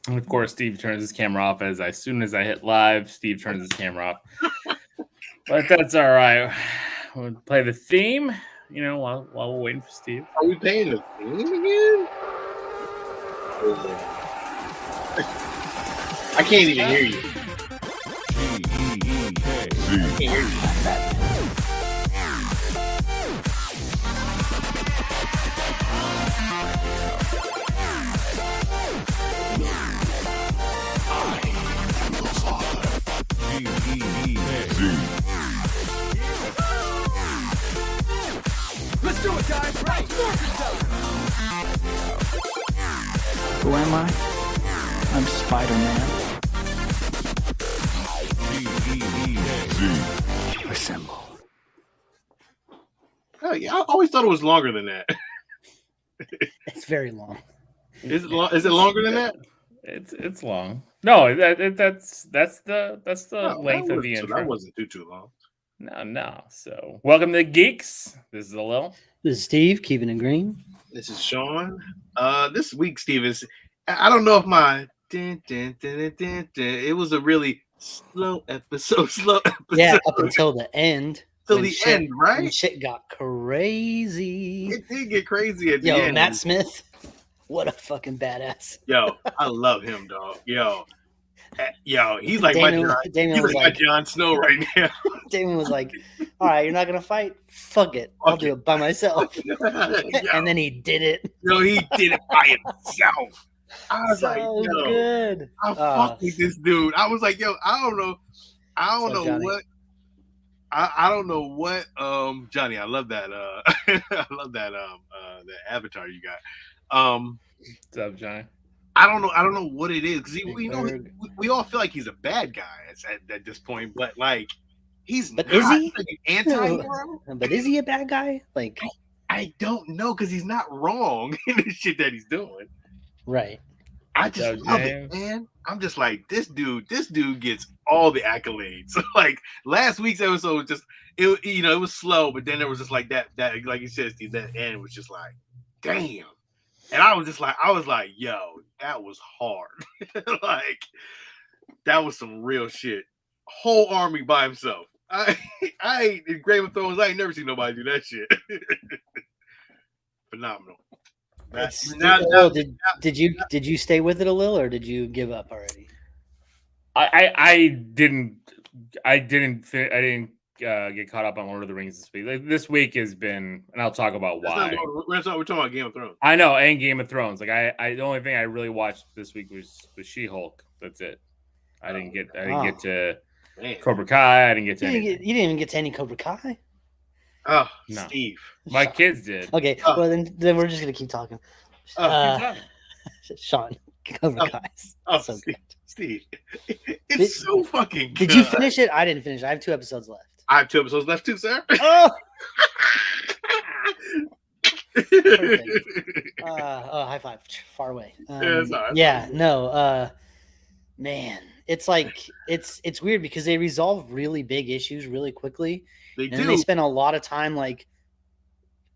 And of course, Steve turns his camera off as soon as I hit live. Steve turns his camera off, but that's all right. We'll play the theme, while we're waiting for Steve. Are we paying the theme again? I can't even hear you. I can't hear you. Let's do it, guys! Right! Who am I? I'm Spider-Man. Assemble. Oh yeah, I always thought it was longer than that. It's very long. Is it longer than that? It's long. No, that's the length of the intro. That wasn't too long. No. So, welcome to the Geeks. This is Lil. This is Steve, keeping it green. This is Sean. This week, Steve, I don't know if my it was a really slow episode. Yeah, up until the end. Till the end, right? When shit got crazy. It did get crazy at the end. Matt Smith, what a fucking badass. Yo, I love him, dog. Yo, he's like Damien was like Jon Snow right now. Damien was like, all right, you're not going to fight? Fuck it. I'll do it by myself. And then he did it. No, he did it by himself. I was so like, yo, good. I fuck with this dude. I was like, yo, I don't know Johnny. what. I don't know what Johnny, I love that I love that that avatar you got. What's up, Johnny? I don't know what it is because we all feel like he's a bad guy at this point, but like is he like an anti-hero? But is he a bad guy? Like I don't know because he's not wrong in the shit that he's doing. Right. I just love it, man. I'm just like this dude gets all the accolades. Like last week's episode was just it was slow, but then there was just like that like you said, Steve, that end was just like, damn. And I was like, yo, that was hard. Like that was some real shit. Whole army by himself. I in Game of Thrones, I ain't never seen nobody do that shit. Phenomenal. Did you stay with it a little, or did you give up already? I didn't get caught up on Lord of the Rings this week. Like, this week has been, and I'll talk about why. We're talking about Game of Thrones. I know, and Game of Thrones. Like the only thing I really watched this week was She-Hulk. That's it. I didn't get to Cobra Kai. I didn't get to anything. You didn't even get to any Cobra Kai. Oh, no. Steve. My kids did. Okay, well then we're just gonna keep talking. Sean, Cobra Kai. Oh, so Steve. It's so fucking good. Did you finish it? I didn't finish it. I have 2 episodes left. I have 2 episodes left too, sir. Oh! High five. Far away. Man. It's like it's weird because they resolve really big issues really quickly. They spend a lot of time like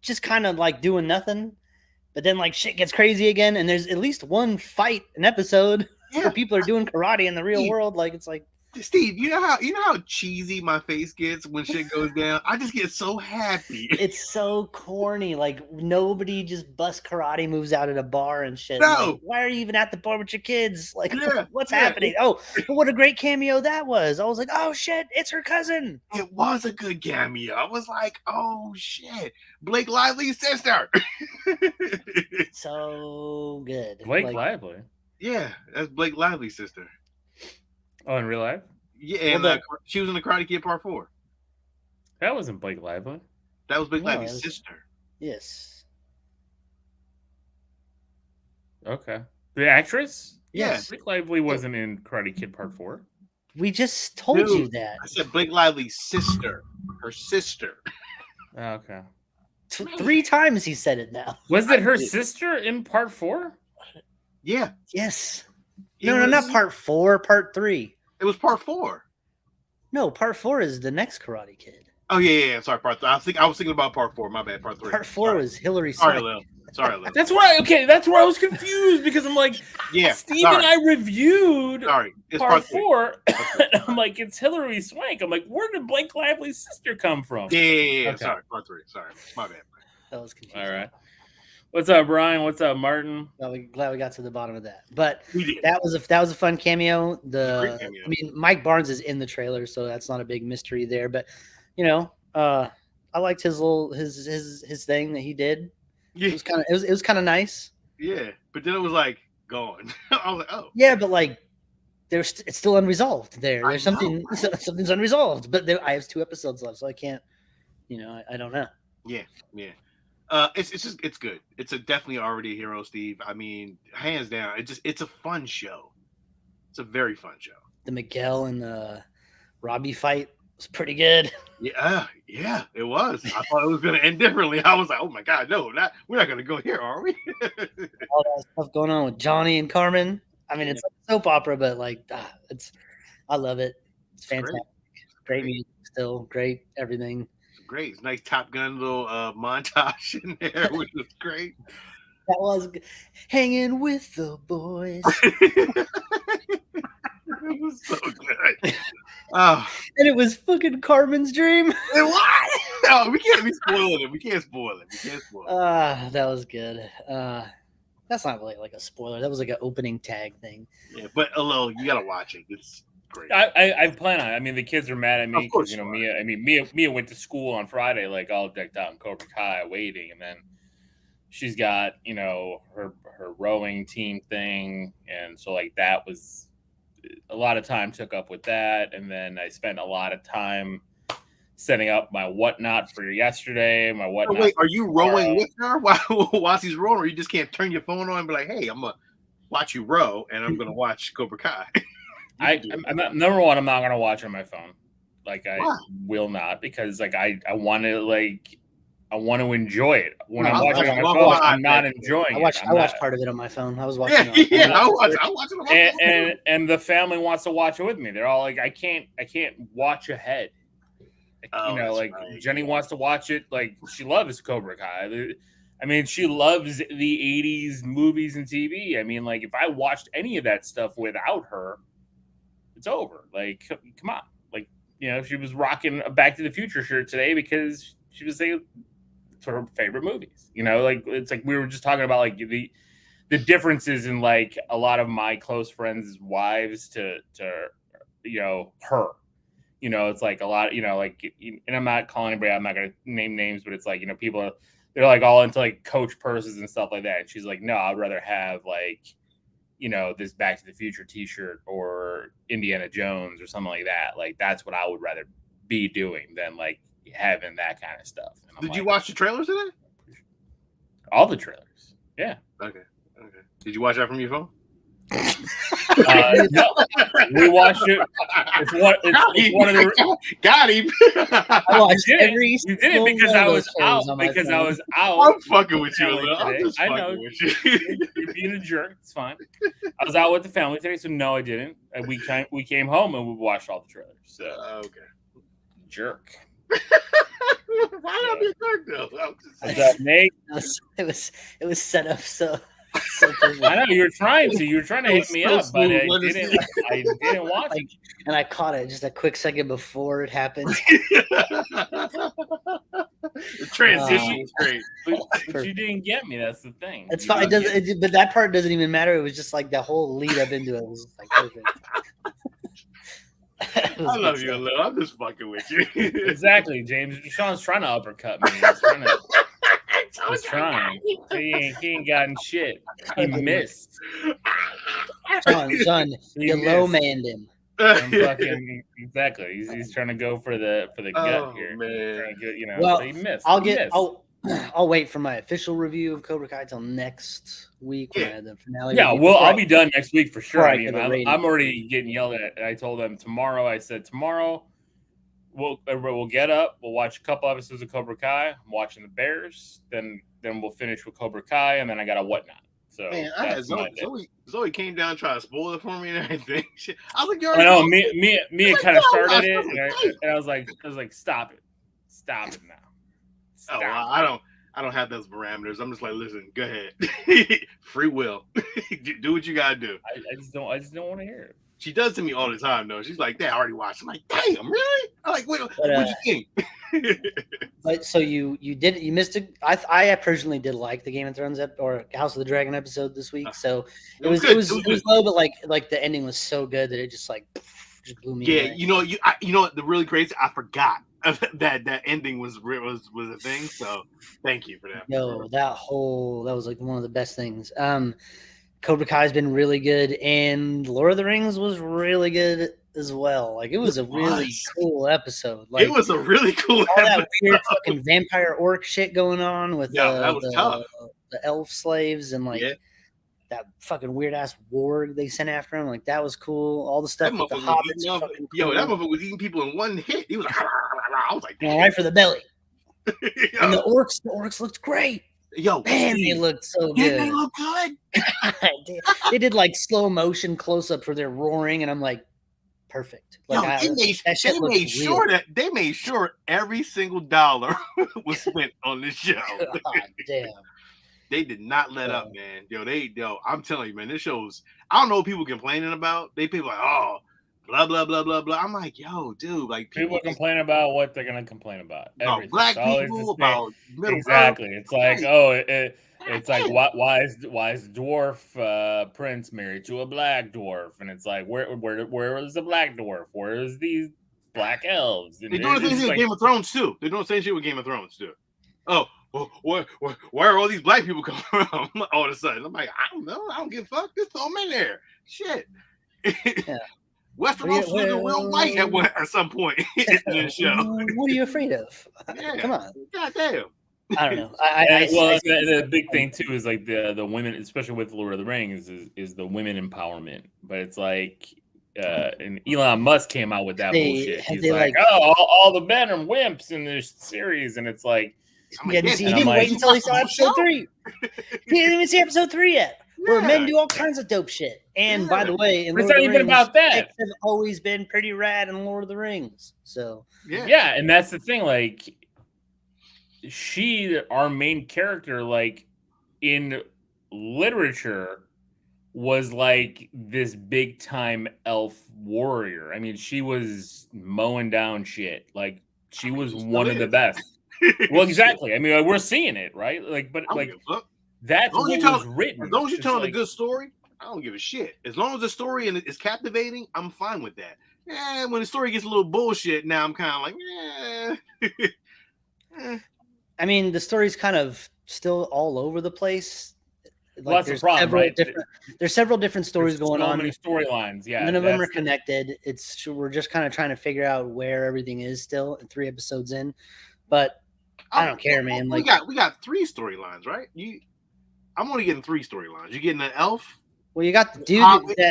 just kind of like doing nothing, but then like shit gets crazy again, and there's at least one fight an episode where people are doing karate in the real world. Like it's like Steve, you know how cheesy my face gets when shit goes down? I just get so happy. It's so corny. Like nobody just busts karate moves out at a bar and shit. No. Like, why are you even at the bar with your kids? Like what's happening? Oh, but what a great cameo that was. I was like, oh shit, it's her cousin. It was a good cameo. I was like, oh shit. Blake Lively's sister. So good. Blake Lively. Yeah, that's Blake Lively's sister. Oh, in real life? Yeah, and she was in the Karate Kid Part 4. That wasn't Blake Lively. That was Blake Lively's sister. Yes. Okay. The actress? Yes. Blake Lively wasn't in Karate Kid Part 4. We just told you that. I said Blake Lively's sister. Her sister. Okay. 3 times he said it now. Was it her sister in Part 4? Yeah. Yes. No, not Part 4. Part 3. It was Part 4. No, Part 4 is the next Karate Kid. Oh yeah. Sorry, Part 3. I was thinking about Part 4. My bad. Part 3. Part 4 was Hillary Swank. Sorry, Lil. Sorry, Lou. That's where I was confused because I'm like, Yeah, Steve and I reviewed it's part 4. And I'm like, it's Hillary Swank. I'm like, where did Blake Lively's sister come from? Yeah. Okay. Sorry, part 3. Sorry, my bad. That was confusing. All right. What's up, Brian? What's up, Martin? Well, we're glad we got to the bottom of that. But We did. that was a fun cameo. Great cameo. I mean, Mike Barnes is in the trailer, so that's not a big mystery there. But I liked his little his thing that he did. Yeah. It was kind of nice. Yeah, but then it was like gone. I was like, oh. Yeah, but like it's still unresolved there. There's something's unresolved. But I have 2 episodes left, so I can't. I don't know. Yeah. It's good. It's definitely already a hero, Steve. I mean, hands down. It's a fun show. It's a very fun show. The Miguel and Robbie fight was pretty good. Yeah, it was. I thought it was going to end differently. I was like, oh my god, no, we're not going to go here, are we? All that stuff going on with Johnny and Carmen. I mean, it's like a soap opera, but like, I love it. It's fantastic. Great music, still great everything. Great. It's nice Top Gun little montage in there, which was great. That was good. Hanging with the boys. It was so good. Oh. And it was fucking Carmen's dream. It was. No, we can't be spoiling it. We can't spoil it. That was good. That's not really like a spoiler. That was like an opening tag thing. Yeah, but Alo, you gotta watch it. It's great. I plan on it. I mean, the kids are mad at me Of course, because Mia went to school on Friday, like all decked out in Cobra Kai, waiting, and then she's got her rowing team thing, and so like that was a lot of time took up with that, and then I spent a lot of time setting up my whatnot for yesterday. My whatnot. Oh, wait, are you rowing with her while she's rowing, or you just can't turn your phone on and be like, "Hey, I'm gonna watch you row, and I'm gonna watch Cobra Kai." I'm not, number one, I'm not gonna watch on my phone. Like I will not, because like I want to enjoy it. When I'm watching on my phone, I'm not enjoying it. I watched part of it on my phone. I was watching it. I watch it on my phone. And the family wants to watch it with me. They're all like, I can't watch ahead. Right. Jenny wants to watch it. Like, she loves Cobra Kai. I mean, she loves the 80s movies and TV. I mean, like, if I watched any of that stuff without her, it's over. Like, come on. Like, she was rocking a Back to the Future shirt today because she was saying it's her favorite movies. Like, it's like we were just talking about, like, the differences in, like, a lot of my close friends' wives to her. It's like a lot, like, and I'm not calling anybody, I'm not going to name names, but it's like, people, they're like all into like Coach purses and stuff like that. And she's like, no, I'd rather have like, this Back to the Future t-shirt or Indiana Jones or something like that. Like, that's what I would rather be doing than like having that kind of stuff. Did you watch the trailers today? All the trailers. Yeah. Okay. Did you watch that from your phone? No, we watched it. It's one of the. Got him. I watched every. You did it because I was out. Because I was out. I'm fucking with you. I know. With you. You're being a jerk. It's fine. I was out with the family today, so no, I didn't. We came home and we watched all the trailers. So okay. Jerk. Why not be a jerk though? What's up, Nate? It was set up so I know you were trying to hit me up, but I didn't watch it. And I caught it just a quick second before it happened. The transition is great. But you didn't get me. That's the thing. It's fine. But that part doesn't even matter. It was just like the whole lead up into it was like perfect. I love you, Lil. I'm just fucking with you. Exactly, James. Sean's trying to uppercut me. He's trying. He ain't gotten shit. He missed. Sean, you low-manned him. Exactly. He's trying to go for the gut here. Man. Well, he missed. I'll wait for my official review of Cobra Kai till next week. Yeah. The finale. Yeah, I'll be done next week for sure. I mean, I'm already getting yelled at. I told them tomorrow. I said tomorrow we'll get up. We'll watch a couple episodes of Cobra Kai. I'm watching the Bears. Then we'll finish with Cobra Kai, and then I got a whatnot. So man, I had Zoe came down trying to spoil it for me and everything. I was like, I know Mia kind of started it, and I was like, stop it now. Stop. I I don't have those parameters. I'm just like, listen, go ahead, free will, do what you gotta do. I just don't want to hear it. She does to me all the time, though. She's like, "Dad, I already watched." I'm like, "Damn, really?" I'm like, "What'd you think?" But so you missed it. I personally did like the Game of Thrones or House of the Dragon episode this week. So it was low, but like the ending was so good that it just blew me away. You know what? The really crazy, I forgot that ending was a thing. So thank you for that. No, that was like one of the best things. Cobra Kai has been really good, and Lord of the Rings was really good as well. Like, it was a really cool episode. Like, it was a really cool all episode. That weird fucking vampire orc shit going on with that was tough. The elf slaves and that fucking weird ass warg they sent after him. Like, that was cool. All the stuff with the hobbits. That motherfucker was eating people in one hit. He was like, I was like, right for the belly. And the orcs looked great. Yo, man, they looked so good. They look good. They did like slow motion close up for their roaring, and I'm like, perfect. Like, they made sure every single dollar was spent on this show. God damn. They did not let up, man. I'm telling you, man, this show's. I don't know what people complaining about. People like, oh, blah blah blah blah blah. I'm like, yo, dude, like people complain about what they're gonna complain about. Everything. Black people, about middle. Exactly. It's like, it's like why is the dwarf prince married to a black dwarf? And it's like, where is the black dwarf? Where is these black elves? And they're doing the same shit with Game of Thrones too. They're doing the same shit with Game of Thrones too. Oh, where are all these black people coming from all of a sudden? I'm like, I don't know. I don't give a fuck. Just throw them in there. Shit. Yeah. Westeros was real white at some point in the show. What are you afraid of? Yeah. Come on. God damn. I don't know. The big thing too is like the women, especially with Lord of the Rings, is the women empowerment. But it's like, and Elon Musk came out with that bullshit. He's like, all the men are wimps in this series, and it's like, he didn't wait until he saw episode 3. He didn't even see episode 3 yet. Where men do all kinds of dope shit. And by the way, in it's not even about that. Have always been pretty rad in Lord of the Rings. So yeah, and that's the thing. Like, our main character, like in literature, was like this big time elf warrior. I mean, she was mowing down shit. Like, she was one of the best. Well, exactly. I mean, we're seeing it, right? Like, but like. That's what was written. As long as you're telling a good story, I don't give a shit. As long as the story is captivating, I'm fine with that. When the story gets a little bullshit, now I'm kind of like, I mean, the story's kind of still all over the place. Like, there's several different stories going on. So many storylines. Yeah, none of them are connected. We're just kind of trying to figure out where everything is still. 3 episodes in, but I don't care, man. We got 3 storylines, right? I'm only getting 3 storylines. You getting an elf? Well, you got the dude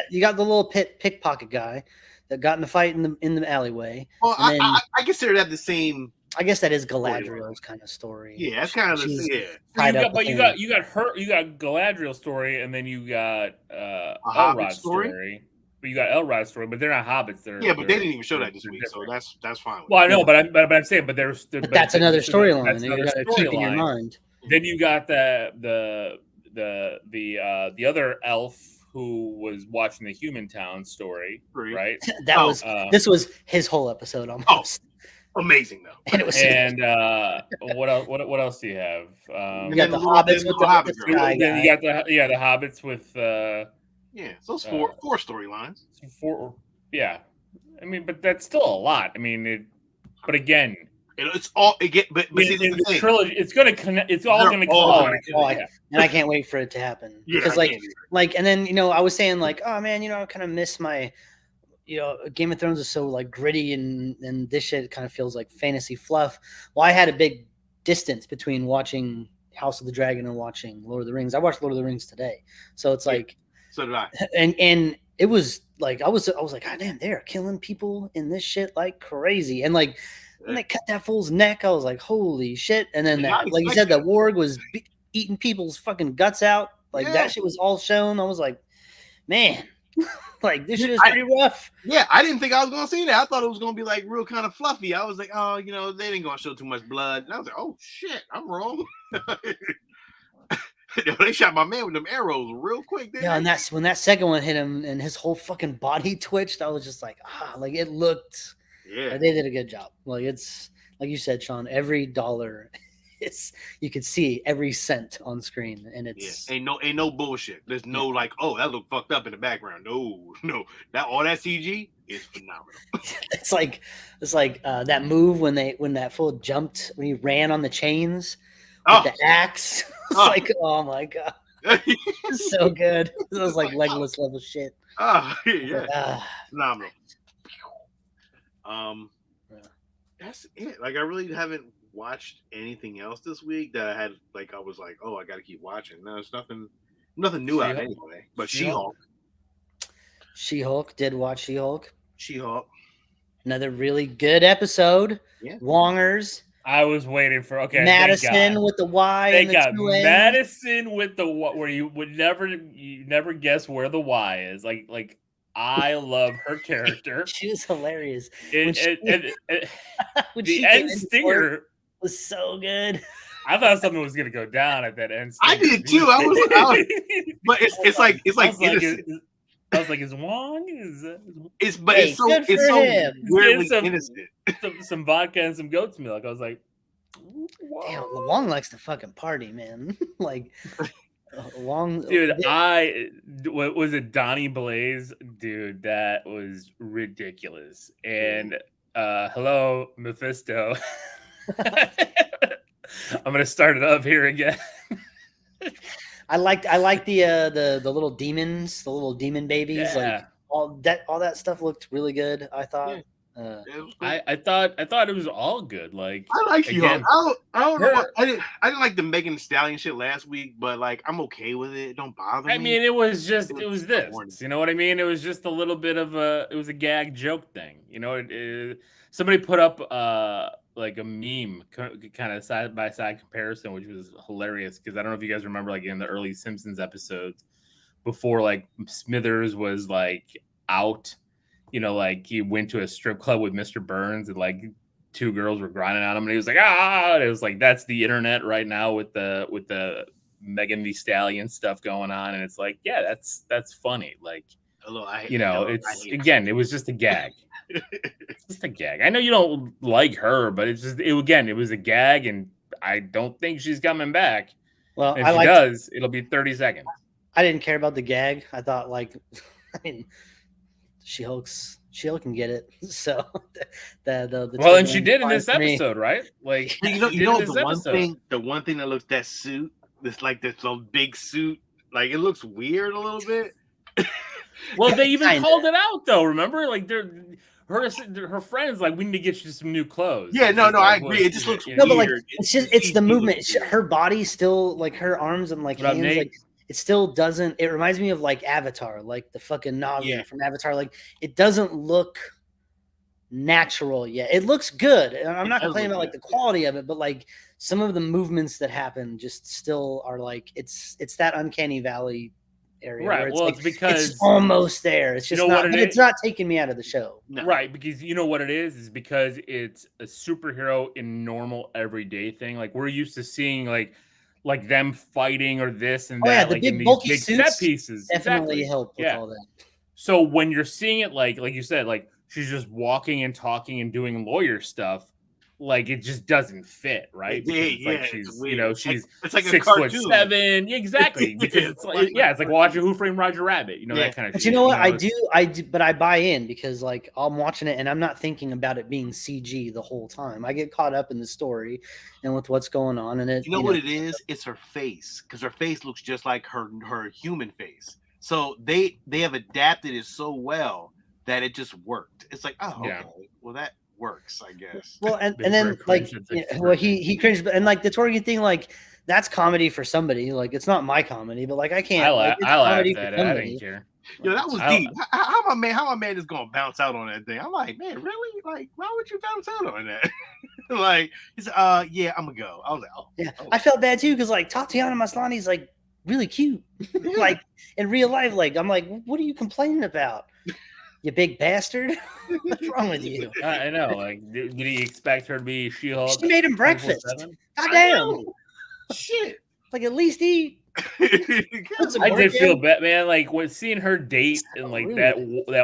you got the little pickpocket guy that got in the fight in the alleyway. Well, I consider that the same. I guess that is Galadriel's kind of story. Yeah, that's kind of you got Galadriel's story, and then you got Elrod's story. But you got Elrod's story, but they're not hobbits. But they didn't even show that this week, so that's fine. Well, I know, but I'm saying, but that's another storyline. You got to keep in your mind. Then you got the other elf who was watching the Human Town story, right? This was his whole episode almost. Oh, amazing though. And it was what else? What else do you have? You got the hobbits with the sky guy. You got the hobbits with so it's 4 storylines. 4, yeah. I mean, but that's still a lot. I mean, but again. It's all again, but in the trilogy, it's going to connect. It's all going to connect. And I can't wait for it to happen because, and then I was saying like, oh man, I kind of miss my, Game of Thrones is so like gritty and this shit kind of feels like fantasy fluff. Well, I had a big distance between watching House of the Dragon and watching Lord of the Rings. I watched Lord of the Rings today, so it's like, so did I, and it was like I was like, God damn, they're killing people in this shit like crazy, and like. When they cut that fool's neck, I was like, holy shit. And then, like you said, that warg was eating people's fucking guts out. Like, that shit was all shown. I was like, man. Like this shit is pretty rough. Yeah, I didn't think I was gonna see that. I thought it was gonna be like real kind of fluffy. I was like, oh, they didn't gonna show too much blood. And I was like, oh shit, I'm wrong. They shot my man with them arrows real quick. Yeah, and that's when that second one hit him and his whole fucking body twitched. I was just like, like it looked. Yeah, they did a good job. Like it's like you said, Sean. Every dollar, you could see every cent on screen, and it's ain't no bullshit. There's no like, oh, that looked fucked up in the background. No, that all that CG is phenomenal. it's like that move when that fool jumped when he ran on the chains with the axe. It's like, oh my god, it's so good. It was like Legolas level shit. Yeah, phenomenal. That's it. Like I really haven't watched anything else this week that I had. Like I was like, oh, I got to keep watching. No, there's nothing new out anyway. But She-Hulk did watch She-Hulk. Another really good episode. Yeah. Wongers. I was waiting for Madison with the Y. They got Madison with the where you never guess where the Y is. Like I love her character. She was hilarious. The end stinger was so good. I thought something was gonna go down at that end stinger. I did too. I was but it's like innocent. I was like, is Wong? It's so weirdly innocent. Some vodka and some goat's milk. I was like, whoa. Damn, Wong likes to fucking party, man. Like, Wong. Dude, what was it? Donnie Blaze? Dude, that was ridiculous. And hello, Mephisto. I'm gonna start it up here again. I like the little demons, the little demon babies. Yeah. Like all that stuff looked really good. I thought. Yeah. I thought it was all good. Like I like She-Hulk. I don't know. I didn't like the Megan Thee Stallion shit last week, but like I'm okay with it. It don't bother me. I mean, it was this. You know what I mean? It was just a little bit of a gag joke thing. You know, somebody put up like a meme kind of side by side comparison, which was hilarious because I don't know if you guys remember like in the early Simpsons episodes before like Smithers was like out, you know, like he went to a strip club with Mr. Burns and like two girls were grinding on him and he was like, and it was like, that's the internet right now with the Megan Thee Stallion stuff going on. And it's like, yeah, that's funny. Like, it was just a gag. It's just a gag. I know you don't like her, but it was a gag, and I don't think she's coming back. Well, if she does, it'll be 30 seconds. I didn't care about the gag. I thought She-Hulk can get it. So and she did in this episode, right? Like the one thing that looks that suit, this big suit, like it looks weird a little bit. Well, they even called it out though. Remember, like her friends like, we need to get you some new clothes. Yeah, no, I agree. It just looks weird. But like it's the movement. Her body still, like her arms and like hands, like it still doesn't. It reminds me of like Avatar, like the fucking Navi from Avatar. Like it doesn't look natural yet. It looks good. I'm not complaining about like the quality of it, but like some of the movements that happen just still are like it's that uncanny valley area, right? Well, it's because it's almost there. It's just it's not taking me out of the show, right? Because you know what it is because it's a superhero in normal everyday thing. Like we're used to seeing like them fighting or this and that. The like big in bulky big suits set pieces definitely help with all that. So when you're seeing it, like you said, like she's just walking and talking and doing lawyer stuff. Like it just doesn't fit, right? She's it's like 6'7". Exactly. Because it's like watching Who Framed Roger Rabbit, that kind of but shit. You know what? I do, but I buy in because like I'm watching it and I'm not thinking about it being CG the whole time. I get caught up in the story and with what's going on and it. You know what it is? It's her face because her face looks just like her human face. So they have adapted it so well that it just worked. It's like, okay, well that works, I guess. Well, and then like, he cringed, and like the twerking thing, like that's comedy for somebody. Like it's not my comedy, but like I can't. I laughed at it. I didn't care. That was deep. How my man is gonna bounce out on that thing? I'm like, man, really? Like, why would you bounce out on that? Like, he's yeah, I'm gonna go. I was like, I felt bad too because like Tatiana Maslany's like really cute. Like in real life, like I'm like, what are you complaining about? You big bastard. What's wrong with you? I know. Like, did he expect her to be She-Hulk? She made him breakfast. Goddamn. Shit. Like at least eat. I did feel bad, man. Like when seeing her date and like that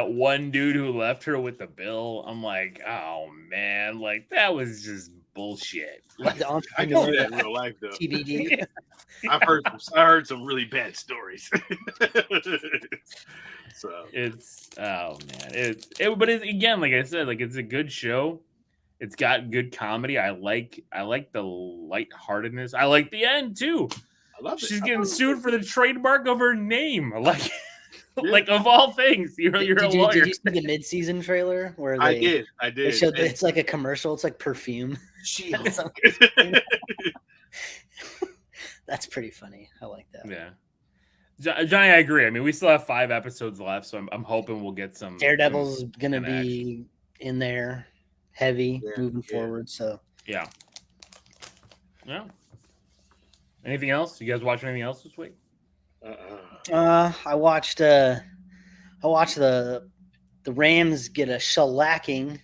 one dude who left her with the bill, I'm like, oh man, like that was just bullshit. Like, I can see that in real life though. TBD. I heard some really bad stories. So it's but it's again, like I said, like it's a good show. It's got good comedy. I like the lightheartedness. I like the end too. I love it. She's getting sued for the trademark of her name. Like, like of all things, you're a lawyer. Did you see the mid-season trailer where I did? They showed it's like a commercial. It's like perfume. That's pretty funny. I like that. Yeah, Johnny, I agree. I mean, we still have 5 episodes left, so I'm hoping we'll get some. Daredevil's gonna be in there, heavy moving forward. So yeah. Anything else? You guys watch anything else this week? I watched the Rams get a shellacking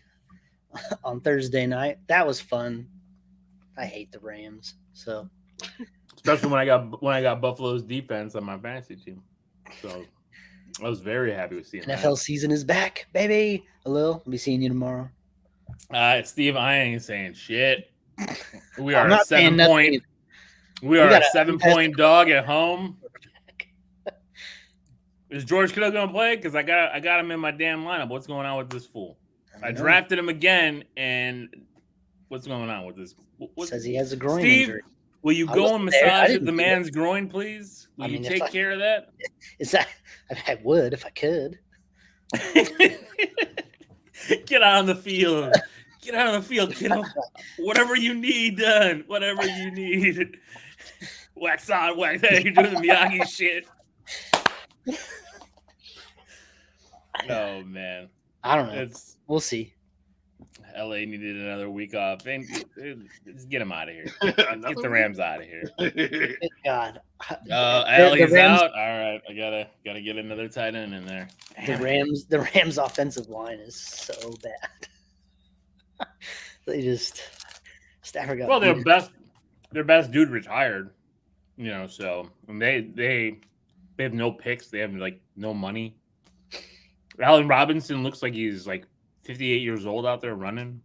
on Thursday night. That was fun. I hate the Rams, so especially when I got Buffalo's defense on my fantasy team. So I was very happy with seeing NFL season is back, baby. Hello, I'll be seeing you tomorrow. Steve, I ain't saying shit. We are a 7-point. We are a 7-point dog at home. Is George Kittle going to play? Because I got him in my damn lineup. What's going on with this fool? I drafted him again, and what's going on with this? Says he has a groin injury. Will you go and massage the man's groin, please? Will you take care of that? Is that? I would if I could. Get out on the field. Get out on the field, kiddo. Whatever you need done. Whatever you need. Wax on, wax. Hey, you're doing the Miyagi shit. Oh, man. I don't know. We'll see. LA needed another week off. And just get him out of here. Get the Rams out of here. Thank God. Alley's out. All right. I gotta get another tight end in there. The Rams offensive line is so bad. They just Stafford got their best dude retired. You know, so they have no picks. They have like no money. Allen Robinson looks like he's like 58 years old out there running.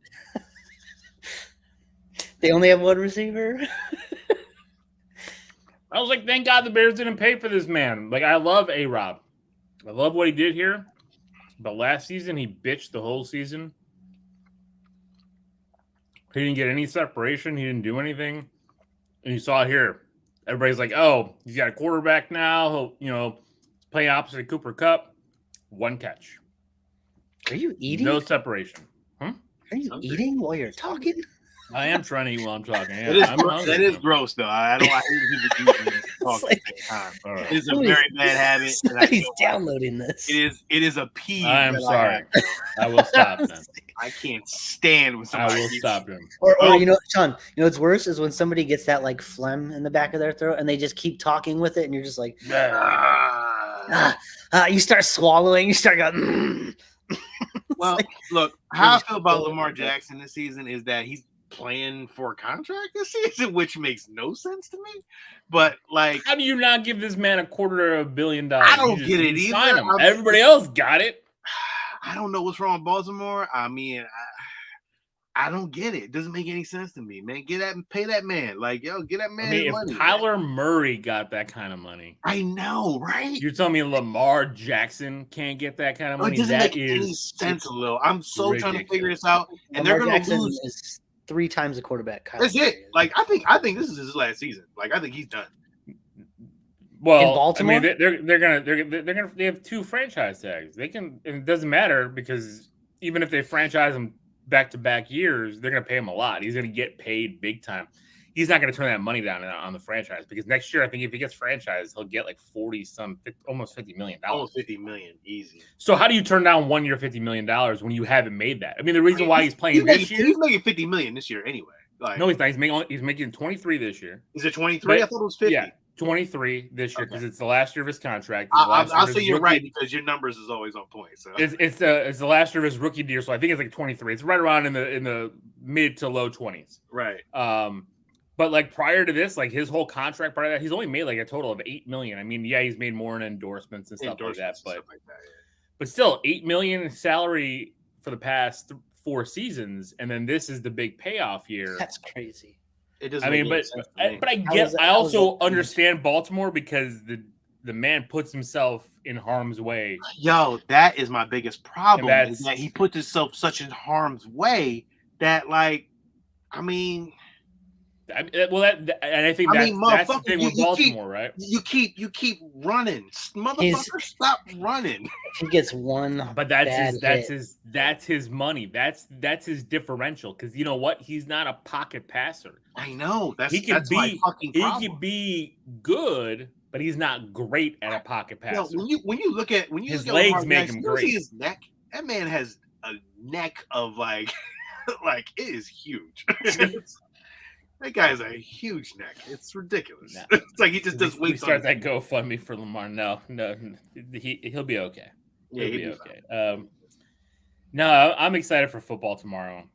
They only have one receiver. I was like, thank God the Bears didn't pay for this man. Like, I love A-Rob. I love what he did here. But last season, he bitched the whole season. He didn't get any separation. He didn't do anything. And you saw it here. Everybody's like, oh, he's got a quarterback now. He'll, play opposite Cooper Kupp. 1 catch. Are you eating? No separation. Are you eating while you're talking? I am trying to eat while I'm talking. Yeah, that is gross, though. I hate people do it talk at the same time. Right. It's a very bad habit. Somebody's downloading this. It is a peeve. I am sorry. I will stop them. I can't stand when somebody. I will stop them. Or Sean, what's worse is when somebody gets that like phlegm in the back of their throat and they just keep talking with it, and you're just like, you start swallowing, you start going. Well, look, how I feel about Lamar Jackson this season is that he's playing for a contract this season, which makes no sense to me. But like, how do you not give this man $250 million? I don't get it either. Everybody else got it. I don't know what's wrong with Baltimore. I mean, I don't get it. It doesn't make any sense to me, man. Pay that man. Like, yo, get that man his money. If Kyler Murray got that kind of money. I know, right? You're telling me Lamar Jackson can't get that kind of money? It doesn't make any sense, Lil. I'm so trying to figure this out. And they're going to lose. Is 3 times the quarterback. Kyler That's it. Like, I think this is his last season. Like, I think he's done. Well, in Baltimore? I mean, they have 2 franchise tags. They can, and it doesn't matter because even if they franchise him back-to-back years, they're going to pay him a lot. He's going to get paid big time. He's not going to turn that money down on the franchise because next year, I think if he gets franchised, he'll get like almost $50 million. Almost $50 million, easy. So how do you turn down 1 year $50 million when you haven't made that? I mean, the reason why he's playing this year, he's making $50 million this year anyway. Like, no, he's not. He's making 23 this year. Is it 23? I thought it was 50. Yeah. 23 this year because it's the last year of his contract. I'll say you're right because your numbers is always on point. So it's the last year of his rookie year, so I think it's like 23. It's right around in the mid to low 20s. Right. But like prior to this, like his whole contract prior to that, he's only made like a total of $8 million. I mean, yeah, he's made more in endorsements and stuff like that, but still $8 million in salary for the past 4 seasons, and then this is the big payoff year. That's crazy. It doesn't. I mean, but I also understand Baltimore because the man puts himself in harm's way. Yo, that is my biggest problem. Is that he puts himself such in harm's way that, like, I mean. And I think that's the thing with Baltimore, right? You keep running, motherfucker. Stop running. He gets one, but that's his money. That's his differential. Because you know what? He's not a pocket passer. I know. He could be good, but he's not great at a pocket passer. No, when you look at his legs make him great. His neck. That man has a neck of like like it is huge. That guy has a huge neck. It's ridiculous. No. It's like he just does weights. Start that GoFundMe for Lamar. No, he'll be okay. He'll be okay. No, I'm excited for football tomorrow.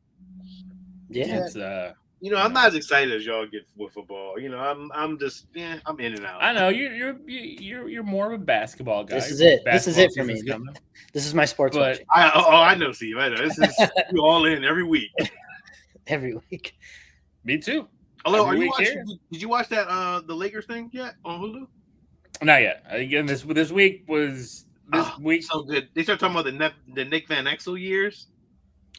Yeah, it's, I'm not as excited as y'all get with football. I'm just I'm in and out. I know you're more of a basketball guy. This is it. This is it for me. This is my sports watching. I know, Steve. I know. This is you all in every week. Every week. Me too. Hello, are you watching? Did you watch that the Lakers thing yet on Hulu? Not yet. Again, this week was week so good. They started talking about the Nick Van Exel years.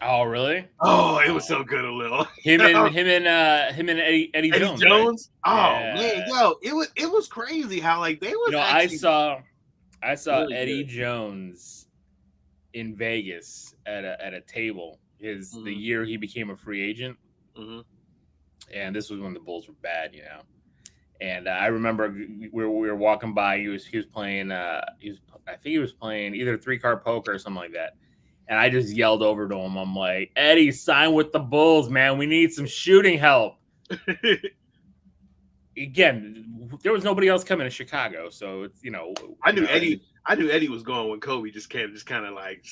Oh, really? Oh, it was so good. A little him and Eddie Jones. Right? Oh man, yo, it was crazy how like they was. I saw really Eddie Jones in Vegas at a table. The year he became a free agent. Mm-hmm. And this was when the Bulls were bad, And I remember we were walking by. He was playing. I think he was playing either 3-card poker or something like that. And I just yelled over to him. I'm like, Eddie, sign with the Bulls, man. We need some shooting help. Again, there was nobody else coming to Chicago, so it's I knew Eddie was going when Kobe just kind of like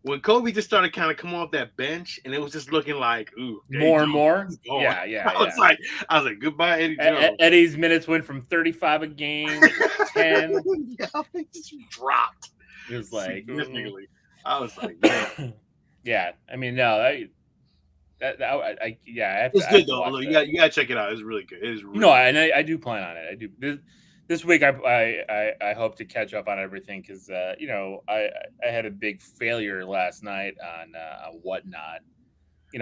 when Kobe just started kind of coming off that bench, and it was just looking like, ooh, more and more. Yeah. I was like, goodbye, Eddie Jones. Eddie's minutes went from 35 a game to 10. It just dropped. It was like, I was like, man. Yeah. I mean, no, it's good though. You gotta check it out. It's really good. It is really and I do plan on it. I do. This week, I hope to catch up on everything because I had a big failure last night on Whatnot.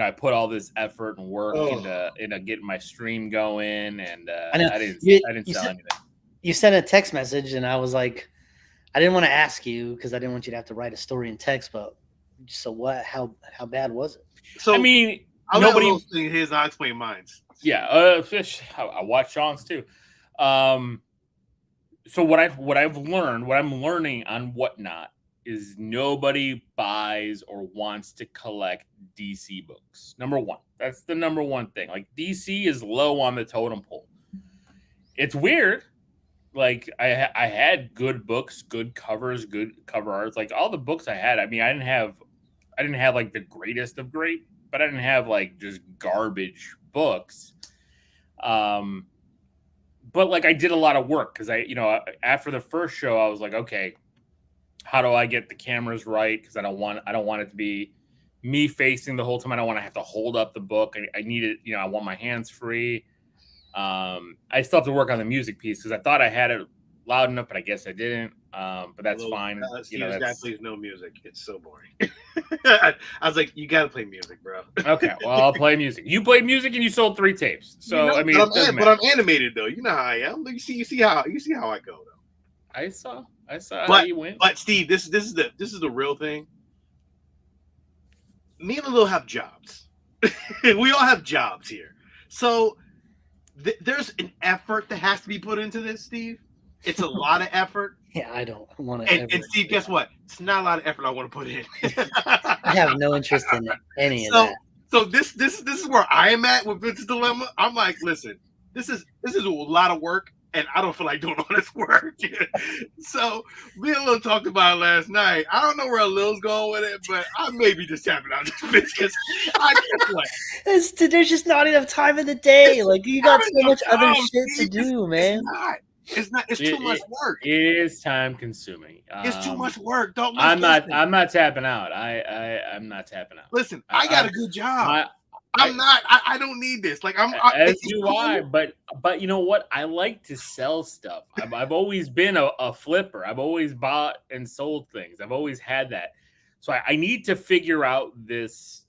I put all this effort and work into getting my stream going, and I didn't sell anything. You sent a text message, and I was like, I didn't want to ask you because I didn't want you to have to write a story in text. But so what? How bad was it? So I mean, I'll explain mine. Yeah, I watched Sean's too. So what I'm learning on Whatnot is nobody buys or wants to collect DC books. Number one, that's the number one thing. Like DC is low on the totem pole. It's weird. Like I had good books, good covers, good cover arts. Like all the books I had. I mean, I didn't have like the greatest of great, but I didn't have like just garbage books. But like I did a lot of work because after the first show I was like, okay, how do I get the cameras right? Because I don't want it to be me facing the whole time. I don't want to have to hold up the book. I need it. I want my hands free. I still have to work on the music piece because I thought I had it loud enough, but I guess I didn't. But that's fine. That plays no music. It's so boring. I was like, you got to play music, bro. Okay, well, I'll play music. You played music and you sold 3 tapes. So I mean, but I'm animated though. You know how I am. You see how I go though. I saw how you went. But Steve, this is the real thing. Me and Lil have jobs. We all have jobs here. So there's an effort that has to be put into this, Steve. It's a lot of effort. Yeah, I don't want to. And Steve, guess what? It's not a lot of effort I want to put in. I have no interest in any of that. So this is where I am at with Vince's dilemma. I'm like, listen, This is a lot of work, and I don't feel like doing all this work. So me and Lil talked about it last night. I don't know where Lil's going with it, but I may be just tapping out this bitch because I just like there's just not enough time in the day. Like you got so much other shit to do, man. It's too much work. It is time consuming. It's too much work. I'm not tapping out. I'm not tapping out. Listen, I got a good job. I don't need this. Like as do I. But you know what? I like to sell stuff. I've always been a flipper. I've always bought and sold things. I've always had that. So I need to figure out this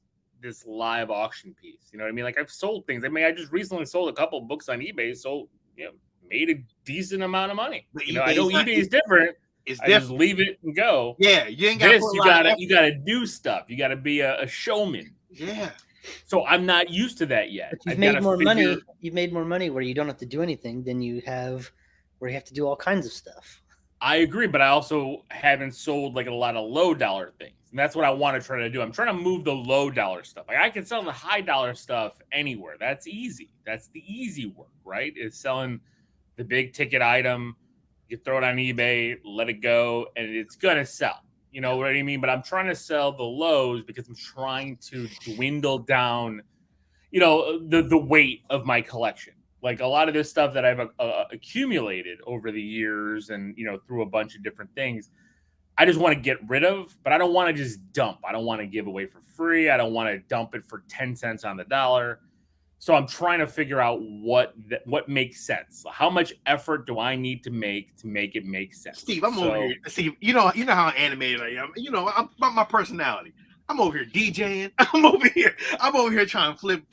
live auction piece. You know what I mean? Like I've sold things. I mean, I just recently sold a couple books on eBay. So made a decent amount of money. But I know eBay is different. It's different. Just leave it and go. Yeah, you ain't got you gotta do stuff. You gotta be a showman. Yeah. So I'm not used to that yet. But you've made more money. You've made more money where you don't have to do anything than you have where you have to do all kinds of stuff. I agree, but I also haven't sold like a lot of low dollar things. And that's what I want to try to do. I'm trying to move the low dollar stuff. Like I can sell the high dollar stuff anywhere. That's easy. That's the easy work, right? It's selling the big ticket item. You throw it on eBay, let it go, and it's gonna sell. You know what I mean? But I'm trying to sell the lows because I'm trying to dwindle down, the weight of my collection. Like a lot of this stuff that I've accumulated over the years and, through a bunch of different things, I just want to get rid of, but I don't want to just dump. I don't want to give away for free. I don't want to dump it for 10 cents on the dollar. So I'm trying to figure out what makes sense. How much effort do I need to make it make sense? Steve, I'm over here. Steve, you know how animated I am. I'm my personality. I'm over here DJing. I'm over here trying to flip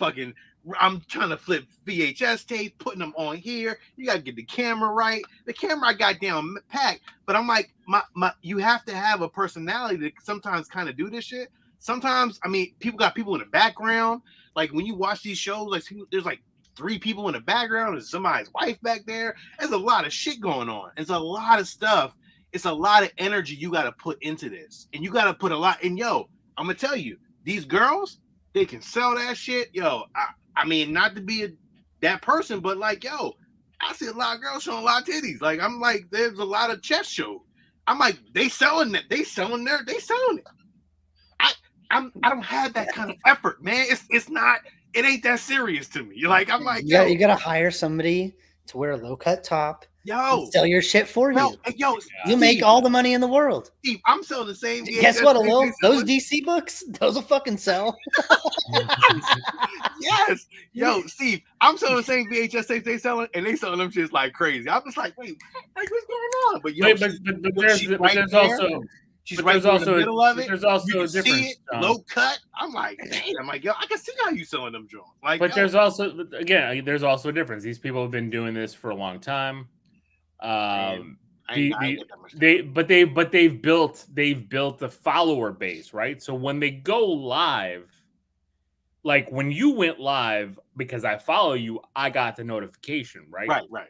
I'm trying to flip VHS tapes, putting them on here. You gotta get the camera right. The camera I got down packed, but I'm like, you have to have a personality to sometimes kind of do this shit. Sometimes, people in the background. Like when you watch these shows, like there's like 3 people in the background, there's somebody's wife back there. There's a lot of shit going on. It's a lot of stuff. It's a lot of energy you got to put into this, and you got to put a lot. And I'm gonna tell you, these girls, they can sell that shit. I mean, not to be that person, but like, I see a lot of girls showing a lot of titties. Like I'm like, there's a lot of chest shows. I'm like, they selling it. I don't have that kind of effort, man. It ain't that serious to me. I'm like, you gotta hire somebody to wear a low cut top. Sell your shit for you. You make all the money in the world. Steve, I'm selling the same. Guess what, Lil? Those DC books, those will fucking sell. Yes. Steve, I'm selling the same VHS tapes they selling, and they selling them shit like crazy. I'm just like, wait, what's going on? But there's also. She's right in the middle of it. There's also a difference. Low cut. I'm like, I can see how you selling them joints. But there's also a difference. These people have been doing this for a long time. They've built a follower base, right? So when they go live, like when you went live, because I follow you, I got the notification, right? Right.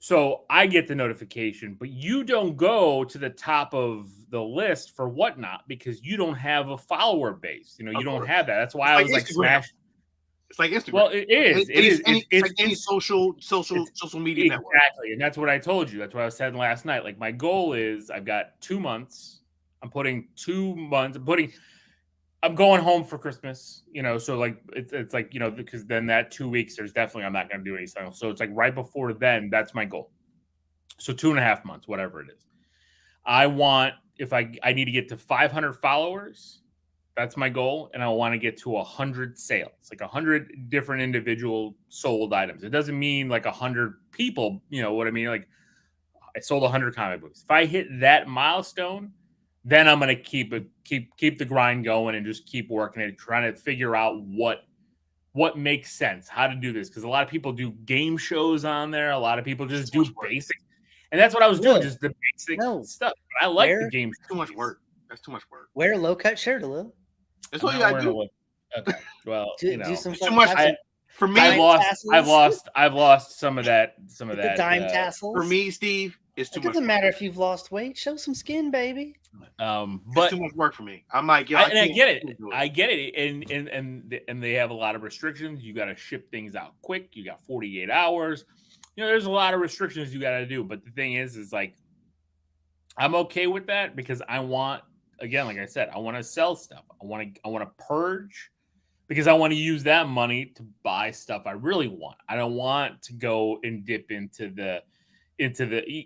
So I get the notification, but you don't go to the top of the list for Whatnot because you don't have a follower base. You don't have that. That's why I was like smashed. It's like Instagram. Well, it is. It's like any social media network. Exactly. And that's what I told you. That's what I was saying last night. Like my goal is I've got 2 months. I'm putting 2 months. I'm going home for Christmas, so like it's like, because then that 2 weeks, I'm not going to do anything. So it's like right before then, that's my goal. So 2.5 months, whatever it is. I need to get to 500 followers. That's my goal. And I want to get to 100 sales, like 100 different individual sold items. It doesn't mean like 100 people, you know what I mean? Like I sold 100 comic books. If I hit that milestone, then I'm going to keep the grind going and just keep working it, trying to figure out what makes sense, how to do this. Because a lot of people do game shows on there. A lot of people just do basic. And that's what I was doing, just the basic stuff. But I like the game. Too much work. That's too much work. Wear a low cut shirt, a little. That's what you got to do. Okay. Well, do some too much. For me, I've lost some of that. Dime tassels. For me, Steve, It's too It much. Doesn't matter if you've lost weight. Show some skin, baby. But it's too much work for me. I'm like, yo, I get it. I get it. And they have a lot of restrictions. You got to ship things out quick. You got 48 hours. There's a lot of restrictions you got to do. But the thing is like, I'm okay with that because I want, again, like I said, I want to sell stuff. I want to purge because I want to use that money to buy stuff I really want. I don't want to go and dip into the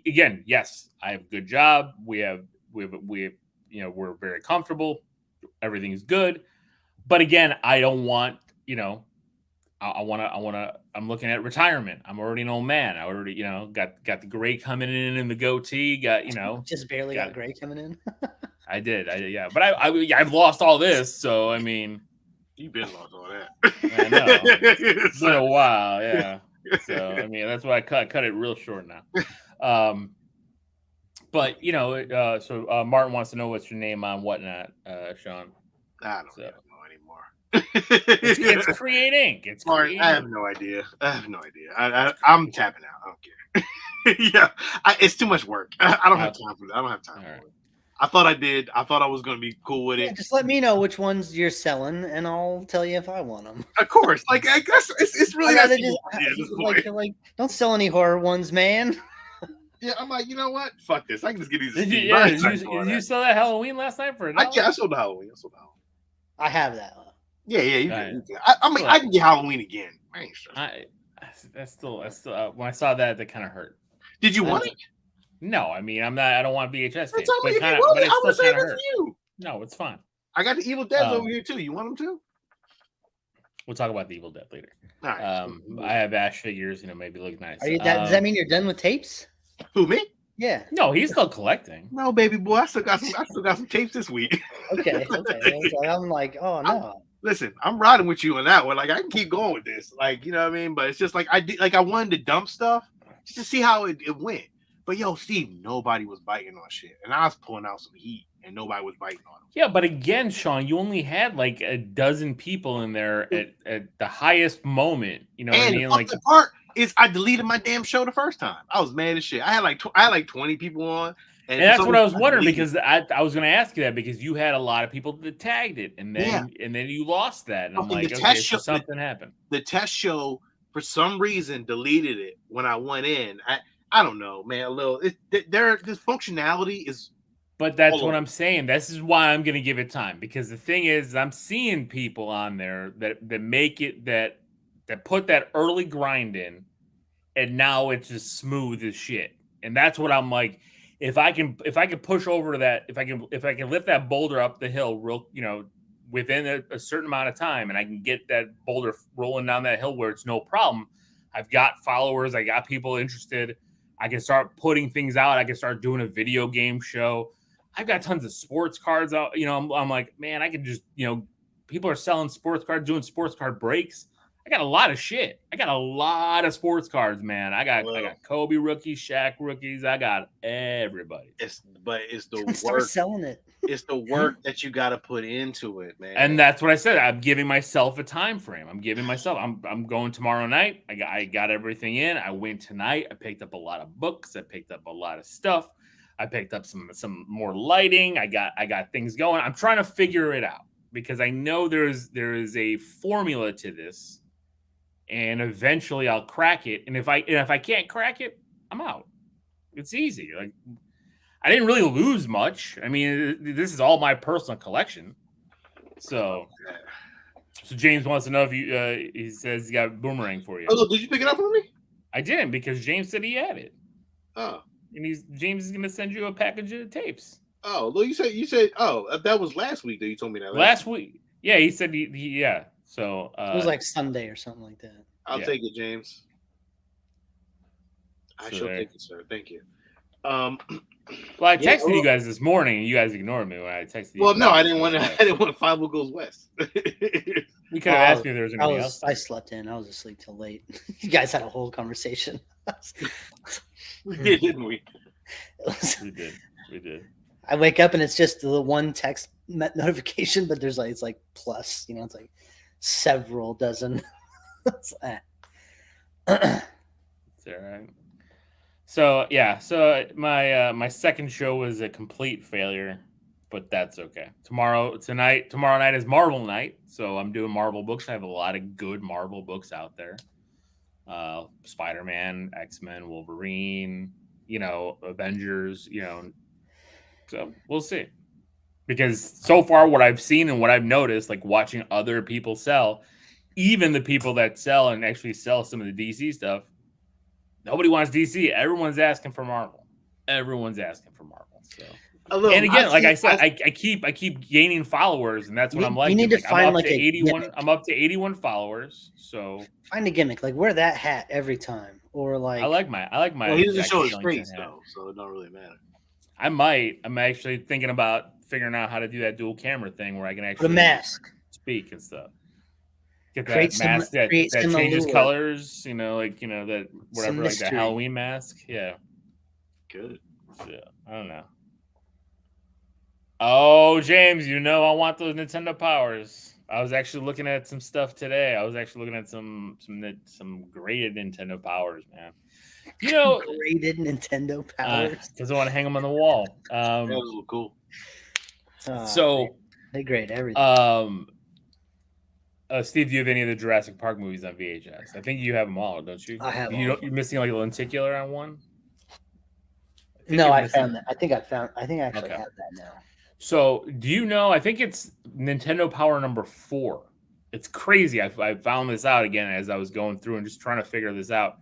again. Yes, I have a good job. We have we're very comfortable. Everything's good. But again, I don't want, I'm looking at retirement. I'm already an old man. I already, got the gray coming in and the goatee, just barely got gray coming in. I did. Yeah. But I've lost all this. So, I mean, you've been lost all that. I know. It's been a while. Yeah. So, I mean, that's why I cut it real short now. But, so Martin wants to know what's your name on whatnot, Sean. I don't know anymore. It's Create Inc. It's Martin, I have no idea. I'm tapping out. I don't care. Yeah, it's too much work. I don't have time for that. I don't have time for it. I thought I did. I thought I was going to be cool with it. Just let me know which ones you're selling, and I'll tell you if I want them. Of course. Like, I guess it's really like don't sell any horror ones, man. Yeah, I'm like, you know what? Fuck this. I can just get these. Did you sell that Halloween last night for $1? I sold the Halloween. I have that one. Yeah. I can get Halloween again. I ain't stressed. That's still when I saw that kind of hurt. Did you want it? No, I mean, I don't want VHS tapes. But it still kind of hurt. No, it's fine. I got the Evil Dead over here too. You want them too? We'll talk about the Evil Dead later. All right. I have Ash figures, maybe look nice. Does that mean you're done with tapes? Who, me? Yeah. No, he's still collecting. No, baby boy, I still got some tapes this week. Okay. I'm like, oh no. Listen, I'm riding with you on that one. Like, I can keep going with this. Like, you know what I mean? But it's just like I wanted to dump stuff just to see how it went. But yo, Steve, nobody was biting on shit, and I was pulling out some heat, and nobody was biting on them. Yeah, but again, Sean, you only had like a dozen people in there at the highest moment. You know what I mean? Like the part is, I deleted my damn show the first time. I was mad as shit. I had like 20 people on, and that's what I was wondering because I was going to ask you that because you had a lot of people that tagged it, and then you lost that, and I'm like, okay, so something happened. The test show for some reason deleted it when I went in. I don't know, man. This functionality is. But that's what I'm saying. This is why I'm going to give it time because the thing is, I'm seeing people on there that make it that put that early grind in, and now it's just smooth as shit. And that's what I'm like. If I can push over to that, if I can lift that boulder up the hill real, within a certain amount of time, and I can get that boulder rolling down that hill where it's no problem. I've got followers. I got people interested. I can start putting things out. I can start doing a video game show. I've got tons of sports cards out. I'm like, man, I can just, people are selling sports cards, doing sports card breaks. I got a lot of shit. I got a lot of sports cards, man. I got Kobe rookies, Shaq rookies. I got everybody. It's the work. Start selling it. It's the work that you got to put into it, man. And that's what I said. I'm giving myself a time frame. I'm going tomorrow night. I got everything in. I went tonight. I picked up a lot of books. I picked up a lot of stuff. I picked up some more lighting. I got things going. I'm trying to figure it out because I know there is a formula to this, and eventually I'll crack it. And if I can't crack it, I'm out. It's easy. Like I didn't really lose much. I mean, this is all my personal collection. So James wants to know if you. He says he got Boomerang for you. Oh, did you pick it up for me? I didn't because James said he had it. Oh. And James is going to send you a package of tapes. Oh, well, you said. Oh, that was last week that you told me that. Last week, yeah, he said yeah. So it was like Sunday or something like that. I'll take it, James. I shall take it, sir. Thank you. Well, I texted you guys this morning, and you guys ignored me when I texted you. Well, no, I didn't want 5 Goes West. We could have asked you if there was anything else. I slept in. I was asleep till late. You guys had a whole conversation. We did, didn't we? We did. I wake up and it's just the one text notification, but there's it's like plus, it's like several dozen. It's all right. So yeah, so my second show was a complete failure, but that's okay. Tomorrow night is Marvel night, so I'm doing Marvel books. I have a lot of good Marvel books out there. Spider-Man, X-Men, Wolverine, Avengers, so we'll see. Because so far what I've seen and what I've noticed, like watching other people sell, even the people that sell and actually sell some of the DC stuff, nobody wants DC. Everyone's asking for Marvel. So, and again, like I said, I keep gaining followers, and that's what I'm like. You need to find I'm up to 81. Gimmick. I'm up to 81 followers. So find a gimmick, like wear that hat every time, or like I like my. Well, he doesn't show his face though, so it don't really matter. I'm actually thinking about figuring out how to do that dual camera thing where I can actually the mask speak and stuff. Get that mask that changes colors, that whatever, like the Halloween mask. Yeah. Good. Yeah, I don't know. Oh, James, I want those Nintendo powers. I was actually looking at some stuff today. I was actually looking at some graded Nintendo powers, man. Graded Nintendo powers. Because I want to hang them on the wall. That was cool. So they grade everything. Steve, do you have any of the Jurassic Park movies on VHS? I think you have them all, don't you? I have. You're missing like a lenticular on one. No, I found that. I think I actually have that now. So, do you know? I think it's Nintendo Power number 4. It's crazy. I found this out again as I was going through and just trying to figure this out.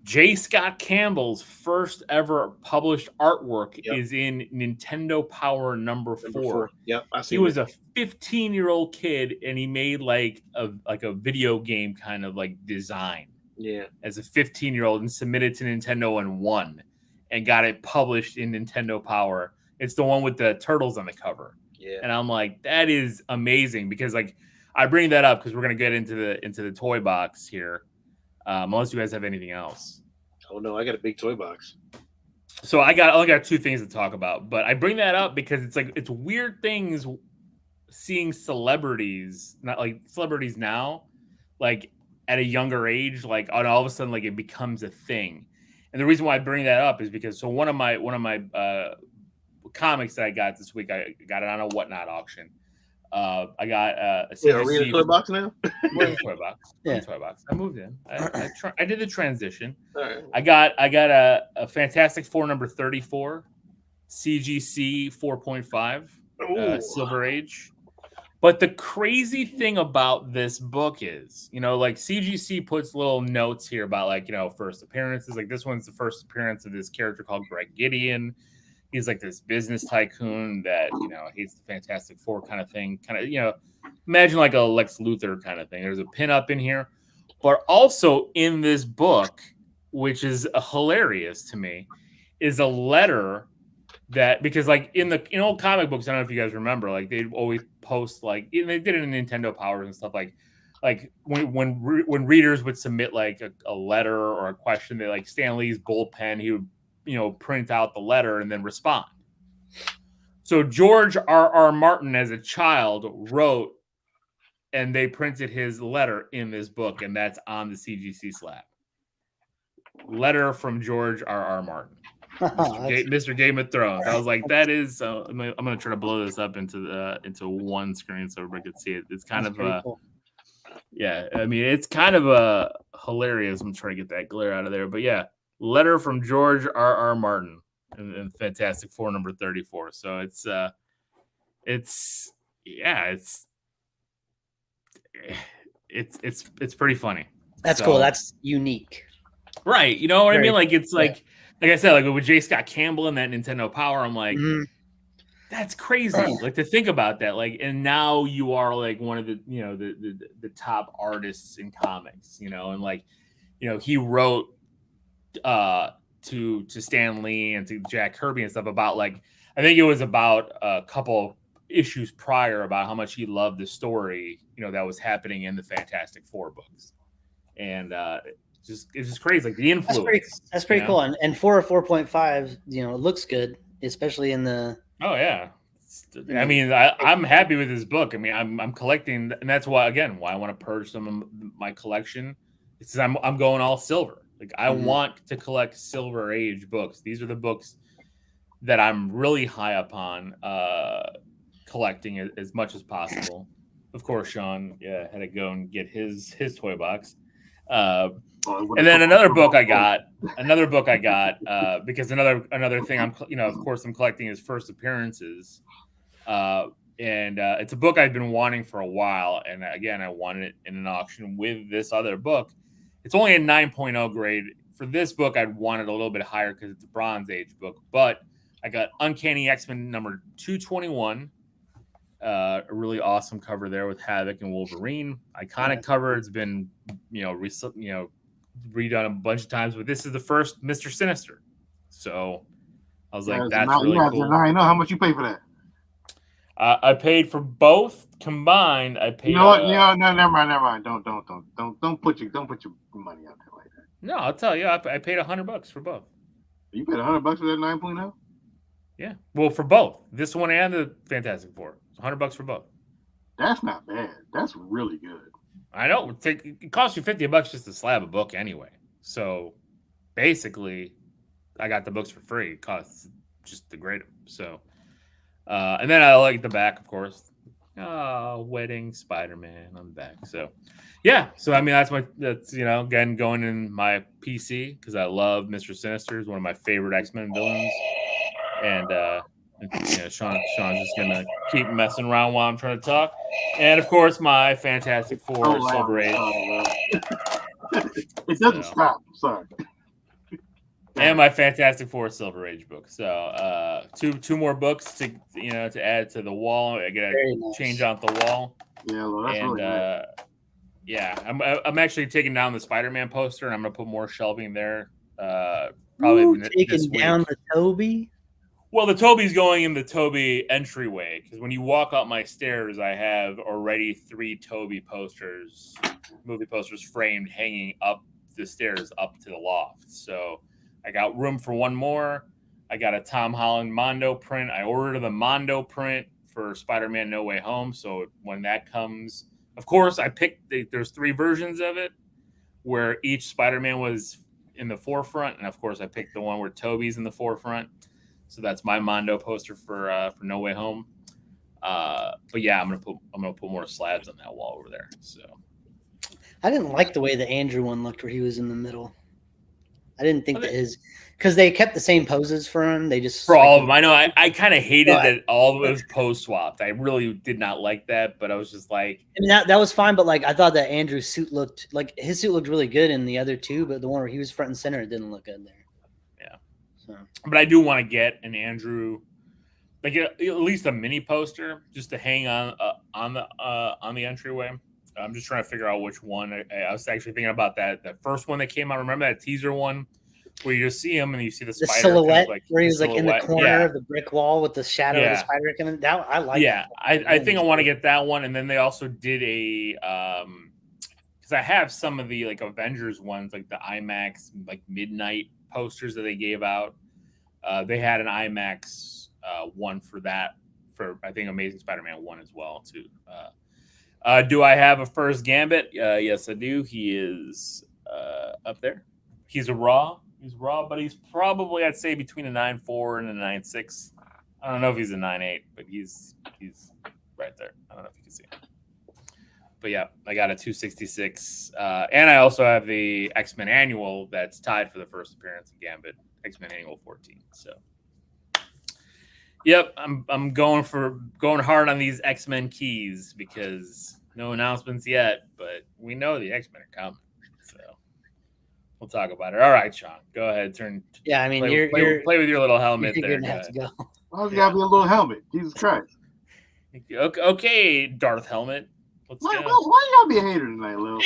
J. Scott Campbell's first ever published artwork is in Nintendo Power number 4. Yep, I see. He was a 15-year-old kid, and he made like a video game kind of like design. Yeah, as a 15-year-old and submitted to Nintendo and won, and got it published in Nintendo Power. It's the one with the turtles on the cover. Yeah, and I'm like, that is amazing because like I bring that up because we're gonna get into the toy box here. Unless you guys have anything else. Oh no, I got a big toy box. So I only got 2 things to talk about, but I bring that up because it's weird things seeing celebrities, not like celebrities now, like at a younger age, like all of a sudden like it becomes a thing. And the reason why I bring that up is because one of my comics that I got this week, I got it on a Whatnot auction. I got a CGC. Are we in a toy box now? We're in a toy box. Toy box. I moved in. I did the transition. All right. I got a Fantastic Four number 34, CGC 4.5, Silver Age. But the crazy thing about this book is, like CGC puts little notes here about like, first appearances. Like this one's the first appearance of this character called Greg Gideon. He's like this business tycoon that, hates the Fantastic Four kind of thing. Kind of, imagine like a Lex Luthor kind of thing. There's a pin-up in here. But also in this book, which is hilarious to me, is a letter that, because like in old comic books, I don't know if you guys remember, like they'd always post like, they did it in Nintendo Powers and stuff like when readers would submit like a letter or a question, they like Stan Lee's bold pen, he would print out the letter and then respond. So George R.R. Martin as a child wrote, and they printed his letter in this book, and that's on the CGC slab. Letter from George R.R. Martin, Mr. Game of Thrones. I was like, that is. I'm gonna try to blow this up into one screen so everybody can see it. It's kind of cool. Yeah. I mean, it's kind of hilarious. I'm trying to get that glare out of there, but yeah. Letter from George R.R. Martin in Fantastic Four number 34. So it's pretty funny. That's cool. That's unique. Right. You know what I mean? Like it's like I said, like with J. Scott Campbell and that Nintendo Power, I'm like, that's crazy. Like to think about that. Like, and now you are like one of the, the top artists in comics, and like, he wrote to Stan Lee and to Jack Kirby and stuff about like, I think it was about a couple issues prior about how much he loved the story, that was happening in the Fantastic Four books. And it's just crazy. Like the influence. That's pretty cool. And 4 or 4.5, it looks good, especially in the. Oh yeah. I mean, I'm happy with this book. I mean, I'm collecting, and that's why I want to purge some of my collection. It's I'm going all silver. Like I want to collect Silver Age books. These are the books that I'm really high up on collecting as much as possible. Of course, Sean had to go and get his toy box. And then another book I got because another thing I'm of course I'm collecting is first appearances. And it's a book I've been wanting for a while. And again, I wanted it in an auction with this other book. It's only a 9.0 grade. For this book, I'd want it a little bit higher because it's a Bronze Age book. But I got Uncanny X-Men number 221. A really awesome cover there with Havoc and Wolverine. Iconic cover. It's been, redone a bunch of times, but this is the first Mr. Sinister. So I was like, that's really cool. I know how much you pay for that. I paid for both combined. I paid. No, never mind. Don't put your money out there like that. No, I'll tell you, I paid $100 for both. You paid $100 for that 9.0? Yeah, well, for both this one and the Fantastic Four, $100 for both. That's not bad. That's really good. I know. It costs you $50 just to slab a book anyway. So basically, I got the books for free. It costs just to grade them. So. And then I like the back, of course. Wedding Spider-Man on the back. So, yeah. So I mean, that's again going in my PC because I love Mr. Sinister. He's one of my favorite X-Men villains. And Sean's just gonna keep messing around while I'm trying to talk. And of course, my Fantastic Four Silver Age. It doesn't stop. Sorry. And my Fantastic Four Silver Age book. So two more books to add to the wall. I gotta change out the wall. Yeah, well, that's really nice. I'm actually taking down the Spider-Man poster, and I'm gonna put more shelving there. Probably taking down the Toby. Well, the Toby's going in the Toby entryway because when you walk up my stairs, I have already 3 Toby posters, movie posters framed, hanging up the stairs up to the loft. So I got room for one more. I got a Tom Holland Mondo print. I ordered the Mondo print for Spider-Man No Way Home. So when that comes, of course, I picked. There's 3 versions of it where each Spider-Man was in the forefront, and of course, I picked the one where Toby's in the forefront. So that's my Mondo poster for No Way Home. But yeah, I'm gonna put more slabs on that wall over there. So I didn't like the way the Andrew one looked where he was in the middle. I didn't think that because they kept the same poses for him. They just for all of them. I know. I kind of hated that all of it was pose swapped. I really did not like that, but I was just like, I mean, that was fine. But like, I thought that Andrew's suit looked really good in the other 2, but the one where he was front and center, it didn't look good there. Yeah. So, but I do want to get an Andrew, like at least a mini poster, just to hang on the entryway. I'm just trying to figure out which one. I was actually thinking about that first one that came out. Remember that teaser one where you just see him and you see the spider silhouette, kind of where he was like in the corner of the brick wall with the shadow of the spider coming. That I like. Yeah, I think I want to get that one. And then they also did a because I have some of the like Avengers ones, like the IMAX like midnight posters that they gave out. They had an IMAX one for that for I think Amazing Spider-Man 1 as well too. Do I have a first Gambit? Yes, I do. He is up there. He's raw, but he's probably, I'd say, between a 9.4 and a 9.6. I don't know if he's a 9.8, but he's right there. I don't know if you can see him. But yeah, I got a 266. And I also have the X-Men Annual that's tied for the first appearance of Gambit, X-Men Annual 14. So yep, I'm going hard on these X-Men keys because no announcements yet, but we know the X-Men are coming, so we'll talk about it. All right, Sean, go ahead. Yeah, I mean, play with your little helmet there. You're gonna have to go. Why does it gotta be a little helmet? Jesus Christ. Okay, Darth Helmet. Why you gotta be a hater tonight, Lil?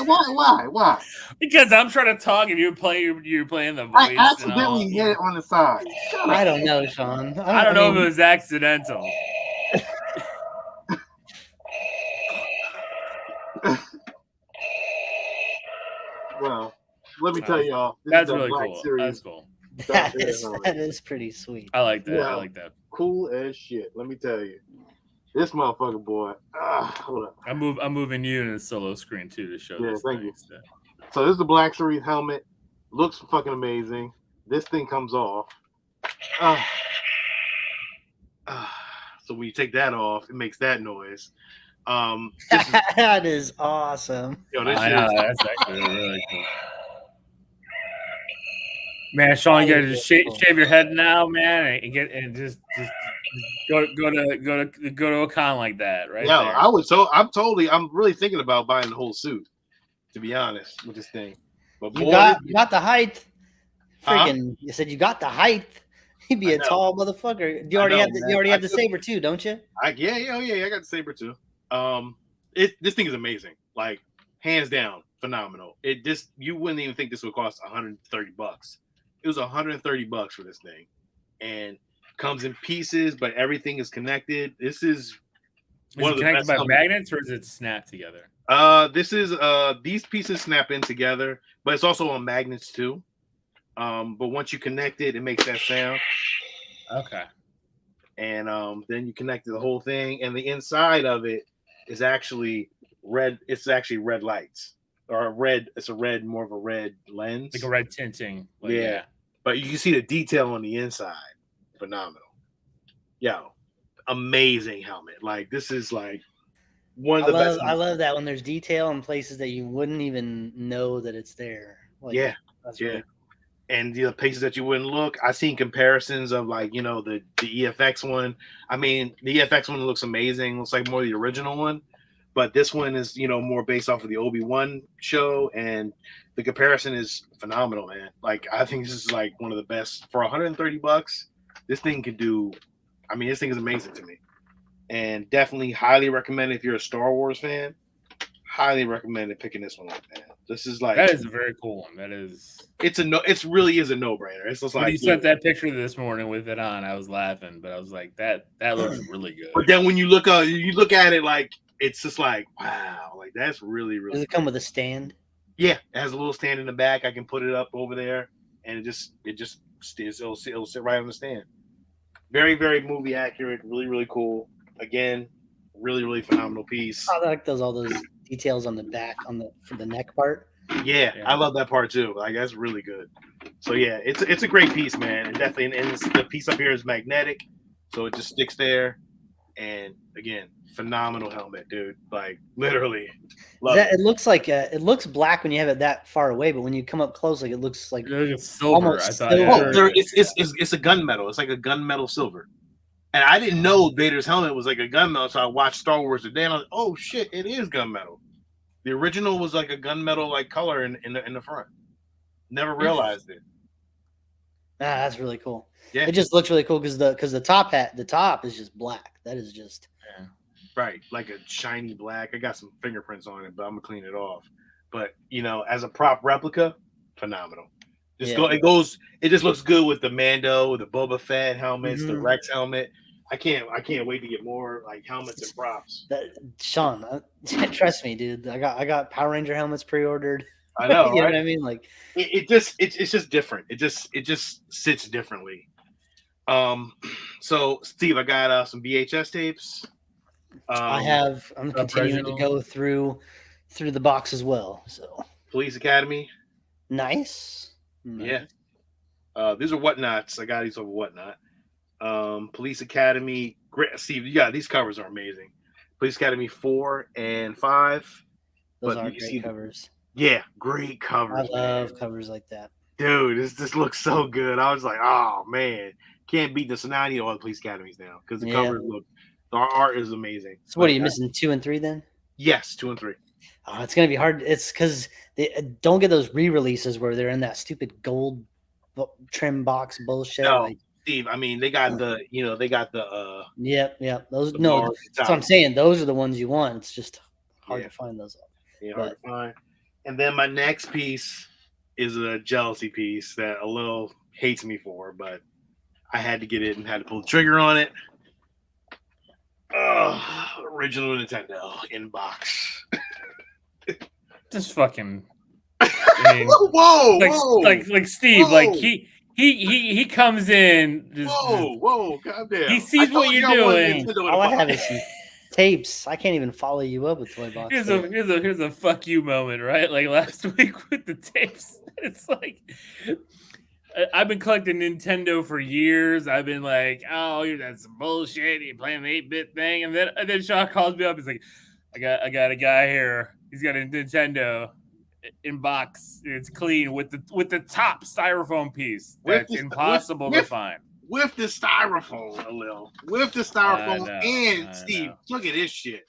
Why? Because I'm trying to talk and you're playing the voice. I accidentally hit it on the side. I don't know, Sean. I don't know if it was accidental. Well, let me tell y'all. That's really cool. That's cool. That is pretty sweet. I like that. Yeah, I like that. Cool as shit. Let me tell you. This motherfucker boy. Hold up. I'm moving you in the solo screen too to show this. Thank you. So this is the Black Series helmet. Looks fucking amazing. This thing comes off. So when you take that off, it makes that noise. That is awesome. Yo, I know, that's actually really cool. Man, Sean, you gotta just shave your head now, man, and just go to a con like that, right? Yeah, there. I'm really thinking about buying the whole suit, to be honest, with this thing. But You got the height. Freaking, you said you got the height. He'd be a tall motherfucker. You already have the saber too, don't you? Yeah. I got the saber too. This thing is amazing. Like, hands down, phenomenal. You wouldn't even think this would cost $130. It was $130 for this thing, and comes in pieces, but everything is connected. This is one of the best. Is it connected by magnets, or is it snapped together? These pieces snap in together, but it's also on magnets too. But once you connect it, it makes that sound. Okay. And then you connect the whole thing, and the inside of it is actually red. It's actually red lights, or red. It's more of a red lens, like a red tinting. Yeah, but you can see the detail on the inside. Phenomenal. Yo, amazing helmet. Like, this is like one of the best. I love that when there's detail in places that you wouldn't even know that it's there. Like, that's really cool. And the places that you wouldn't look. I've seen comparisons of, like, you know, the EFX one. I mean, the EFX one looks amazing. Looks like more the original one. But this one is, you know, more based off of the Obi-Wan show. And the comparison is phenomenal, man. Like, I think this is like one of the best. For $130, this thing could do. I mean, this thing is amazing to me. And definitely highly recommend if you're a Star Wars fan. Highly recommend picking this one up, man. This is like, that is a very cool one. That is, it really is a no-brainer. It's just like, when you sent that picture this morning with it on, I was laughing, but I was like, that looks really good. But then when you look at it, like, it's just like, wow, like, that's really, really. Does it come with a stand? Yeah, it has a little stand in the back. I can put it up over there, and it'll sit right on the stand. Very, very movie accurate. Really, really cool. Again, really, really phenomenal piece. I like all those details on the back for the neck part. Yeah, I love that part too. Like, that's really good. So yeah, it's a great piece, man. And definitely, and the piece up here is magnetic, so it just sticks there. And again, phenomenal helmet, dude. Like, literally, love it. It looks like it looks black when you have it that far away, but when you come up close, like, it looks like silver. Almost I thought. silver. It's a gunmetal. It's like a gunmetal silver. And I didn't know Vader's helmet was like a gunmetal, so I watched Star Wars today, and I was like, oh shit, it is gunmetal. The original was like a gunmetal like color in the front. Never realized it. That's really cool. Yeah, it just looks really cool because the top is just black. That is just right, like a shiny black. I got some fingerprints on it, but I'm gonna clean it off. But, you know, as a prop replica, phenomenal. It just looks good with the Mando, the Boba Fett helmets, the Rex helmet. I can't wait to get more like helmets and props. Sean, trust me, dude. I got Power Ranger helmets pre-ordered. I know, you right? know what I mean? Like, it's just different. It just sits differently. So Steve, I got some VHS tapes. I'm continuing to go through the box as well. So Police Academy. Nice. Yeah. These are Whatnots. I got these over Whatnot. Police Academy. Great, Steve. Yeah, these covers are amazing. Police Academy 4 and 5. Those are great covers. Yeah, great covers. I love covers like that. Dude, this looks so good. I was like, oh man, can't beat this. So now I need all the Police Academies now because the covers look. The art is amazing. So what are you missing? 2 and 3 then? Yes, 2 and 3. Oh, it's gonna be hard. It's because they don't get those re-releases where they're in that stupid gold trim box bullshit. No, like, Steve. I mean, they got the. Yep. Those that's what I'm saying. Those are the ones you want. It's just hard to find those. Hard to find. And then my next piece is a jealousy piece that a little hates me for, but I had to get it and had to pull the trigger on it. Original Nintendo in box. Just fucking. Whoa! Like Steve, like he comes in. Whoa! Goddamn! He sees what you're doing. All I have is tapes. I can't even follow you up with toy box. Here's a fuck you moment, right? Like last week with the tapes. It's like I've been collecting Nintendo for years. I've been like, oh, that's some bullshit. You playing the 8-bit thing, and then Sean calls me up. He's like, I got a guy here. He's got a Nintendo in box. It's clean with the top styrofoam piece. That's impossible to find. With the styrofoam, a little. With the styrofoam Steve, look at this shit.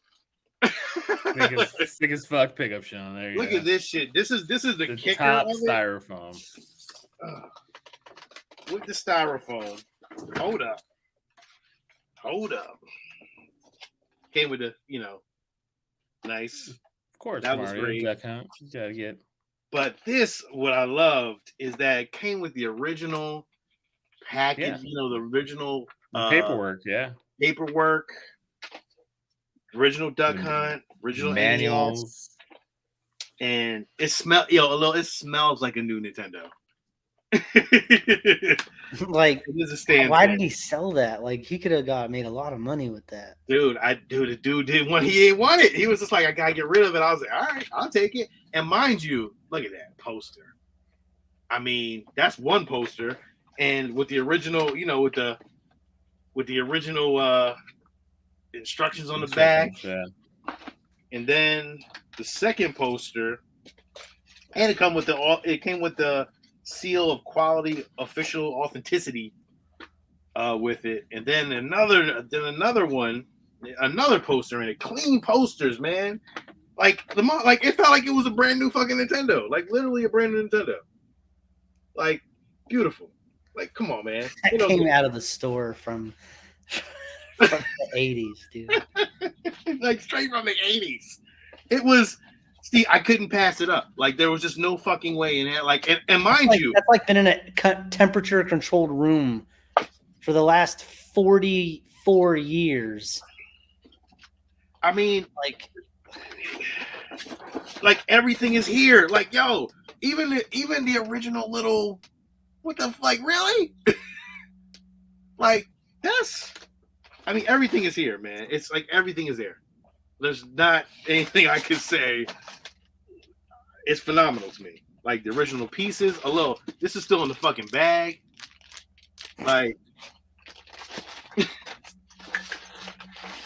Sick as fuck pickup, Sean. There you look go. At this shit. This is the kicker top of it. Styrofoam. With the styrofoam. Hold up. Came with the, nice. Of course, that Mario, was great. That count. You gotta get. But what I loved is that it came with the original package, the original paperwork, paperwork, original Duck Hunt, original manuals, and it smells like a new Nintendo. Like, why did he sell that? Like, he could have made a lot of money with that. The dude didn't want. He ain't want it. He was just like, I gotta get rid of it. I was like, all right, I'll take it. And mind you, look at that poster. I mean, that's one poster, and with the original, with the original instructions on the back, and then the second poster, and it came with the seal of quality, official authenticity with it, and then another one, another poster in it, clean posters, man. Like it felt like it was a brand new fucking Nintendo, like literally a brand new Nintendo, like beautiful. Like, come on, man. That came out of the store from the 80s, dude. Like straight from the 80s. It was. Steve, I couldn't pass it up. Like, there was just no fucking way in it. Like, and mind you, that's like been in a temperature controlled room for the last 44 years. I mean, like everything is here. Like, yo, even the original little, what the like, really? Like, everything is here, man. It's like everything is there. There's not anything I could say. It's phenomenal to me. Like the original pieces, this is still in the fucking bag. Like,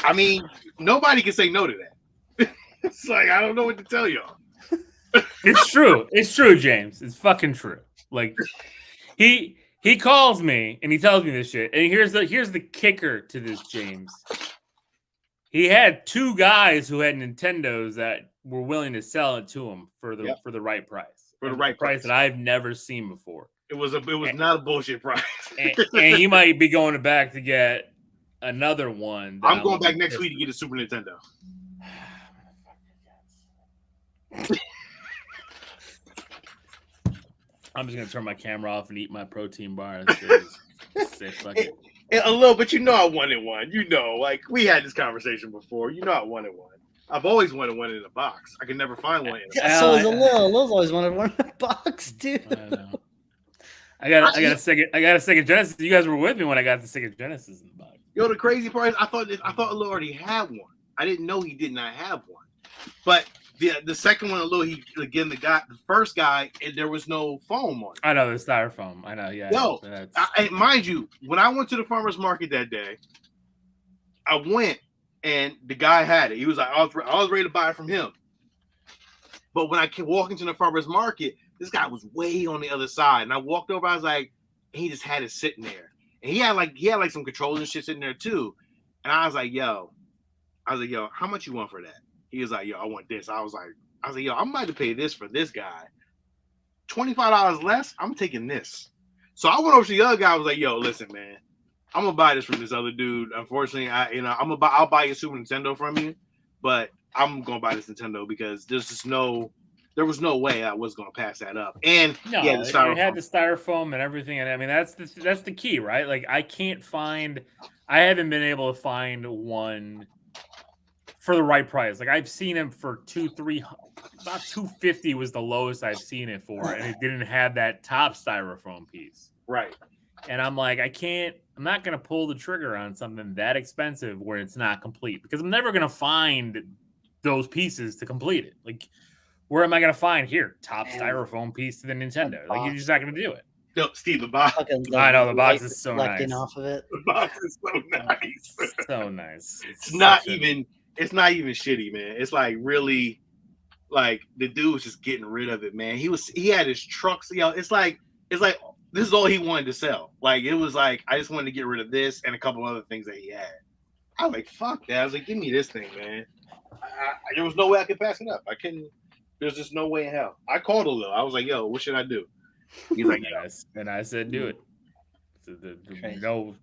I mean, nobody can say no to that. It's like, I don't know what to tell y'all. It's true. It's true, James. It's fucking true. Like, he calls me and he tells me this shit. And here's the kicker to this, James. He had two guys who had Nintendos that were willing to sell it to him for the right price. For the right price that I've never seen before. It was not a bullshit price. and he might be going back to get another one. I'm going back next week to get a Super Nintendo. I'm just gonna turn my camera off and eat my protein bar. Say fuck it. A little, but I wanted one. Like we had this conversation before. I wanted one. I've always wanted one in a box. I can never find one. So is Lil's always wanted one in a box, dude. I know. I got a Sega Genesis. You guys were with me when I got the Sega Genesis in the box. Yo, the crazy part is I thought Lil already had one. I didn't know he did not have one. But the second one, the first guy, there was no foam on it. I know, the styrofoam. I know, yeah. Yo, mind you, when I went to the farmer's market that day, I went and the guy had it. He was like, I was ready to buy it from him. But when I kept walking to the farmer's market, this guy was way on the other side, and I walked over. I was like, he just had it sitting there, and he had some controls and shit sitting there too. And I was like, yo, how much you want for that? He was like, yo, I want this. I was like, yo, I'm about to pay this for this guy. $25 less, I'm taking this. So I went over to the other guy. I was like, yo, listen, man, I'm gonna buy this from this other dude. Unfortunately, I'll buy you a Super Nintendo from you, but I'm gonna buy this Nintendo because there was no way I was gonna pass that up. And no, it had the styrofoam and everything. And I mean, that's the key, right? Like, I haven't been able to find one for the right price. Like, I've seen him for about $250 was the lowest I've seen it for, and it didn't have that top styrofoam piece. Right. And I'm like, I'm I'm not going to pull the trigger on something that expensive where it's not complete because I'm never going to find those pieces to complete it. Like, where am I going to find here? Top styrofoam piece to the Nintendo. Like, you're just not going to do it. No, Steve, the box. I know the box is so nice. Off of it. The box is so nice. So nice. It's not even shitty, man. It's like really, like the dude was just getting rid of it, man. He had his trucks. It's like this is all he wanted to sell. Like it was like I just wanted to get rid of this and a couple other things that he had. I was like, fuck that. I was like, give me this thing, man. There was no way I could pass it up. I couldn't. There's just no way in hell. I called him though. I was like, yo, what should I do? He's like, and I said, do it. So no,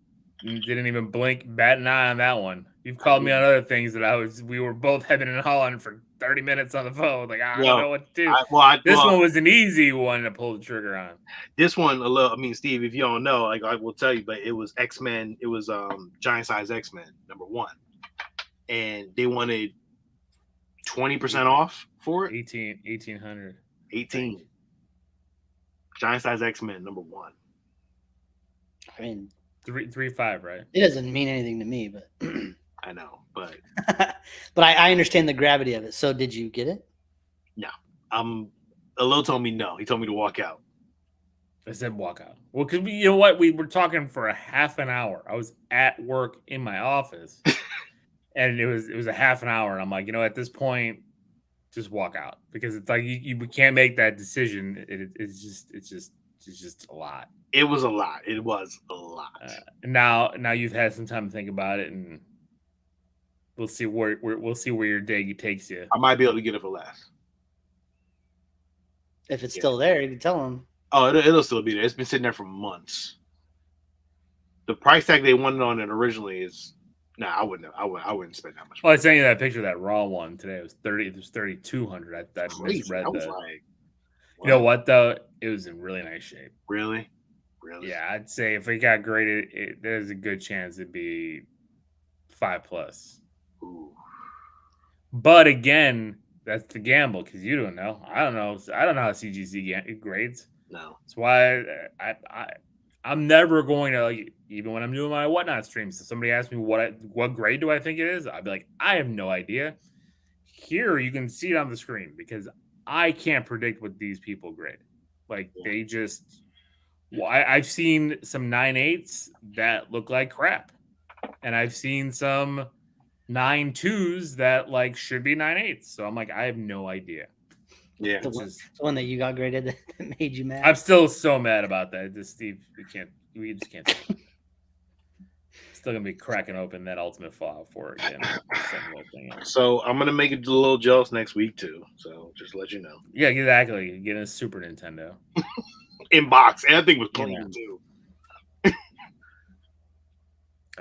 didn't even blink, bat an eye on that one. You've called me on other things that we were both hemming and hawing for 30 minutes on the phone. Like, I don't know what to do. This one was an easy one to pull the trigger on. This one, Steve, if you don't know, like I will tell you, but it was X-Men. It was Giant Size X-Men #1. And they wanted 20% off for it. 1800. 18. Giant Size X-Men #1. I mean, 3.5, right? It doesn't mean anything to me, but I know, but but I understand the gravity of it. So, did you get it? No. Alo told me no. He told me to walk out. I said walk out. Well, because you know what? We were talking for a half an hour. I was at work in my office, and it was a half an hour. And I'm like, at this point, just walk out because it's like you can't make that decision. It's just a lot. It was a lot. It was a lot. Now you've had some time to think about it, and we'll see where your day takes you. I might be able to get it for less. If it's still there, you can tell them. Oh, it'll still be there. It's been sitting there for months. The price tag they wanted on it originally is I wouldn't spend that much. Well, I sent you that picture of that raw one today. It was 3,200. I misread that. Like, you know what though? It was in really nice shape. Really? Yeah, I'd say if it got graded, there's a good chance it'd be 5+. Ooh. But again, that's the gamble because you don't know. I don't know how CGC grades. No, that's why I'm never going to even when I'm doing my whatnot streams. If somebody asks me what grade do I think it is, I'd be like, I have no idea. Here you can see it on the screen because I can't predict what these people grade. Like they just. Well, I've seen some 9.8s that look like crap, and I've seen some 9.2s that should be 9.8s. So I'm like, I have no idea. Yeah, the one that you got graded that made you mad. I'm still so mad about that. Steve, we just can't. Still gonna be cracking open that Ultimate Fallout 4 again. So I'm gonna make it a little jealous next week too. So just to let you know. Yeah, exactly. Getting a Super Nintendo. In box, and that thing was clean too.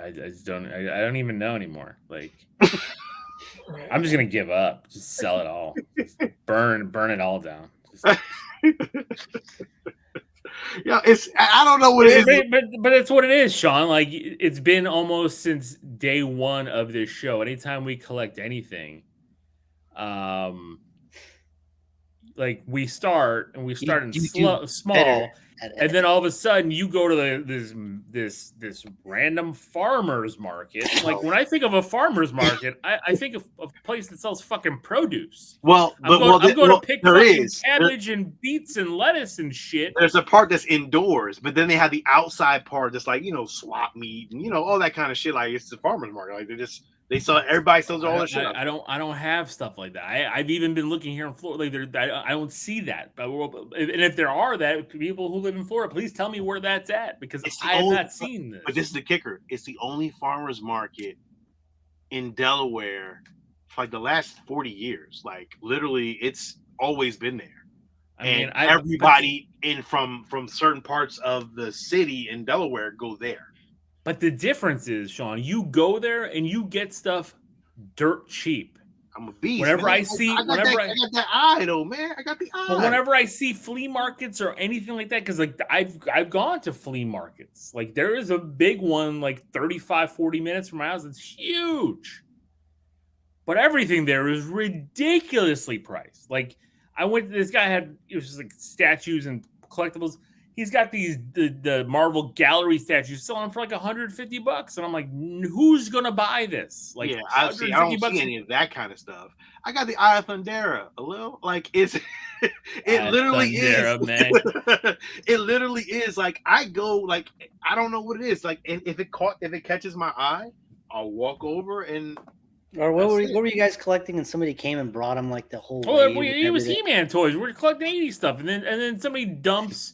I just don't. I don't even know anymore. Like, I'm just gonna give up. Just sell it all. Just burn it all down. Yeah, I don't know what it is, but it's what it is, Sean. Like, it's been almost since day one of this show. Anytime we collect anything, like we start small, and then all of a sudden you go to this random farmer's market. Like when I think of a farmer's market, I think of a place that sells fucking produce. Well, I'm going to pick fucking cabbage and beets and lettuce and shit. There's a part that's indoors, but then they have the outside part that's like swap meat and all that kind of shit. Like it's the farmer's market. Like they sell everybody sells all this shit. I don't have stuff like that. I've even been looking here in Florida. Like I don't see that. And if there are people who live in Florida, please tell me where that's at because I have not seen this. But this is the kicker: it's the only farmers market in Delaware for like the last 40 years. Like literally, it's always been there. Everybody from certain parts of the city in Delaware go there. But the difference is, Sean, you go there and you get stuff dirt cheap. I'm a beast. Whenever man. I got that eye though, man. I got the eye. But whenever I see flea markets or anything like that, because I've gone to flea markets. Like there is a big one, like 35, 40 minutes from my house. It's huge. But everything there is ridiculously priced. Like I went to this guy it was just like statues and collectibles. he's got the Marvel gallery statues selling for like $150, and I'm like, who's gonna buy this? Like, yeah, I don't see any of that kind of stuff. I got the Eye of Thundera, a little like it's it literally is, man. It literally is like I go like I don't know what it is like, and if it catches my eye, I'll walk over and. Or what were you guys collecting? And somebody came and brought him like the whole. It was He-Man toys. We're collecting 80s stuff, and then somebody dumps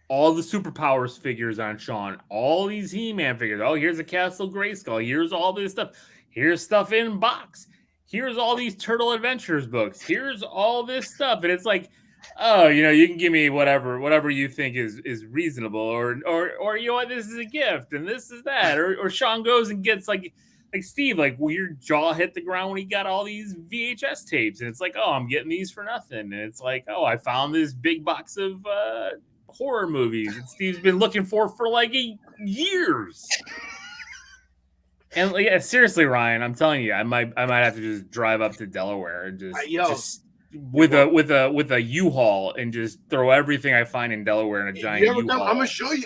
all the Superpowers figures on Sean. All these He-Man figures. Oh, here's a Castle Grayskull. Here's all this stuff. Here's stuff in box. Here's all these Turtle Adventures books. Here's all this stuff, and it's like, oh, you can give me whatever you think is reasonable, or you know what, this is a gift, and this is that, or Sean goes and gets like Steve, like, will your jaw hit the ground when he got all these VHS tapes? And it's like, oh, I'm getting these for nothing. And it's like, oh, I found this big box of horror movies that Steve's been looking for like years. And yeah, seriously, Ryan, I'm telling you, I might have to just drive up to Delaware and just with a U-Haul and just throw everything I find in Delaware in a giant U-Haul. I'm gonna show you.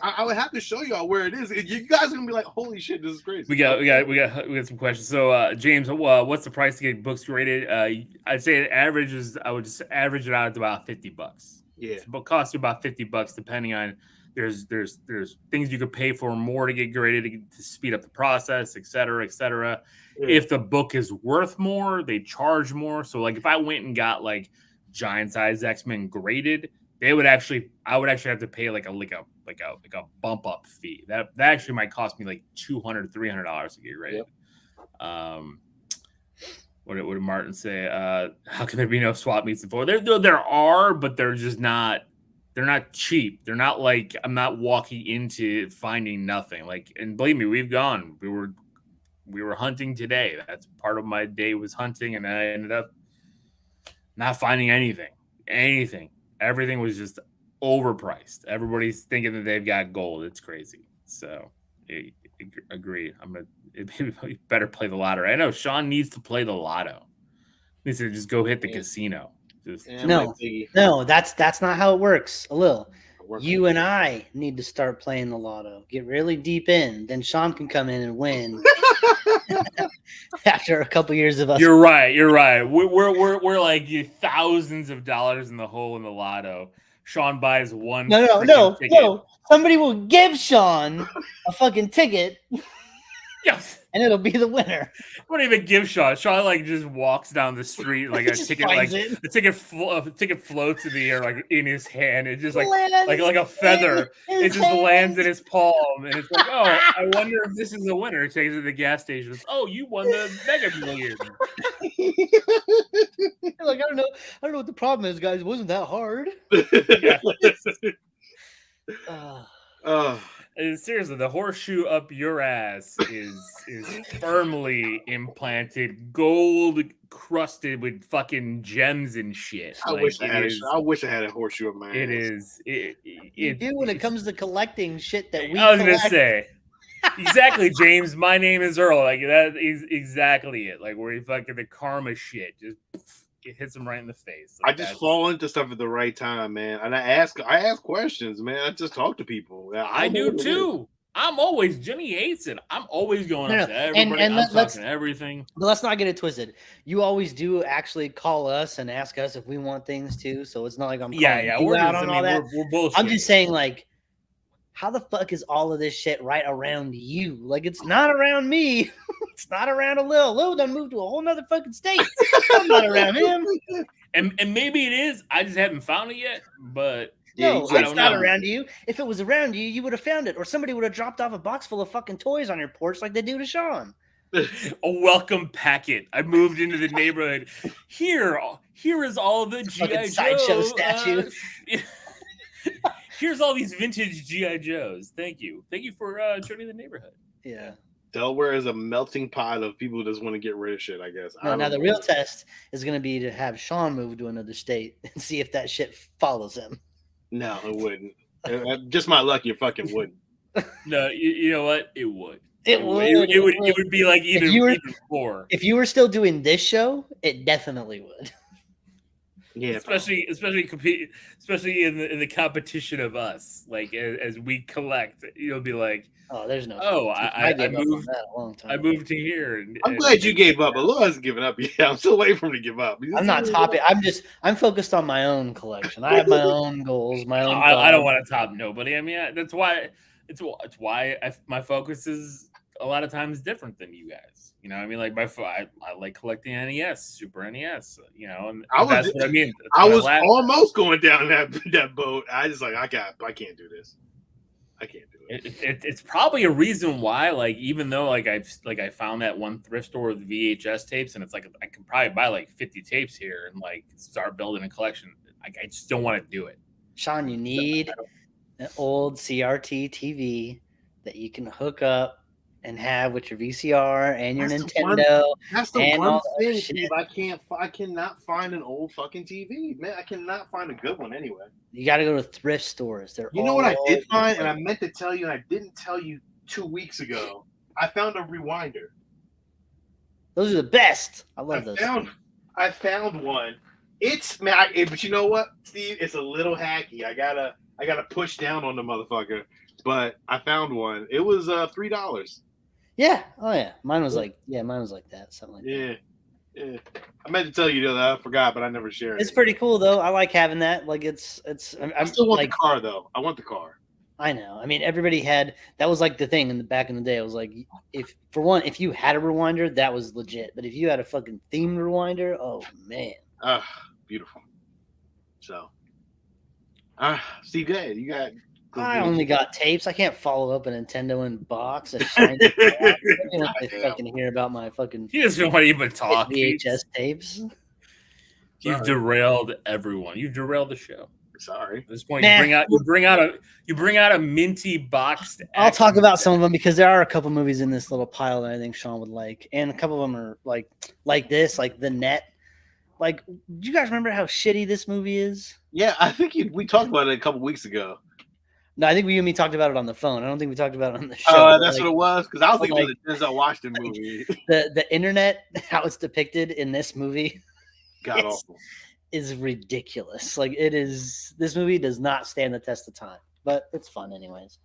I would have to show y'all where it is. You guys are gonna be like, "Holy shit, this is crazy." We got some questions. So, James, what's the price to get books graded? I'd say I would just average it out at about $50. Yeah, it costs you about $50 depending on. There's things you could pay for more to get graded to speed up the process, et cetera, et cetera. Yeah. If the book is worth more, they charge more. So like if I went and got like Giant Size X-Men graded, I would actually have to pay like a bump up fee. That actually might cost me like $200, $300 to get graded. Yep. What did Martin say? How can there be no swap meets in Florida? There are, but they're just not. They're not cheap. They're not like I'm not walking into finding nothing. Like, and believe me, we've gone. We were hunting today. That's part of my day was hunting, and I ended up not finding anything. Everything was just overpriced. Everybody's thinking that they've got gold. It's crazy. So, agree. You better play the lottery. I know Sean needs to play the lotto. He needs to just go hit the casino. No, that's not how it works. You and I need to start playing the lotto. Get really deep in, then Sean can come in and win. After a couple years of us, you're right. We're like thousands of dollars in the hole in the lotto. Sean buys one. No. Somebody will give Sean a fucking ticket. Yes. And it'll be the winner. I won't even give Sean. Sean like just walks down the street like a ticket, like the ticket floats in the air like in his hand. It just like a feather. It just lands in his palm, and it's like, oh, I wonder if this is a winner. It takes it to the gas station. It's, oh, you won the Mega Millions. Like I don't know what the problem is, guys. It wasn't that hard. Seriously, the horseshoe up your ass is firmly implanted, gold crusted with fucking gems and shit. I wish I had a horseshoe up my ass. It is. You do when it comes to collecting shit that we. I was gonna say exactly, James. My name is Earl. Like that is exactly it. Like where you fucking the karma shit just. It hits him right in the face. Like I just fall into stuff at the right time, man. And I ask questions, man. I just talk to people. I do too. I'm always Jimmy hates it. I'm always going up to everybody. And I'm talking everything. But let's not get it twisted. You always do actually call us and ask us if we want things too. So it's not like I'm we're out on all that. We're bullshit. I'm just saying, like, how the fuck is all of this shit right around you? Like, it's not around me. It's not around a Lil. Lil done moved to a whole nother fucking state. I'm not around him. And maybe it is. I just haven't found it yet. But no, it's not around you. If it was around you, you would have found it. Or somebody would have dropped off a box full of fucking toys on your porch like they do to Sean. A welcome packet. I moved into the neighborhood. Here is all the G.I. sideshow statue. Here's all these vintage G.I. Joes. Thank you for joining the neighborhood. Yeah. Delaware is a melting pot of people who just want to get rid of shit, I guess. Now the real test is going to be to have Sean move to another state and see if that shit follows him. No, it wouldn't. Just my luck, you fucking wouldn't. No, you know what? It would. It would be like even more. If you were still doing this show, it definitely would. Yeah, especially in the competition of us. Like as we collect, you'll be like, oh, there's no. Oh, I gave up moved. on that a long time. I moved to here. I'm glad you gave up. Alo hasn't given up yet. I'm still waiting for him to give up. I'm not topping. I'm focused on my own collection. I have my own goals, my own. I don't want to top nobody. I mean, that's why it's why my focus is a lot of times different than you guys. You know, I mean, like I like collecting NES, Super NES. You know, and that's what I mean. I was almost going down that boat. I just like I can't do this. I can't do it. It's probably a reason why, like, even though I found that one thrift store with VHS tapes, and it's like I could probably buy like 50 tapes here and like start building a collection. I just don't want to do it. Sean, you need an old CRT TV that you can hook up and have with your VCR and your Nintendo. That's the one thing, Steve. I cannot find an old fucking TV, man. I cannot find a good one anywhere. You got to go to thrift stores. You know what I did find, and I meant to tell you, and I didn't tell you 2 weeks ago. I found a rewinder. Those are the best. I love those. I found one. It's but you know what, Steve? It's a little hacky. I gotta push down on the motherfucker. But I found one. It was $3. Yeah. Oh yeah. Mine was like that. Something like that. Yeah. I meant to tell you that I forgot, but I never shared it. It's pretty cool though. I like having that. Like I still want the car though. I want the car. I know. I mean, everybody had that was like the thing in the back in the day. It was like if you had a rewinder, that was legit. But if you had a fucking themed rewinder, oh man. Beautiful. So Steve, good. You got I only got tapes. I can't follow up a Nintendo in box. A shiny they fucking hear about my fucking. He doesn't want to even talk. VHS tapes. You've derailed everyone. You've derailed the show. Sorry. At this point, you bring out a minty box. I'll talk about some of them because there are a couple movies in this little pile that I think Sean would like, and a couple of them are like this, like The Net. Like, do you guys remember how shitty this movie is? Yeah, I think we talked about it a couple weeks ago. No, I think you and me talked about it on the phone. I don't think we talked about it on the show. Oh, that's what it was? Because I was thinking of the Denzel Washington movie. The internet, how it's depicted in this movie awful. Is ridiculous. Like, it is. This movie does not stand the test of time, but it's fun anyways.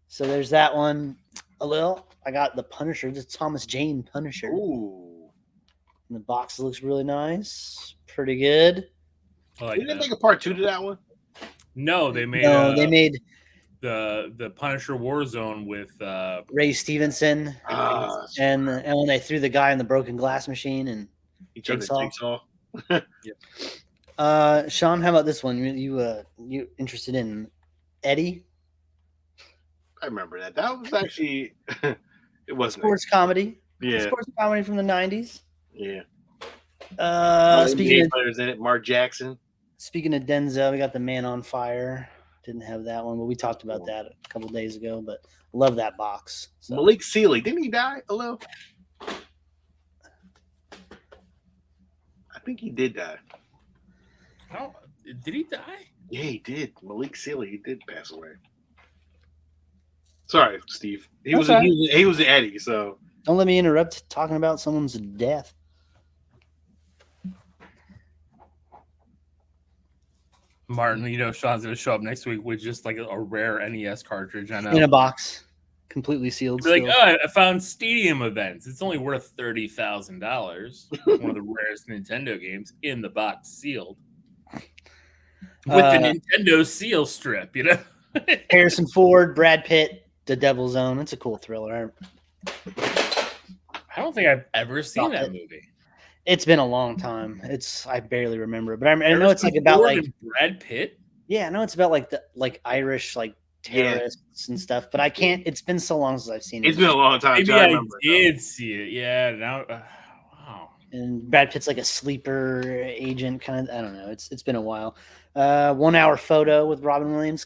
So there's that one. I got the Punisher, the Thomas Jane Punisher. Ooh. And the box looks really nice. Pretty good. Didn't they make a part 2 to that one? No, they made. They made the Punisher Warzone with Ray Stevenson, and when they threw the guy in the broken glass machine and he turned the jigsaw. Yeah. Sean, how about this one? You interested in Eddie? I remember that. That was actually it wasn't sports comedy. Yeah, sports comedy from the 90s. Yeah. Speaking of players in it, Mark Jackson. Speaking of Denzel, we got The Man on Fire. Didn't have that one, but we talked about that a couple days ago. But love that box. So. Malik Sealy, didn't he die? Hello. I think he did die. Oh, did he die? Yeah, he did. Malik Sealy, he did pass away. Sorry, Steve. He was an Eddie, so don't let me interrupt talking about someone's death. Martin, Sean's going to show up next week with just like a rare NES cartridge. I know. In a box, completely sealed. Like, I found Stadium Events. It's only worth $30,000. One of the rarest Nintendo games in the box, sealed with the Nintendo seal strip. Harrison Ford, Brad Pitt, The Devil's Own. It's a cool thriller. I don't think I've ever seen that movie. It's been a long time. I barely remember it, but I know it's like about like Brad Pitt. Yeah, I know it's about like Irish terrorists and stuff, but I can't. It's been so long since I've seen it. It's been a long time. Maybe I did see it. Yeah. Now, wow. And Brad Pitt's like a sleeper agent, kind of. I don't know. It's been a while. 1 hour photo with Robin Williams.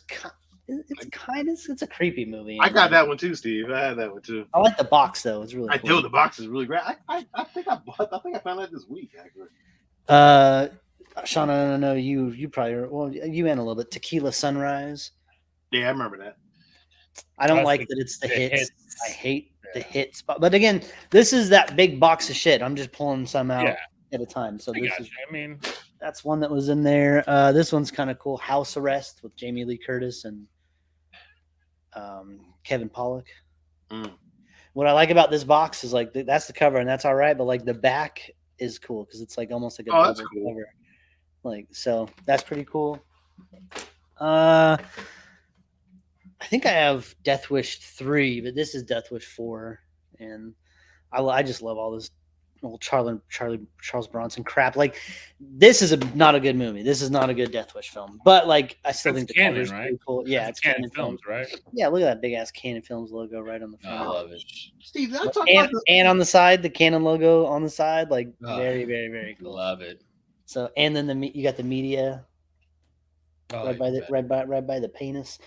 It's a creepy movie. I got that one too, Steve. I had that one too. I like the box though. It's really. I do. The box is really great. I think I found that this week actually. Sean, I don't know. You probably you and a little bit. Tequila Sunrise. Yeah, I remember that. I don't like that it's the hits. I hate the hits. But again, this is that big box of shit. I'm just pulling some out at a time. So I mean, That's one that was in there. This one's kind of cool. House Arrest with Jamie Lee Curtis and Kevin Pollak. What I like about this box is like that's the cover and that's all right, but like the back is cool because it's like almost like a double cover. Like so, that's pretty cool. I think I have Death Wish 3, but this is Death Wish 4, and I just love all this old Charles Bronson crap. Like this is not a good movie. This is not a good Death Wish film. But like I still think the canon, cover's right? pretty cool. Yeah, That's it's Canon Films, right? Yeah, look at that big ass Canon Films logo right on the front. I love it. Steve, that's talking and on the side, the Canon logo on the side, like very, very, very cool. Love it. So and then you got the media right by the penis.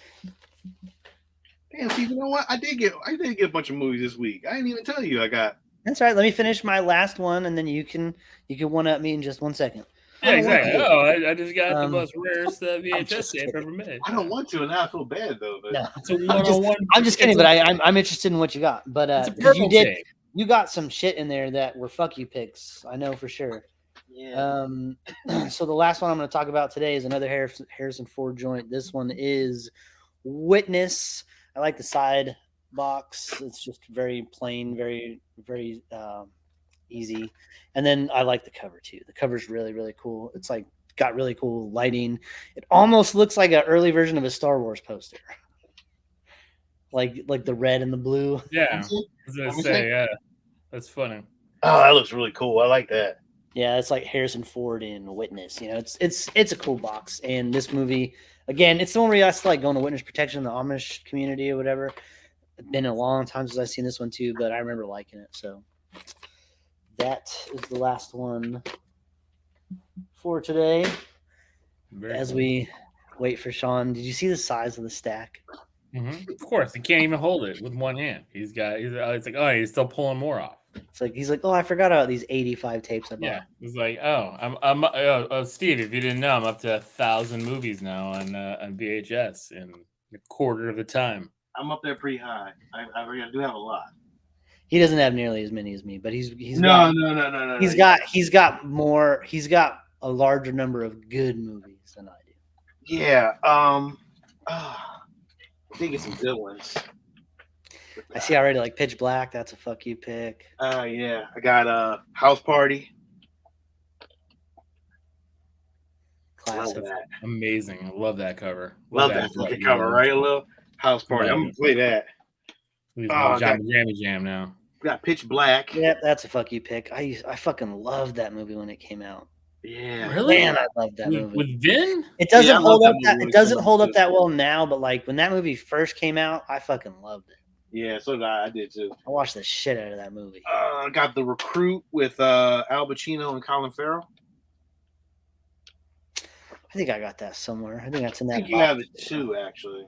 Damn, Steve, you know what? I did get a bunch of movies this week. I didn't even tell you I got. That's right. Let me finish my last one, and then you can one up me in just 1 second. Yeah, exactly. I just got the most rarest VHS tape ever made. I don't want to, and I feel bad though. But no, it's a one-on-one. I'm just kidding, but I'm interested in what you got. But it's a purple tape. You got some shit in there that were fuck you picks. I know for sure. Yeah. So the last one I'm going to talk about today is another Harrison Ford joint. This one is Witness. I like the side box. It's just very plain, very, very easy. And then I like the cover too. The cover's really, really cool. It's like got really cool lighting. It almost looks like an early version of a Star Wars poster. Like the red and the blue. Yeah. I was gonna say, yeah. That's funny. Oh, that looks really cool. I like that. Yeah, it's like Harrison Ford in Witness. You know, it's a cool box. And this movie, again, it's the one where I still like going to witness protection in the Amish community or whatever. It's been a long time since I've seen this one too, but I remember liking it. So that is the last one for today. As we wait for Sean, did you see the size of the stack? Mm-hmm. Of course, he can't even hold it with one hand. It's like, oh, he's still pulling more off. He's like, oh, I forgot about these 85 tapes I bought. Yeah, it's like, Steve, if you didn't know, I'm up to 1,000 movies now on VHS in a quarter of the time. I'm up there pretty high. I do have a lot. He doesn't have nearly as many as me, but he's no. He's got more. He's got a larger number of good movies than I do. Yeah. I think it's some good ones. I see already, like Pitch Black. That's a fuck you pick. Yeah. I got House Party. Classic. Love that. Amazing. I love that cover. Love that fucking cover, right? A little House Party. I'm gonna play that. Jammy Jam now. Got Pitch Black. Yep, that's a fuck you pick. I fucking loved that movie when it came out. Yeah, really? Man, I love that movie. With Vin? It doesn't hold up. It doesn't hold up that well now, but like when that movie first came out, I fucking loved it. Yeah, so did I did too. I watched the shit out of that movie. I got The Recruit with Al Pacino and Colin Farrell. I think I got that somewhere. I think that's in that. I think you have it too, actually.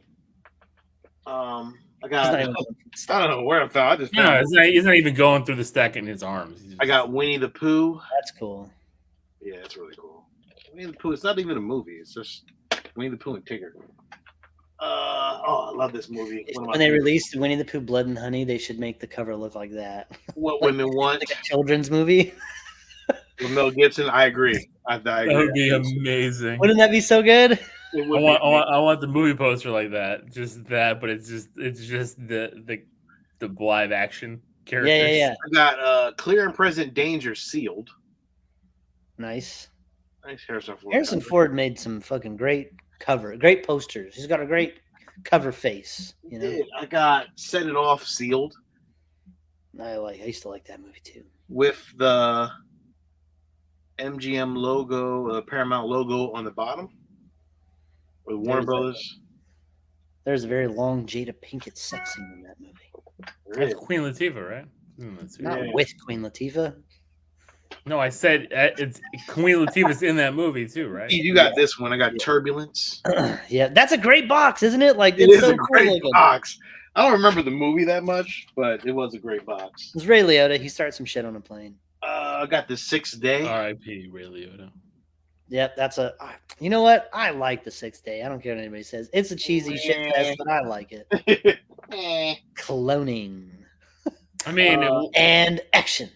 I got. I don't know where I found. I just found he's not even going through the stack in his arms. I got Winnie the Pooh. That's cool. Yeah, it's really cool. Winnie the Pooh. It's not even a movie. It's just Winnie the Pooh and Tigger. I love this movie. When they released Winnie the Pooh, Blood and Honey, they should make the cover look like that. What Women Want. Like a children's movie. With Mel Gibson, I agree. I agree. That would be amazing. Wouldn't that be so good? I want the movie poster like that. Just that, but it's just the live action characters. Yeah. I got Clear and Present Danger sealed. Nice. Harrison Ford. Harrison Ford made some fucking great posters. He's got a great cover face. You know. I got Set It Off sealed. I used to like that movie too. With the MGM logo, Paramount logo on the bottom. With Warner Brothers. There's a very long Jada Pinkett sex scene in that movie. That's Queen Latifah, right? Not with Queen Latifah. No, I said it's Queen Latifah's in that movie too, right? You got this one. I got Turbulence. Yeah, that's a great box, isn't it? Like it it's is so a great box. I don't remember the movie that much, but it was a great box. It's Ray Liotta. He started some shit on a plane. I got The Sixth Day. R.I.P. Ray Liotta. Yep, that's a. You know what? I like The Sixth Day. I don't care what anybody says. It's a cheesy shit fest, but I like it. Cloning. I mean, and action.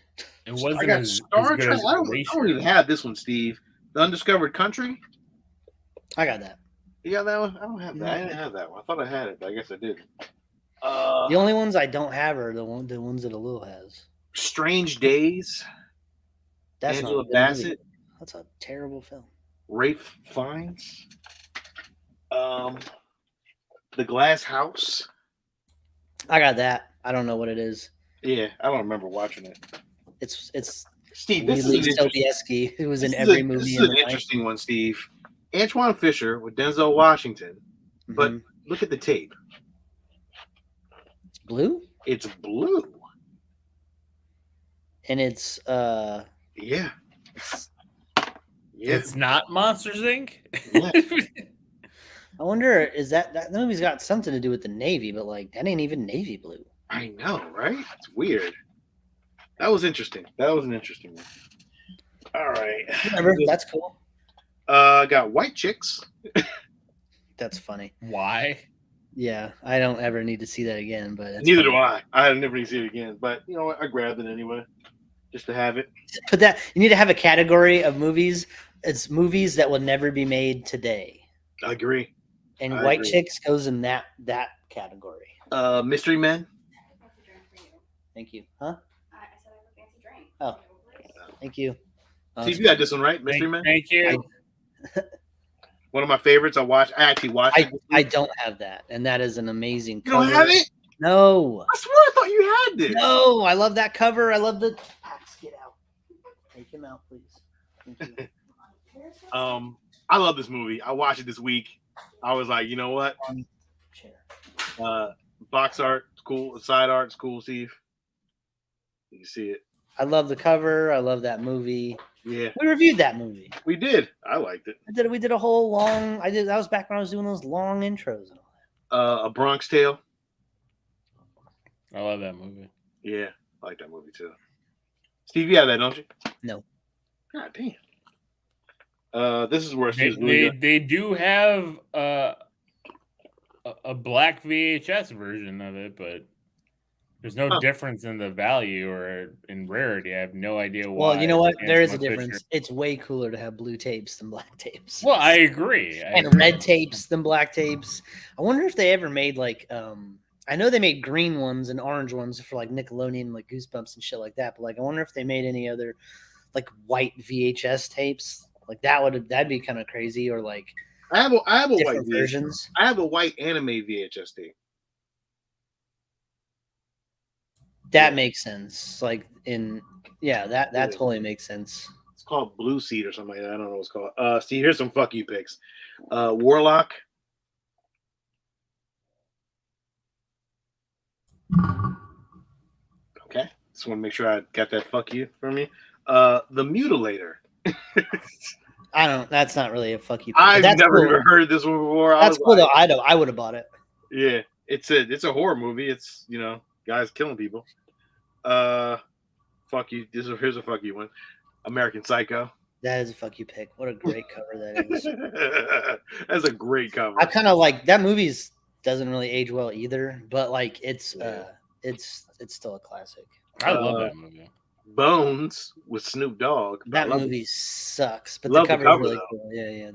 It wasn't. I got Star Trek. I don't even have this one, Steve. The Undiscovered Country. I got that. You got that one? I don't have that. I didn't have that one. I thought I had it, but I guess I didn't. The only ones I don't have are the ones that Alul has. Strange Days. That's Angela not Bassett. That's a terrible film. Rafe Fiennes. The Glass House. I got that. I don't know what it is. Yeah, I don't remember watching it. It's Steve. This Lee is Sobieski, who was in every movie. This is an interesting one, Steve. Antoine Fisher with Denzel Washington, but look at the tape. It's blue. It's blue, and it's yeah. It's not Monsters Inc. Yeah. I wonder, is that movie's got something to do with the Navy, but like that ain't even navy blue. I know, right? It's weird. That was interesting. That was an interesting one. All right. Whatever. That's cool. Got White Chicks. That's funny. Why? Yeah, I don't ever need to see that again, but neither do I. I never need to see it again, but you know what? I grabbed it anyway, just to have it. Put that. You need to have a category of movies. It's movies that will never be made today. I agree. And White Chicks goes in that category. Mystery Men. Thank you. Huh? I said I have a fancy drink. Oh, thank you. Steve, you got this one right, Mystery Men. Thank you. One of my favorites. I actually watched it. I don't have that, and that is an amazing You cover. don't have it? No. I swear I thought you had this. No, I love that cover. I love the get out. Take him out, please. Thank you. I love this movie. I watched it this week. I was like, you know what? Box art, cool. Side art, cool. Steve, you can see it. I love the cover. I love that movie. Yeah, we reviewed that movie. We did. I liked it. We did a whole long. That was back when I was doing those long intros and all that. A Bronx Tale. I love that movie. Yeah, I like that movie too. Steve, you have that, don't you? No. God damn. This is where they do have a black VHS version of it, but there's no difference in the value or in rarity. I have no idea why. Well, you know what? There is a difference. It's way cooler to have blue tapes than black tapes. Well, I agree. And red tapes than black tapes. I wonder if they ever made like I know they made green ones and orange ones for like Nickelodeon, like Goosebumps and shit like that. But like, I wonder if they made any other like white VHS tapes. Like that'd be kind of crazy. Or like I have a white versions. I have a white anime VHS tape. That makes sense. Like that totally makes sense. It's called Blue Seed or something like that. I don't know what it's called. Steve, here's some fuck you picks. Warlock. Okay. Just want to make sure I got that fuck you for me. The Mutilator. That's not really a fuck you pick. I've never even heard this one before. That's cool though. I would have bought it. Yeah. It's a horror movie. It's, guys killing people. Fuck you. Here's a fuck you one. American Psycho. That is a fuck you pick. What a great cover that is. That's a great cover. I kind of like that movie's doesn't really age well either, but like it's still a classic. I love that movie. Bones with Snoop Dogg. That movie sucks, but the cover is really cool. Yeah.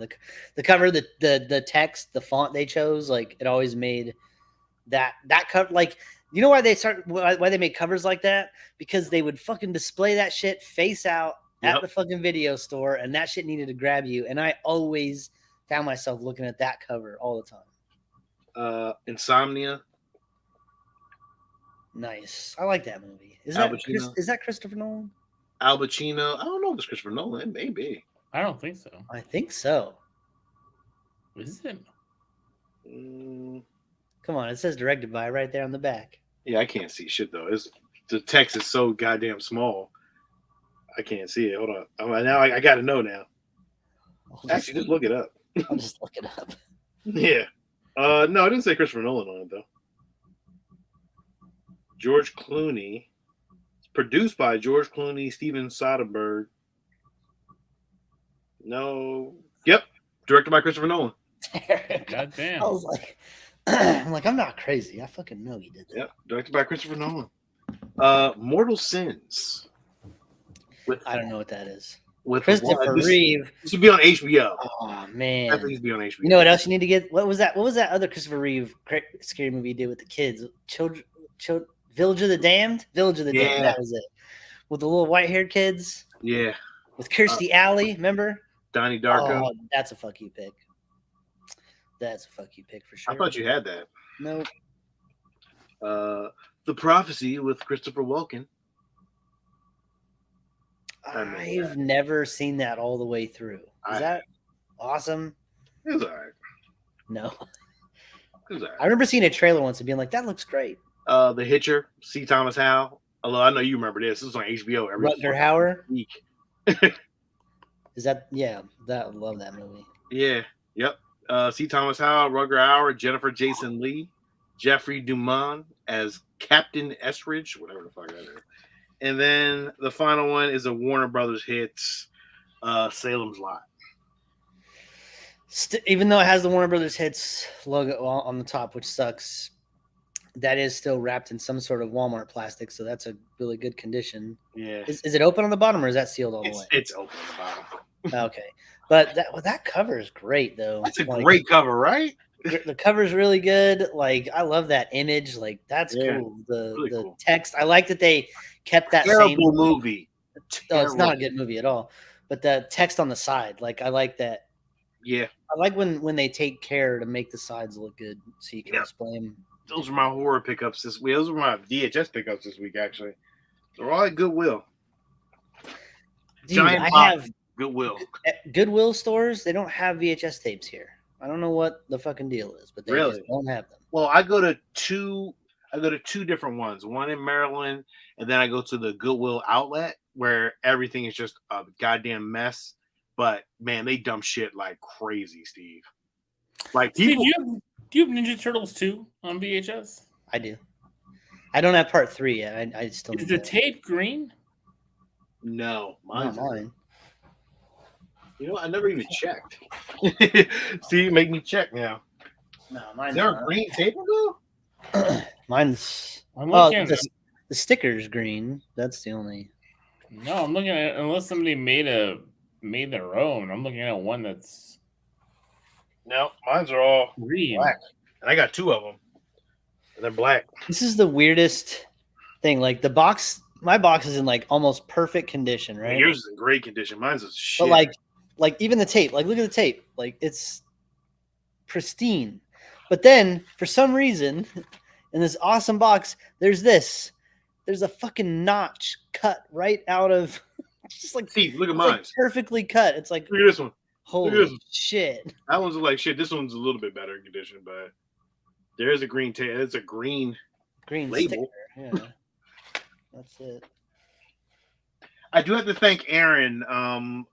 The cover, the text, the font they chose, like it always made that cover. Like, you know why they made covers like that? Because they would fucking display that shit face out at the fucking video store, and that shit needed to grab you. And I always found myself looking at that cover all the time. Insomnia. Nice. I like that movie. Is that Christopher Nolan? Al Pacino. I don't know if it's Christopher Nolan. It may be. I don't think so. I think so. Is it? Come on, it says directed by right there on the back. Yeah, I can't see shit though. The text is so goddamn small. I can't see it. Hold on. Now I got to know now. Actually, just look it up. I'll just look it up. Yeah. No, I didn't say Christopher Nolan on it though. George Clooney. It's produced by George Clooney, Steven Soderbergh. No. Yep. Directed by Christopher Nolan. God damn. I was like, I'm not crazy. I fucking know he did that. Yep. Directed by Christopher Nolan. Mortal Sins. I don't know what that is. with Christopher Reeve. This should be on HBO. Oh man, Definitely be on HBO. You know what else you need to get? What was that? What was that other Christopher Reeve scary movie he did with the kids? Village of the Damned. Village of the Damned. That was it. With the little white-haired kids. Yeah. With Kirstie Alley, remember? Donnie Darko. Oh, that's a fuck you pick. That's a fuck you pick for sure. I thought you had that. Nope. The Prophecy with Christopher Walken. I've never seen that all the way through. Is that awesome? It was all right. No. It was all right. I remember seeing a trailer once and being like, that looks great. The Hitcher, C. Thomas Howell. Although I know you remember this. This was on HBO every Rutger Hauer week. Is that I love that movie. Yeah. Yep. C. Thomas Howell, Rutger Hauer, Jennifer Jason Leigh, Jeffrey Dumont as Captain Estridge, whatever the fuck that is. And then the final one is a Warner Brothers hits, Salem's Lot. Even though it has the Warner Brothers hits logo on the top, which sucks, that is still wrapped in some sort of Walmart plastic, so that's a really good condition. Yeah. Is it open on the bottom or is that sealed all the way? It's open on the bottom. Okay. But that cover is great though. That's a great cover, right? The cover's really good. Like I love that image. Like that's cool. The cool. Text. I like that they kept that terrible movie. Oh, it's not a good movie at all. But the text on the side, like I like that. Yeah. I like when they take care to make the sides look good so you can display them. Those are my horror pickups this week. Those were my VHS pickups this week, actually. They're all at Goodwill. Dude, I have Goodwill. At Goodwill stores, they don't have VHS tapes here. I don't know what the fucking deal is, but they just don't have them. Well, I go to two different ones. One in Maryland, and then I go to the Goodwill outlet where everything is just a goddamn mess. But man, they dump shit like crazy, Steve. Like people. Steve, do you have Ninja Turtles 2 on VHS? I do. I don't have part 3 yet. I still. Is the tape green? No, mine's not mine. You know, I never even checked. See, make me check now. No, mine's is there a green tape though? Mine's. The sticker's green. That's the only. No, I'm looking at unless somebody made their own. I'm looking at one that's. No, mine's are all green. Black, and I got 2 of them. And they're black. This is the weirdest thing. Like the box, my box is in like almost perfect condition, right? Yours is in great condition. Mine's is shit. But like even the tape, like look at the tape, like it's pristine. But then for some reason, in this awesome box, there's a fucking notch cut right out of. Just like Steve, look at mine, like perfectly cut. It's like look at this one. Holy shit! That one's like shit. This one's a little bit better in condition, but there is a green tape. It's a green label. Sticker. Yeah, that's it. I do have to thank Aaron,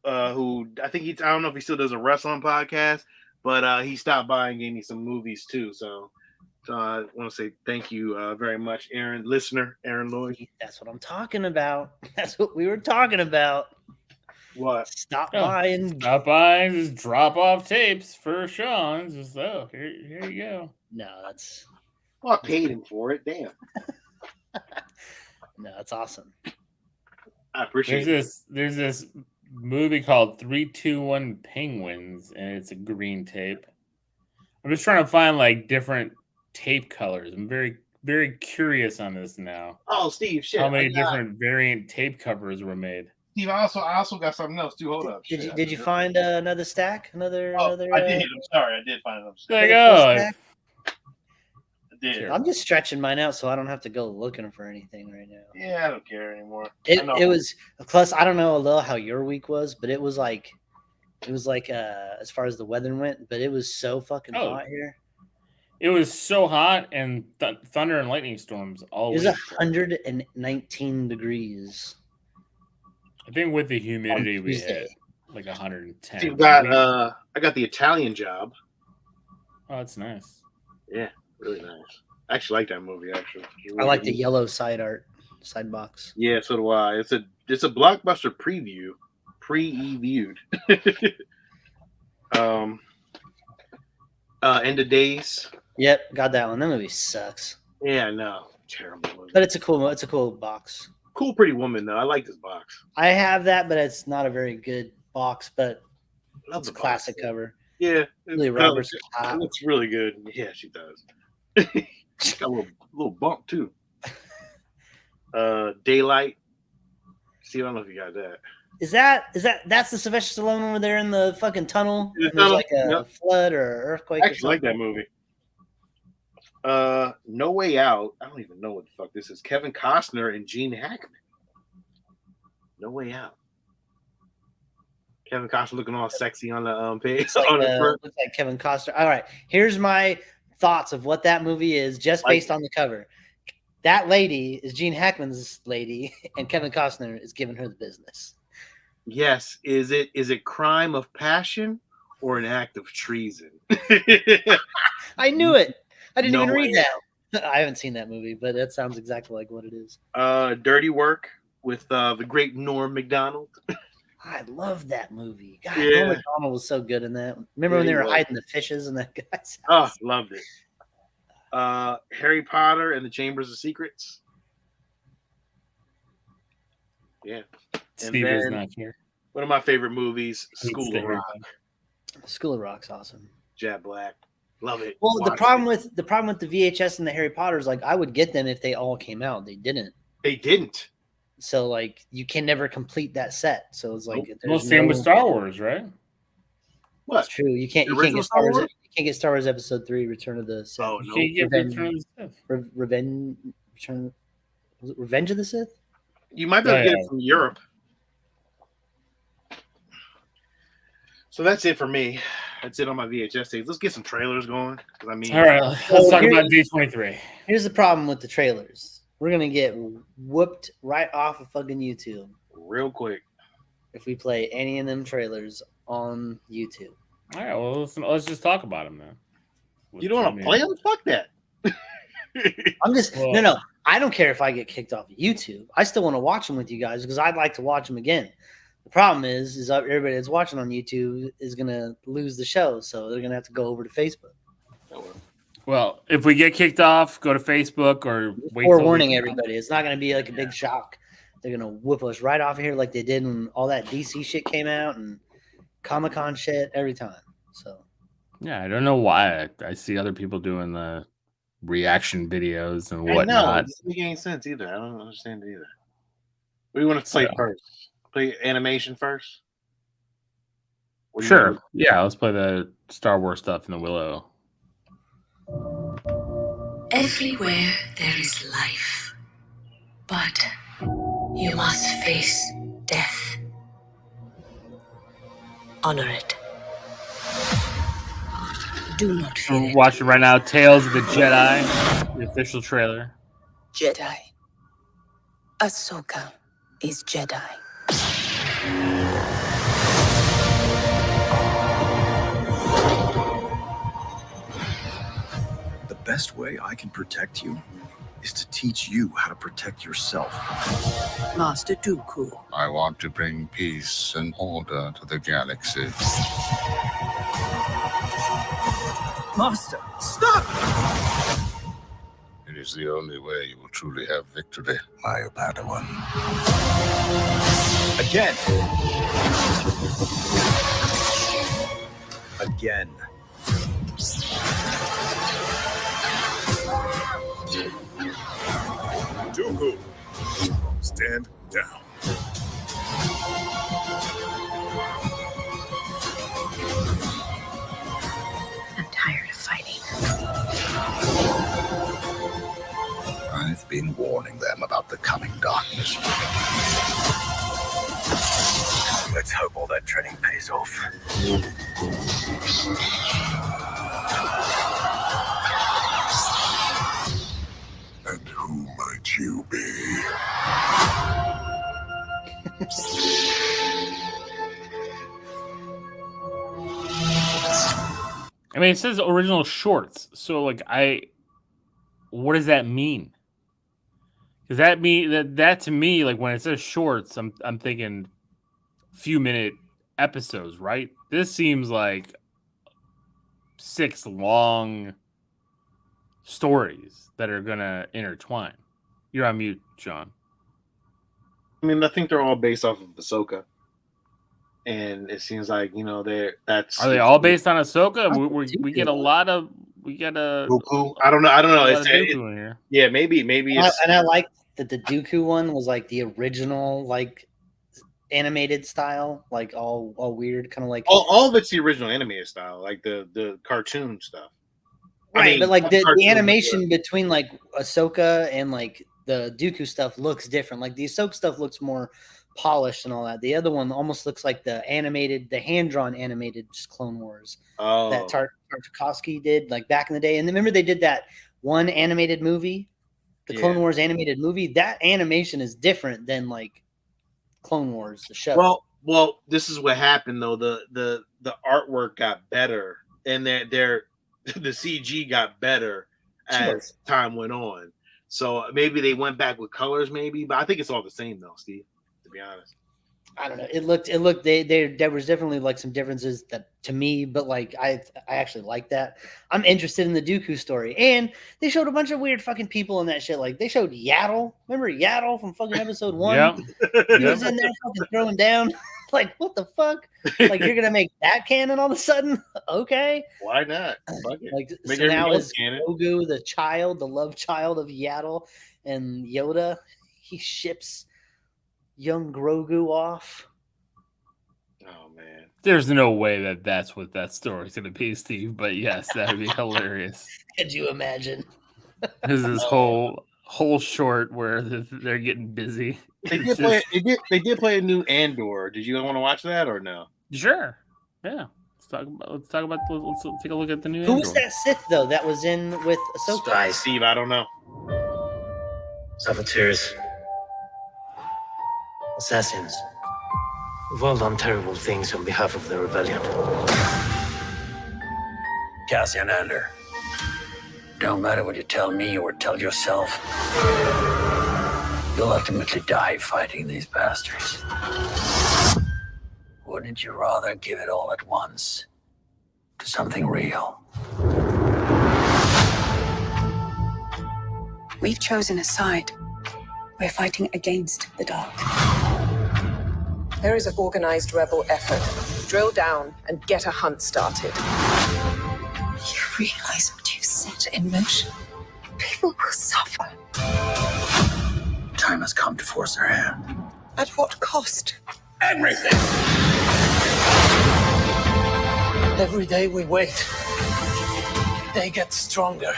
who I think I don't know if he still does a wrestling podcast, but he stopped by and gave me some movies too. So I want to say thank you very much, Aaron, listener, Aaron Lloyd. That's what I'm talking about. That's what we were talking about. What? Stop by and just drop off tapes for Sean. Just here you go. No, that's. Well, I paid him for it. Damn. No, that's awesome. I appreciate There's this movie called 321 Penguins, and it's a green tape. I'm just trying to find like different tape colors. I'm very, very curious on this now. Oh, Steve, shit. How many different variant tape covers were made? Steve, I also got something else too. Hold up. Did you find another stack? Another? I did. I'm sorry, I did find another stack. I did. I'm just stretching mine out so I don't have to go looking for anything right now. Yeah, I don't care anymore. It was plus I don't know a little how your week was, but it was like as far as the weather went, but it was so fucking hot here. It was so hot and thunder and lightning storms all week. It was 119 degrees. I think with the humidity we had like 110. Steve got I got the Italian Job. Oh, that's nice. Yeah. Really nice. I actually like that movie. Actually, really I like the yellow side box. Yeah, so do I. It's a blockbuster preview, pre-viewed. End of Days. Yep, got that one. That movie sucks. Yeah, I know. Terrible movie. But it's a cool box. Cool Pretty Woman though. I like this box. I have that, but it's not a very good box. But Love it's the a classic box. cover. Yeah, Julia Roberts. It looks really good. Yeah, she does. She's got a little bump too. Daylight. See, I don't know if you got that. That's the Sylvester Stallone when they're in the fucking tunnel and there's like a flood or earthquake. I actually like that movie. No Way Out. I don't even know what the fuck this is. Kevin Costner and Gene Hackman. No Way Out. Kevin Costner looking all sexy on the page. Looks like Kevin Costner. All right, here's my thoughts of what that movie is, just based on the cover. That lady is Gene Hackman's lady, and Kevin Costner is giving her the business. Yes. Is it crime of passion or an act of treason? I knew it. I didn't even read Way that. I haven't seen that movie, but that sounds exactly like what it is. Dirty Work with the great Norm Macdonald. I love that movie. God, Yeah. Norm Macdonald was so good in that. Remember when they were hiding the fishes in that guy's Oh, house? loved it. Harry Potter and the Chambers of Secrets. Yeah. Steve is not here. One of my favorite movies, School of Rock. School of Rock's awesome. Jet Black. Love it. Well, the problem with the VHS and the Harry Potters, like I would get them if they all came out. They didn't. They didn't. So like you can never complete that set. So it's like well, same with Star Wars, right? What? That's true. You can't get Star Wars. You can't get Star Wars Episode 3, Return of the Sith. Oh no. Revenge of the Sith? You might be able to get it from Europe. So that's it for me. That's it on my VHS tapes. Let's get some trailers going. I mean, all right, let's talk about D23. Here's the problem with the trailers. We're gonna get whooped right off of fucking YouTube real quick if we play any of them trailers on YouTube. All right, well, let's just talk about them then. You don't want to play them? Fuck that. I'm just no. I don't care if I get kicked off of YouTube. I still want to watch them with you guys because I'd like to watch them again. The problem is everybody that's watching on YouTube is gonna lose the show, so they're gonna have to go over to Facebook. Well, if we get kicked off, go to Facebook or wait. Forewarning everybody, it's not gonna be like a big shock. They're gonna whoop us right off of here like they did when all that DC shit came out and Comic-Con shit every time. So yeah, I don't know why I see other people doing the reaction videos and whatnot. It doesn't make any sense either. I don't understand it either. What do you want to play first? Play animation first? Sure. Yeah, let's play the Star Wars stuff in the Willow. Everywhere there is life, but you must face death. Honor it. Do not fear We're watching right now Tales of the Jedi, the official trailer. Jedi. Ahsoka is Jedi. The best way I can protect you is to teach you how to protect yourself. Master Dooku. I want to bring peace and order to the galaxy. Master, stop! It is the only way you will truly have victory, my Padawan. Again. Again. Dooku, stand down. I'm tired of fighting. I've been warning them about the coming darkness. Let's hope all that training pays off. And who might you be? I mean, it says original shorts, so like, what does that mean? Does that mean that to me, like when it says shorts, I'm thinking few minute episodes, right? This seems like 6 long stories that are gonna intertwine. You're on mute, Sean. I mean, I think they're all based off of Ahsoka, and it seems like that's. Are they all based on Ahsoka? We get a lot of Dooku. I don't know. It's Dooku in here. Yeah, maybe. And I like that the Dooku one was like the original, like animated style, like all weird, kind of like all of it's the original animated style, like the cartoon stuff. Right, I mean, but like the animation between like Ahsoka and like the Dooku stuff looks different. Like the Ahsoka stuff looks more polished and all that. The other one almost looks like the hand-drawn animated just Clone Wars that Tartakovsky did like back in the day. And remember they did that one animated movie, the Clone Wars animated movie. That animation is different than like Clone Wars, the show. Well, this is what happened though. The artwork got better, and the CG got better as time went on. So maybe they went back with colors, maybe, but I think it's all the same though, Steve. To be honest, I don't know. It looked. There was definitely like some differences that to me, but like I actually like that. I'm interested in the Dooku story, and they showed a bunch of weird fucking people in that shit. Like they showed Yaddle. Remember Yaddle from fucking episode 1? Yeah, he was in there fucking throwing down. Like what the fuck? Like you're gonna make that canon all of a sudden? Okay, why not? Like so now is Grogu the love child of Yaddle and Yoda? He ships young Grogu off. Oh man, there's no way that's what that story's gonna be, Steve. But yes, that would be hilarious. Could you imagine? This is whole short where they're getting busy. They did play a new Andor. Did you want to watch that or no? Sure. Yeah. Let's take a look at the new. Who was that Sith though that was in with Ahsoka? Steve, I don't know. Saboteurs. Assassins. We've all done terrible things on behalf of the rebellion. Cassian Andor. Don't matter what you tell me or tell yourself. You'll ultimately die fighting these bastards. Wouldn't you rather give it all at once to something real? We've chosen a side. We're fighting against the dark. There is an organized rebel effort. Drill down and get a hunt started. You realize what you set in motion? People will suffer. Time has come to force our hand. At what cost? Everything! Every day we wait, they get stronger.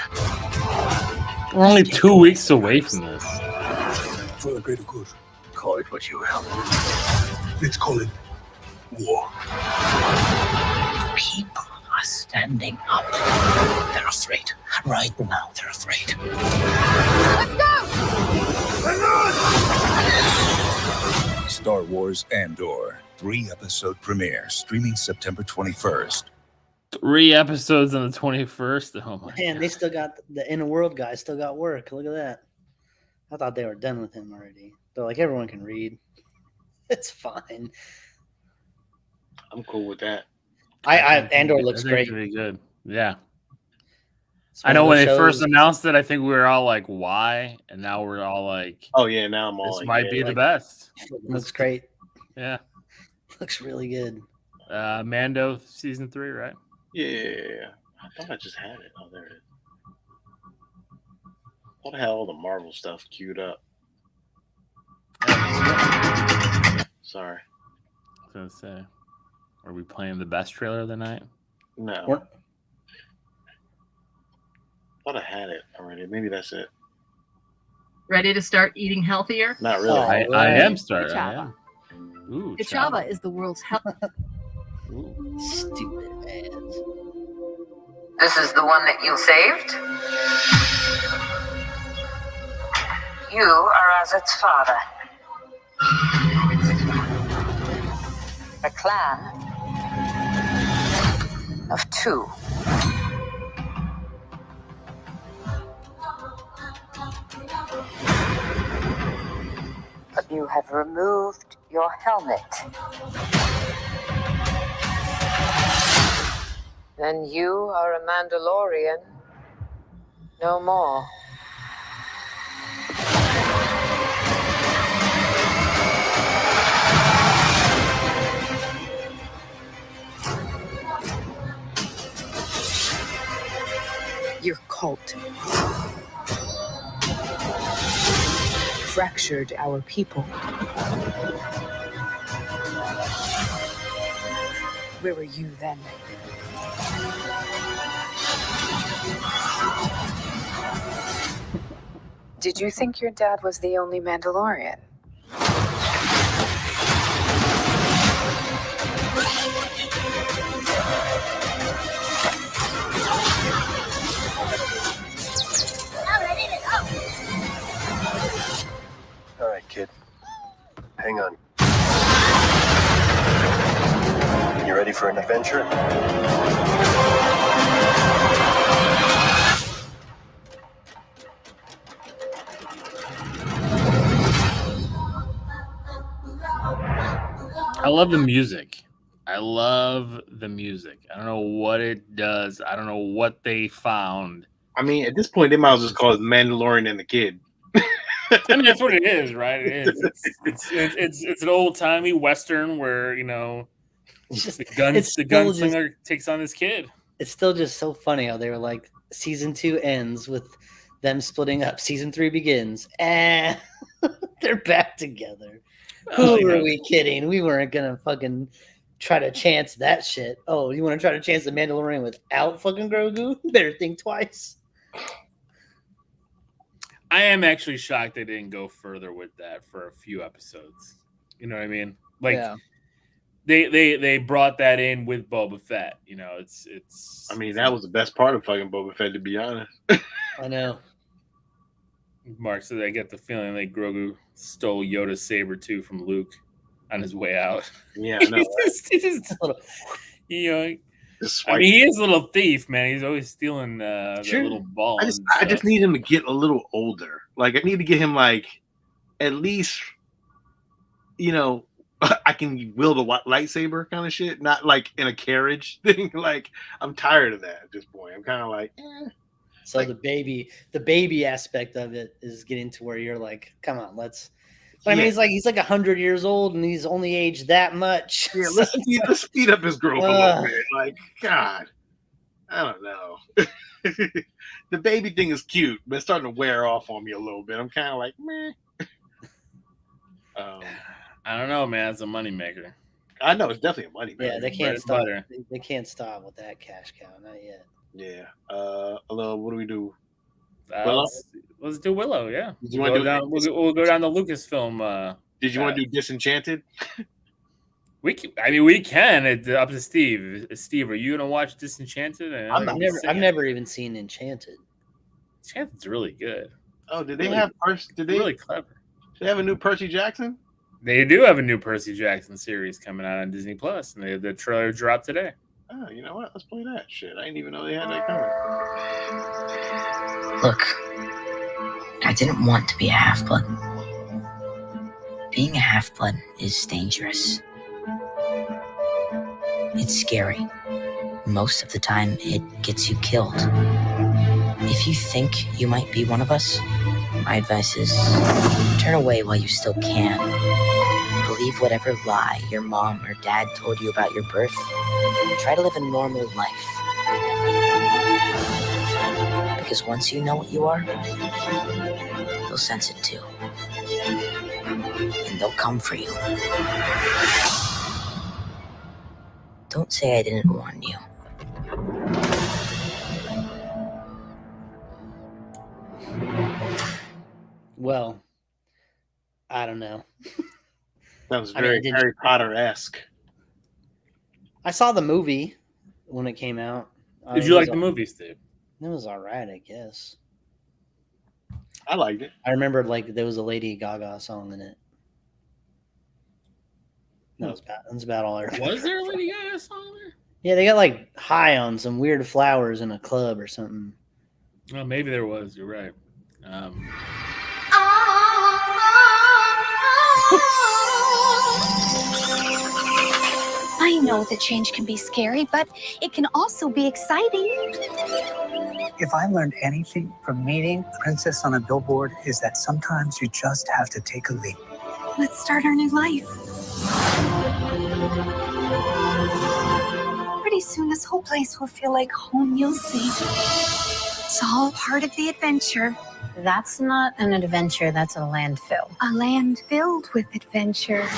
We're only 2 weeks away from this. For the greater good. Call it what you will. Let's call it war. People are standing up. They're afraid. Right now, they're afraid. Let's go! Star Wars Andor. 3-episode premiere. Streaming September 21st. 3 episodes on the 21st. Oh my man, God. They still got the Inner World guy still got work. Look at that. I thought they were done with him already. They're like, everyone can read. It's fine. I'm cool with that. Andor looks great. Pretty good. Yeah. I know when they first announced it, I think we were all like, why? And now we're all like, oh yeah, now I'm all this might be the best. Looks great. Yeah. Looks really good. Mando season 3, right? Yeah. I thought I just had it. Oh, there it is. What the hell? All the Marvel stuff queued up. Sorry. I was gonna say, are we playing the best trailer of the night? No. Thought I had it already. Maybe that's it. Ready to start eating healthier? Not really. I am starting. Chava. Ooh, Chava is the world's health. Stupid ads. This is the one that you saved? You are as its father. A clan of 2. But you have removed your helmet. Then you are a Mandalorian. No more. cult. Fractured our people. Where were you then? Did you think your dad was the only Mandalorian? All right, kid. Hang on. You ready for an adventure? I love the music. I love the music. I don't know what it does. I don't know what they found. I mean, at this point, they might as well just call it Mandalorian and the Kid. I mean, that's what it is, right? It is. It's an old timey western where the gunslinger takes on this kid. It's still just so funny how they were like, season 2 ends with them splitting up. Season 3 begins, and they're back together. Who were we kidding? We weren't gonna fucking try to chance that shit. Oh, you want to try to chance the Mandalorian without fucking Grogu? Better think twice. I am actually shocked they didn't go further with that for a few episodes. You know what I mean? Like they brought that in with Boba Fett. It's. I mean, that was the best part of fucking Boba Fett, to be honest. I know. Mark said, I get the feeling like Grogu stole Yoda's saber too from Luke on his way out. Yeah, I know. I mean, he is a little thief, man. He's always stealing the little ball. I just need him to get a little older. Like, I need to get him, like, at least, I can wield a lightsaber kind of shit, not like in a carriage thing. Like, I'm tired of that at this point. I'm kind of like, So like, the baby aspect of it is getting to where you're like, come on, let's. But I mean, he's like 100 years old and he's only aged that much. Yeah, let's speed up his growth a little bit. Like, God, I don't know. The baby thing is cute, but it's starting to wear off on me a little bit. I'm kind of like, meh. I don't know, man. It's a moneymaker. I know it's definitely a moneymaker. Yeah, they can't stop. They can't stop with that cash cow, not yet. Yeah. Hello. What do we do? Let's do Willow. Yeah. We'll go down the Lucasfilm. Did you want to do Disenchanted? We can. It's up to Steve. Steve, are you gonna watch Disenchanted? I've never even seen Enchanted. Enchanted's really good. Oh, did they have really clever? They have a new Percy Jackson? They do have a new Percy Jackson series coming out on Disney Plus, and the trailer dropped today. Oh, you know what? Let's play that shit. I didn't even know they had that coming. Look, I didn't want to be a half-blood. Being a half-blood is dangerous. It's scary. Most of the time, it gets you killed. If you think you might be one of us, my advice is turn away while you still can. Believe whatever lie your mom or dad told you about your birth. Try to live a normal life. Because once you know what you are, you'll sense it too. And they'll come for you. Don't say I didn't warn you. Well, I don't know. That was very Harry Potter-esque. I saw the movie when it came out. Did you like the movie, Steve? It was all right, I guess. I liked it. I remember there was a Lady Gaga song in it. That was about all I remember. Was there a Lady Gaga song there? Yeah, they got high on some weird flowers in a club or something. Well, maybe there was. You're right. I know that change can be scary, but it can also be exciting. If I learned anything from meeting a princess on a billboard, is that sometimes you just have to take a leap. Let's start our new life. Pretty soon, this whole place will feel like home, you'll see. It's all part of the adventure. That's not an adventure, that's a landfill. A land filled with adventure. Nancy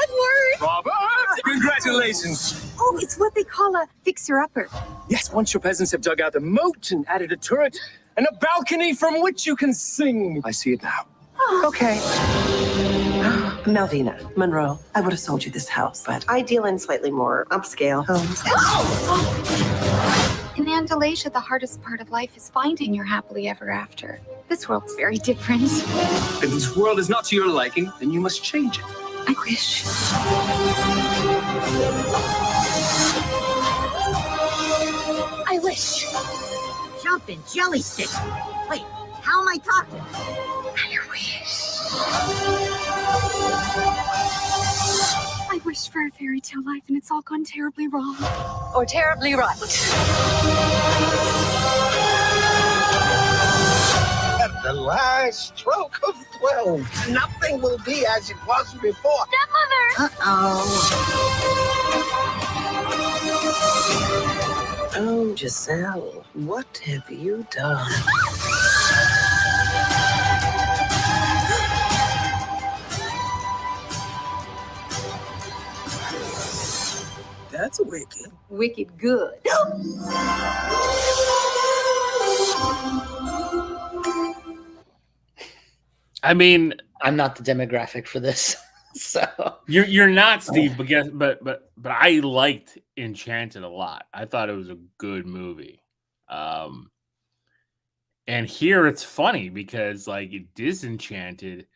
Edwards! Robert! Congratulations! Oh, it's what they call a fixer-upper. Yes, once your peasants have dug out a moat and added a turret and a balcony from which you can sing. I see it now. Okay. Melvina, Monroe, I would have sold you this house, but I deal in slightly more upscale homes. In Andalasia, the hardest part of life is finding your happily ever after. This world's very different. If this world is not to your liking, then you must change it. I wish. I wish. Jumping jelly stick. Wait, how am I talking? I wish. I wish for a fairy tale life, and it's all gone terribly wrong. Or terribly right. At the last stroke of 12, nothing will be as it was before. Stepmother! Oh, Giselle, what have you done? That's wicked. Wicked good. I mean, I'm not the demographic for this. So you're not, Steve, but I liked Enchanted a lot. I thought it was a good movie. And here it's funny because like Disenchanted,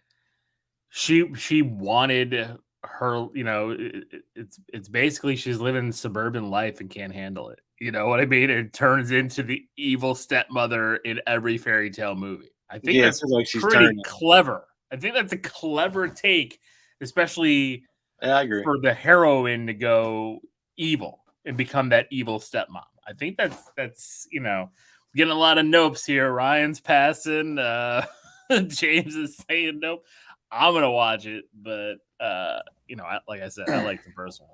she wanted her, it's basically she's living suburban life and can't handle it. You know what I mean? It turns into the evil stepmother in every fairy tale movie. I think that's like pretty clever. I think that's a clever take, especially I agree. for the heroine to go evil and become that evil stepmom. I think that's getting a lot of nopes here. Ryan's passing. James is saying nope. I'm gonna watch it, but like I said, I like the first one.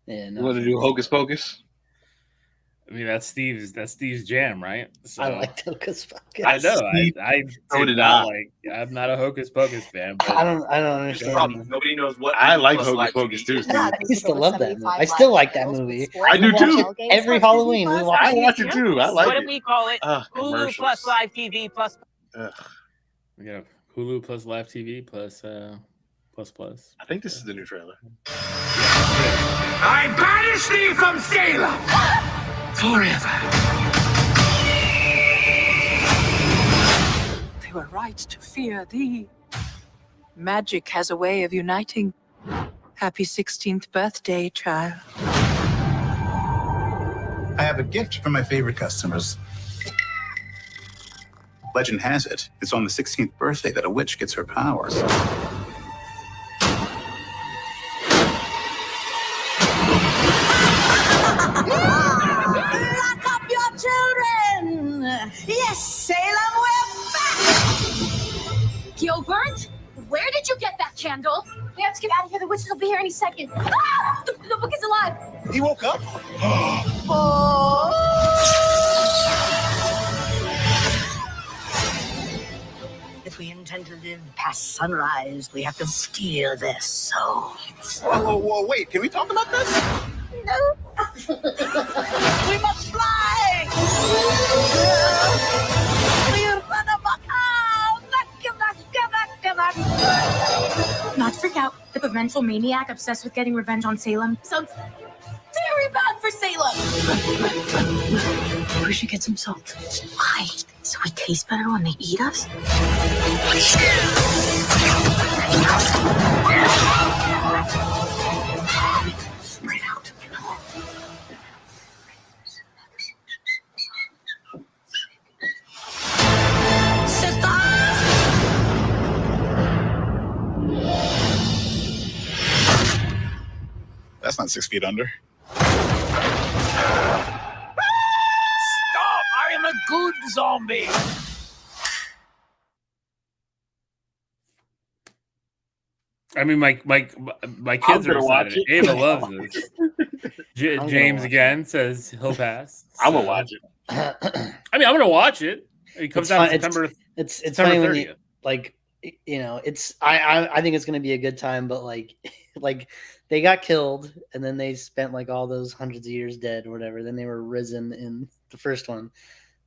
Yeah, you want to do Hocus Pocus? I mean, that's Steve's jam, right? So, I like Hocus Pocus. I know. I'm not a Hocus Pocus fan. But I don't understand. Nobody knows what. I like Hocus Pocus too. I used to love that movie. I still like that movie. I do too. Every Halloween we watch. I watch it too. I like what it. do we call it? Hulu plus live TV plus. We got Hulu plus live TV plus. I think this is the new trailer. I banish thee from Salem forever. They were right to fear thee. Magic has a way of uniting. Happy 16th birthday, child. I have a gift for my favorite customers. Legend has it, it's on the 16th birthday that a witch gets her powers. Lock up your children! Yes, Salem, we're back! Gilbert, where did you get that candle? We have to get out of here. The witches will be here any second. Ah! The book is alive. He woke up? If we intend to live past sunrise, we have to steal their souls. Whoa, wait, can we talk about this? No. We must fly! We run amok! Not freak out. The vengeful maniac obsessed with getting revenge on Salem. Sounds very bad for Salem. We should get some salt. Why? So we taste better when they eat us? Spread out. That's not 6 feet under. Stop! I am a good zombie. I mean, my kids are excited. Ava loves this. James again says he'll pass. I'm gonna watch it. I mean, I'm gonna watch it. It comes out September. It's September funny 30th. when you like, it's I think it's gonna be a good time, but like they got killed and then they spent like all those hundreds of years dead or whatever. Then they were risen in the first one.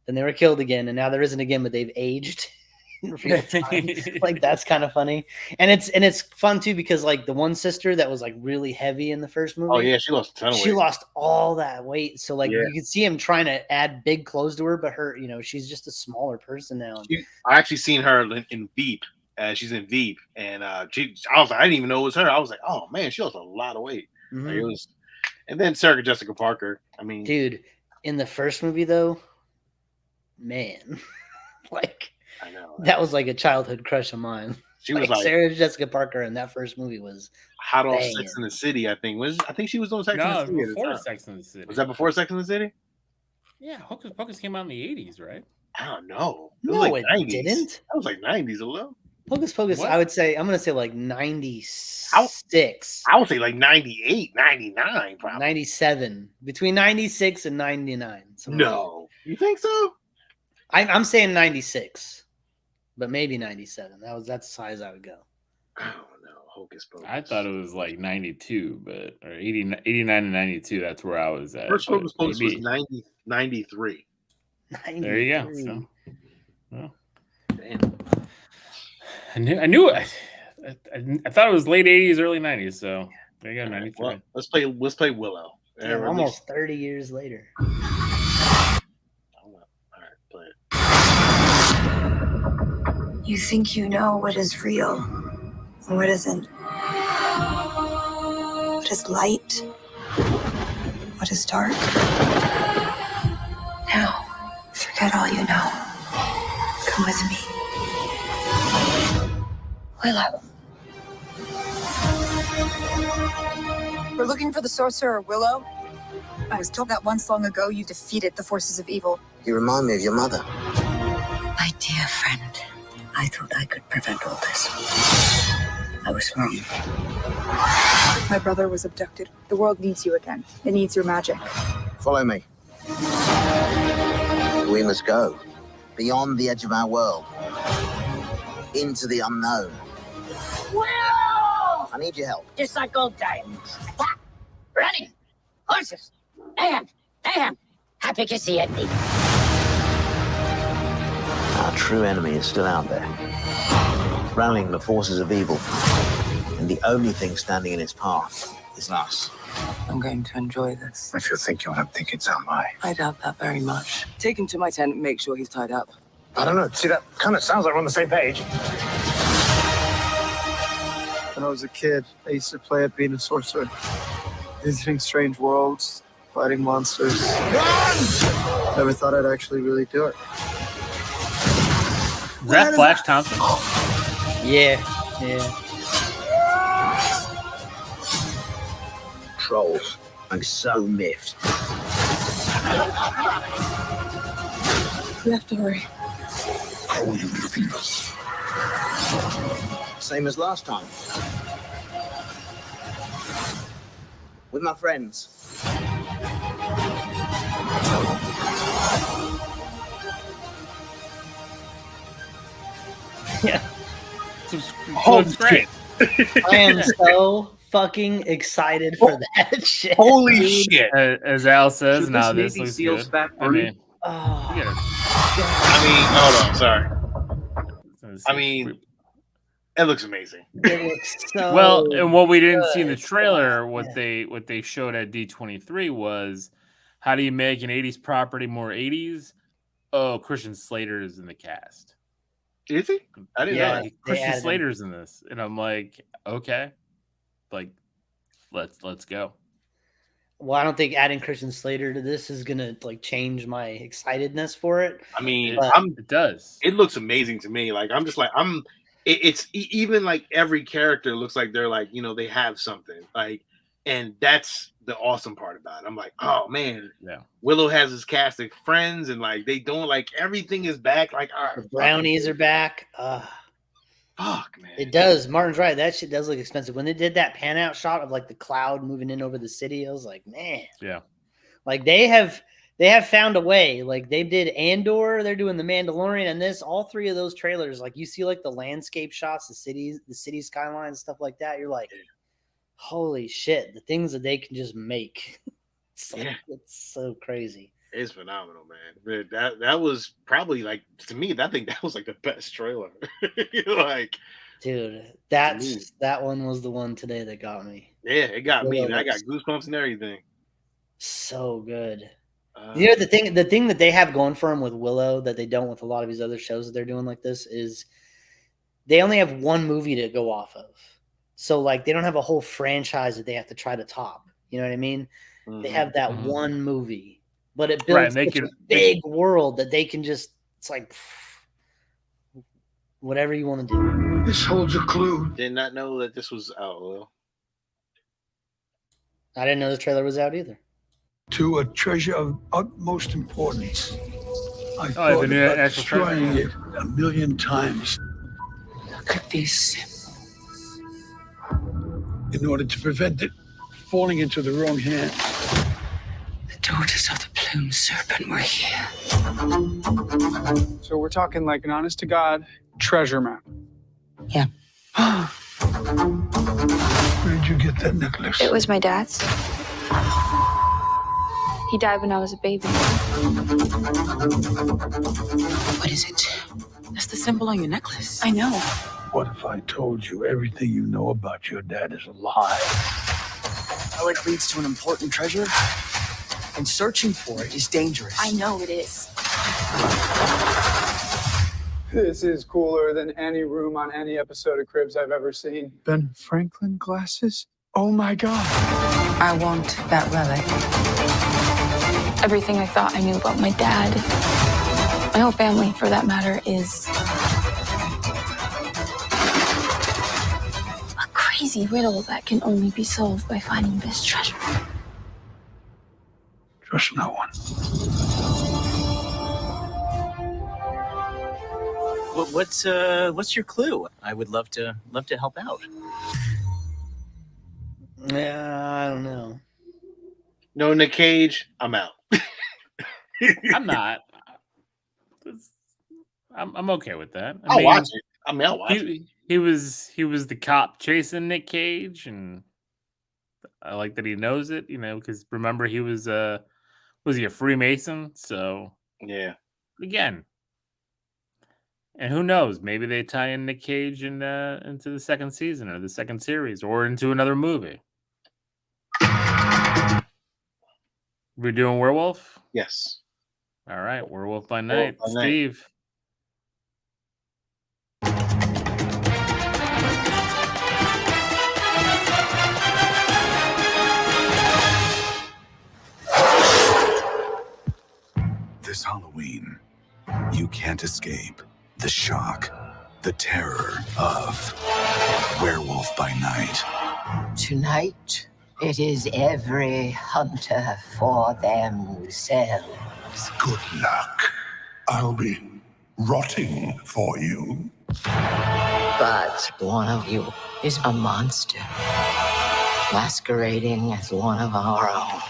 Then they were killed again, and now they're risen again, but they've aged in real time. Like that's kind of funny, and it's fun too because like the one sister that was like really heavy in the first movie. Oh yeah, she lost a ton of weight. She lost all that weight, so like you can see him trying to add big clothes to her, but her, she's just a smaller person now. I actually seen her in Veep. She's in Veep, and I was like, I didn't even know it was her. I was like, oh man, she lost a lot of weight. Mm-hmm. Like, it was, and then Sarah Jessica Parker. I mean, dude, in the first movie though, man, like I know that was like a childhood crush of mine. She was like Sarah Jessica Parker in that first movie was hot off Sex in the City. I think she was on Sex in the City. Before Sex in the City. Was that before Sex in the City? Yeah, Hocus Pocus came out in the 80s, right? I don't know. No, like it didn't. That was like 90s a little. Hocus Pocus, What? I'm gonna say like 96. I would say like 98, 99, probably. 97. Between 96 and 99. No. You think so? I'm saying 96, but maybe 97. That's the size I would go. I don't know. Hocus Pocus. I thought it was like 92, or 89 and 92. That's where I was at. First Hocus Pocus was maybe. 93. There you go. So, well, damn. I knew it. I thought it was late 80s, early 90s. So there you go, 93. Well, let's play Willow. Yeah, almost 30 years later. You think you know what is real and what isn't. What is light? What is dark? Now, forget all you know. Come with me. Willow. We're looking for the sorcerer Willow. I was told that once long ago you defeated the forces of evil. You remind me of your mother. My dear friend, I thought I could prevent all this. I was wrong. My brother was abducted. The world needs you again. It needs your magic. Follow me. We must go beyond the edge of our world, into the unknown. Willow! I need your help. Just like old times. Attack! Running! Horses! Mayhem! Mayhem! Happy to see it. Our true enemy is still out there, rallying the forces of evil, and the only thing standing in its path is us. I'm going to enjoy this. If you think you want to think, it's am I. I doubt that very much. Take him to my tent and make sure he's tied up. I don't know. See, that kind of sounds like we're on the same page. When I was a kid, I used to play at being a sorcerer, visiting strange worlds, fighting monsters. Run! Never thought I'd actually really do it. Is that Flash Thompson? Yeah. Trolls. I'm so miffed. We have to hurry. How will you defeat us? Same as last time. With my friends. Yeah. Oh, it's great. I am so fucking excited for that shit. Holy dude. shit. As Al says, Should now this this Navy looks SEALs good. back I mean, Oh, you gotta- hold on. Sorry. I mean, it looks amazing. It looks so well, and what we didn't see in the good. trailer, what they showed at D23 was how do you make an 80s property more 80s? Oh, Christian Slater is in the cast. Is he? I didn't know Yeah, that. Christian Slater's in this, and I'm like, okay, like let's go. Well, I don't think adding Christian Slater to this is gonna like change my excitedness for it. I mean, But- It does. it looks amazing to me. Like I'm just like it's even like every character looks like they're like, they have something like, and that's the awesome part about it. I'm like, oh man, Yeah. Willow has his cast of friends, and like they don't like everything is back. Like, all The right, brownies are back. Fuck, man. It does. Martin's right. That shit does look expensive. When they did that pan out shot of like the cloud moving in over the city, I was like, man. Yeah. Like they have found a way. Like they did Andor, they're doing the Mandalorian, and this, all three of those trailers, like you see like the landscape shots, the city skylines, stuff like that. You're like, holy shit, the things that they can just make. It's so crazy. It's phenomenal, man. That was probably like, to me, I think that was like the best trailer. Like, dude, that one was the one today that got me. Yeah, it got me. I got goosebumps and everything. So good. The thing that they have going for them with Willow that they don't with a lot of these other shows that they're doing like this is they only have one movie to go off of. So like they don't have a whole franchise that they have to try to top. You know what I mean? They have that one movie, but it builds such a big world that they can just, it's like whatever you want to do. This holds a clue. Did not know that this was out, Will. I didn't know this trailer was out either. To a treasure of utmost importance. I thought about destroying it 1,000,000 times. Look at these symbols. In order to prevent it falling into the wrong hands. The daughters of the plumed serpent were here. So we're talking like an honest to God treasure map. Yeah. Where did you get that necklace? It was my dad's. He died when I was a baby. What is it? That's the symbol on your necklace. I know. What if I told you everything you know about your dad is a lie? Relic leads to an important treasure, and searching for it is dangerous. I know it is. This is cooler than any room on any episode of Cribs I've ever seen. Ben Franklin glasses? Oh my God. I want that relic. Everything I thought I knew about my dad, my whole family for that matter, is a crazy riddle that can only be solved by finding this treasure. Trust no one. What's your clue? I would love to help out. Yeah, I don't know. No Nick Cage, I'm out. I'm not. I'm okay with that. I'll watch it. I mean, I'll watch it. He was the cop chasing Nick Cage, and I like that he knows it. You know, because remember he was he a Freemason? So yeah. Again, and who knows? Maybe they tie in Nick Cage into the second season or the second series or into another movie. We're doing Werewolf? Yes. All right, Werewolf by Night. Werewolf by Night. Steve. This Halloween, you can't escape the shock, the terror of Werewolf by Night. Tonight, it is every hunter for themselves. Good luck. I'll be rotting for you. But one of you is a monster, masquerading as one of our own.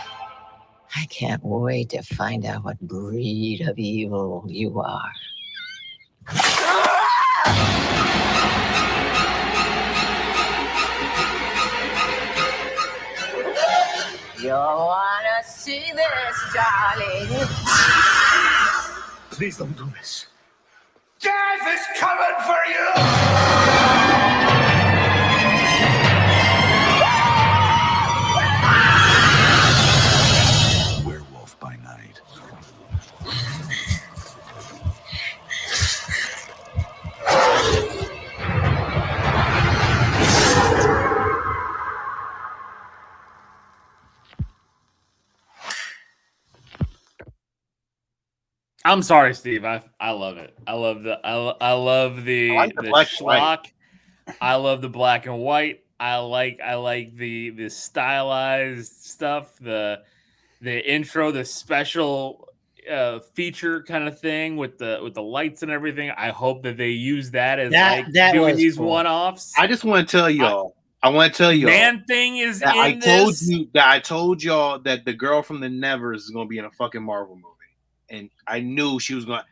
I can't wait to find out what breed of evil you are. You wanna see this, darling? Please don't do this. Death is coming for you! Werewolf by Night. I'm sorry, Steve. I love it. I love the like the black and white. schlock. I love the black and white. I like the stylized stuff. The intro, the special feature kind of thing with the lights and everything. I hope that they use that as that doing was these cool. one-offs. I just want to tell y'all. Man thing is that in this. I told y'all that the girl from the Nevers is going to be in a fucking Marvel movie, and I knew she was going.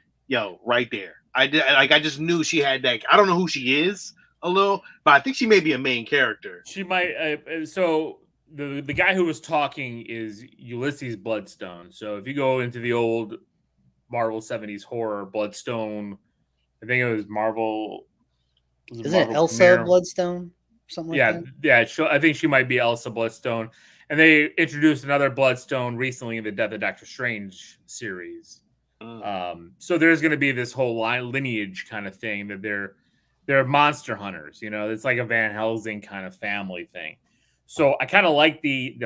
Right there. I just knew she had that. I don't know who she is a little, but I think she may be a main character. She might. So the guy who was talking is Ulysses Bloodstone. So if you go into the old Marvel 70s horror, Bloodstone, I think it was Marvel. Isn't it Elsa Bloodstone? Something like that? Yeah. I think she might be Elsa Bloodstone. And they introduced another Bloodstone recently in the Death of Doctor Strange series. So there's going to be this whole lineage kind of thing that they're monster hunters. It's like a Van Helsing kind of family thing. So I kind of like the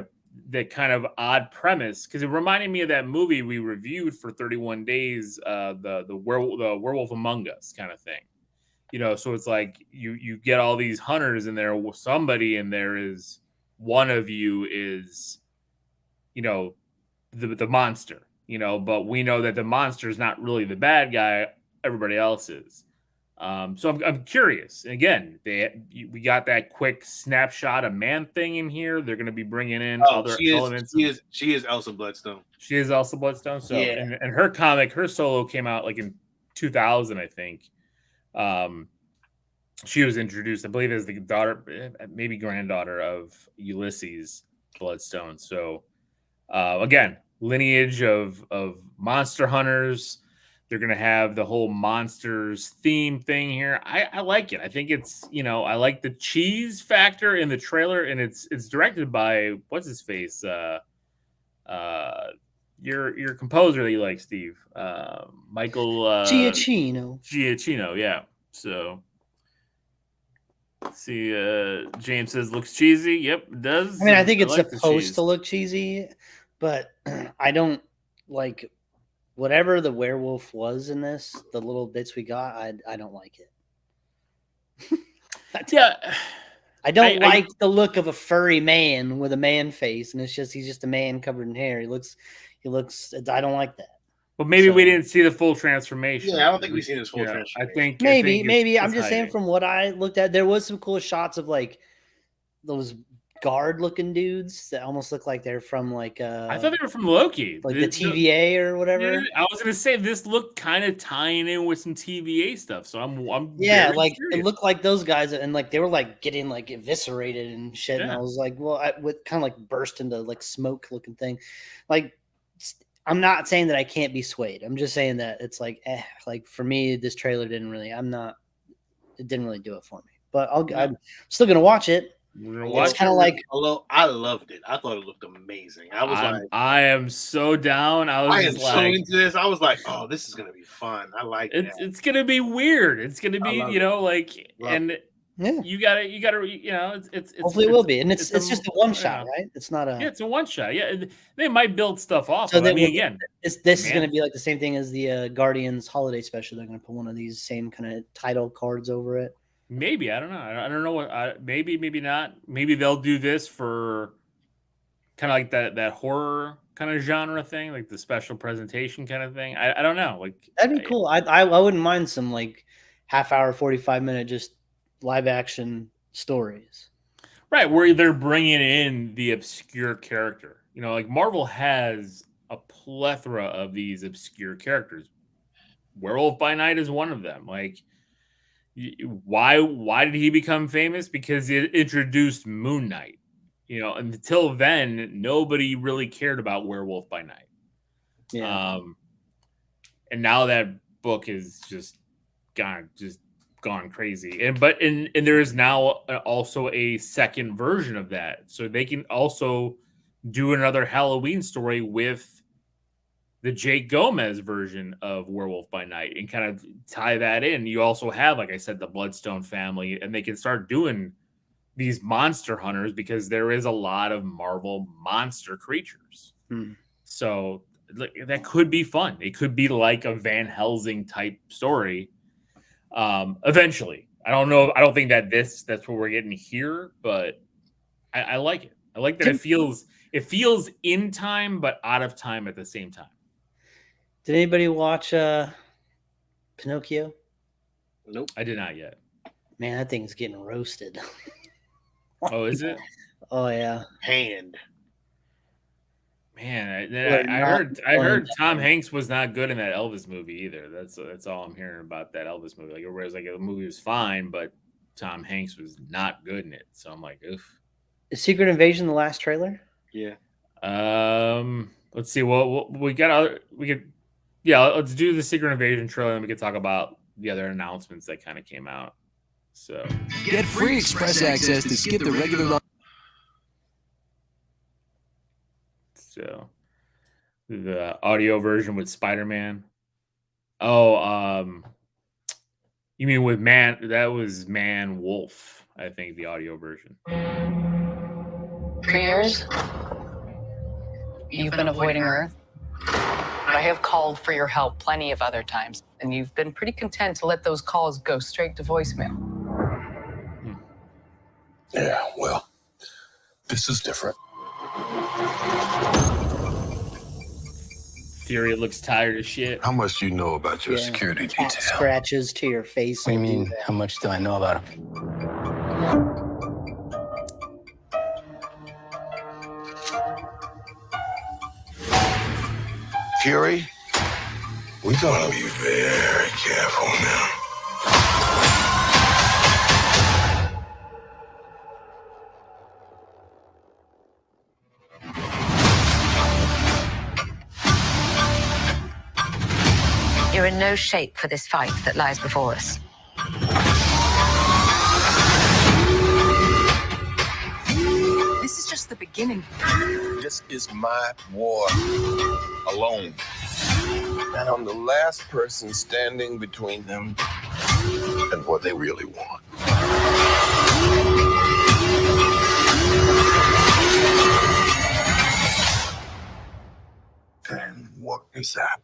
kind of odd premise because it reminded me of that movie we reviewed for 31 days, the Werewolf Among Us kind of thing. So it's like you get all these hunters in there. Somebody in there is one of you is, the monster. But we know that the monster is not really the bad guy. Everybody else is. So I'm curious. Again, we got that quick snapshot of Man Thing in here. They're going to be bringing in other elements. She is Elsa Bloodstone. She is Elsa Bloodstone. So, and her comic, her solo came out like in 2000, I think. She was introduced, I believe, as the daughter, maybe granddaughter of Ulysses Bloodstone. So, again, lineage of monster hunters. They're going to have the whole monsters theme thing here. I like it. I think it's, I like the cheese factor in the trailer, and it's directed by what's his face? Your composer that you like, Steve. Michael Giacchino, yeah. So see, James says looks cheesy. Yep, it does. I mean, I think it's supposed to look cheesy, but I don't like whatever the werewolf was in this, the little bits we got, I don't like it. I don't like the look of a furry man with a man face, and he's just a man covered in hair. He looks. I don't like that. But maybe we didn't see the full transformation. Yeah, I don't think we've seen his full transformation. I think maybe I'm just saying from what I looked at, there was some cool shots of like those guard looking dudes that almost look like they're from like I thought they were from Loki, like the TVA or whatever. I was gonna say this looked kind of tying in with some TVA stuff, so I'm like curious. It looked like those guys, and like they were like getting like eviscerated and shit, and I was like, well, with kind of like burst into like smoke looking thing. Like, I'm not saying that I can't be swayed. I'm just saying that it's like like for me, this trailer didn't really do it for me. But I'm still gonna watch it. It's kind of like, although I loved it. I thought it looked amazing. I am so down. I am so into this. I was like, oh, this is gonna be fun. I like it. It's gonna be weird. It's gonna be, you gotta, it's hopefully it will be, and it's just a one shot, right? It's not a. Yeah, it's a one shot. Yeah, they might build stuff off. So I mean, again, this is going to be like the same thing as the Guardians holiday special. They're going to put one of these same kind of title cards over it. Maybe, I don't know. I don't know what. Maybe not. Maybe they'll do this for kind of like that horror kind of genre thing, like the special presentation kind of thing. I don't know. Like that'd be cool. I wouldn't mind some like half hour, 45-minute just live action stories. Right, where they're bringing in the obscure character. Like Marvel has a plethora of these obscure characters. Werewolf by Night is one of them. Like, why did he become famous? Because it introduced Moon Knight. Until then, nobody really cared about Werewolf by Night. Yeah. And now that book is just gone crazy. And there is now also a second version of that. So they can also do another Halloween story with the Jake Gomez version of Werewolf by Night and kind of tie that in. You also have, like I said, the Bloodstone family, and they can start doing these monster hunters because there is a lot of Marvel monster creatures. So that could be fun. It could be like a Van Helsing type story. Eventually, I don't know. I don't think that that's what we're getting here, but I like it. I like that it feels in time, but out of time at the same time. Did anybody watch Pinocchio? Nope, I did not yet. Man, that thing's getting roasted. Oh, is it? Oh yeah. Hand. Man, I heard Tom Hanks was not good in that Elvis movie either. That's all I'm hearing about that Elvis movie. Like, whereas like the movie was fine, but Tom Hanks was not good in it. So I'm like, oof. Is Secret Invasion the last trailer? Yeah. Let's see. Well, let's do the Secret Invasion trailer, and we can talk about the other announcements that kind of came out. So get free express access to skip the regular. So the audio version with Spider-Man. Oh, you mean with Man? That was Man Wolf, I think, the audio version. For years, you've been avoiding Earth. I have called for your help plenty of other times, and you've been pretty content to let those calls go straight to voicemail. Yeah, well, this is different. Fury looks tired as shit. How much do you know about your security detail? Scratches to your face. What do you mean, how much do I know about him? Fury, we gotta be very careful now. You're in no shape for this fight that lies before us. This is just the beginning. This is my war alone. And I'm the last person standing between them and what they really want. And what is that?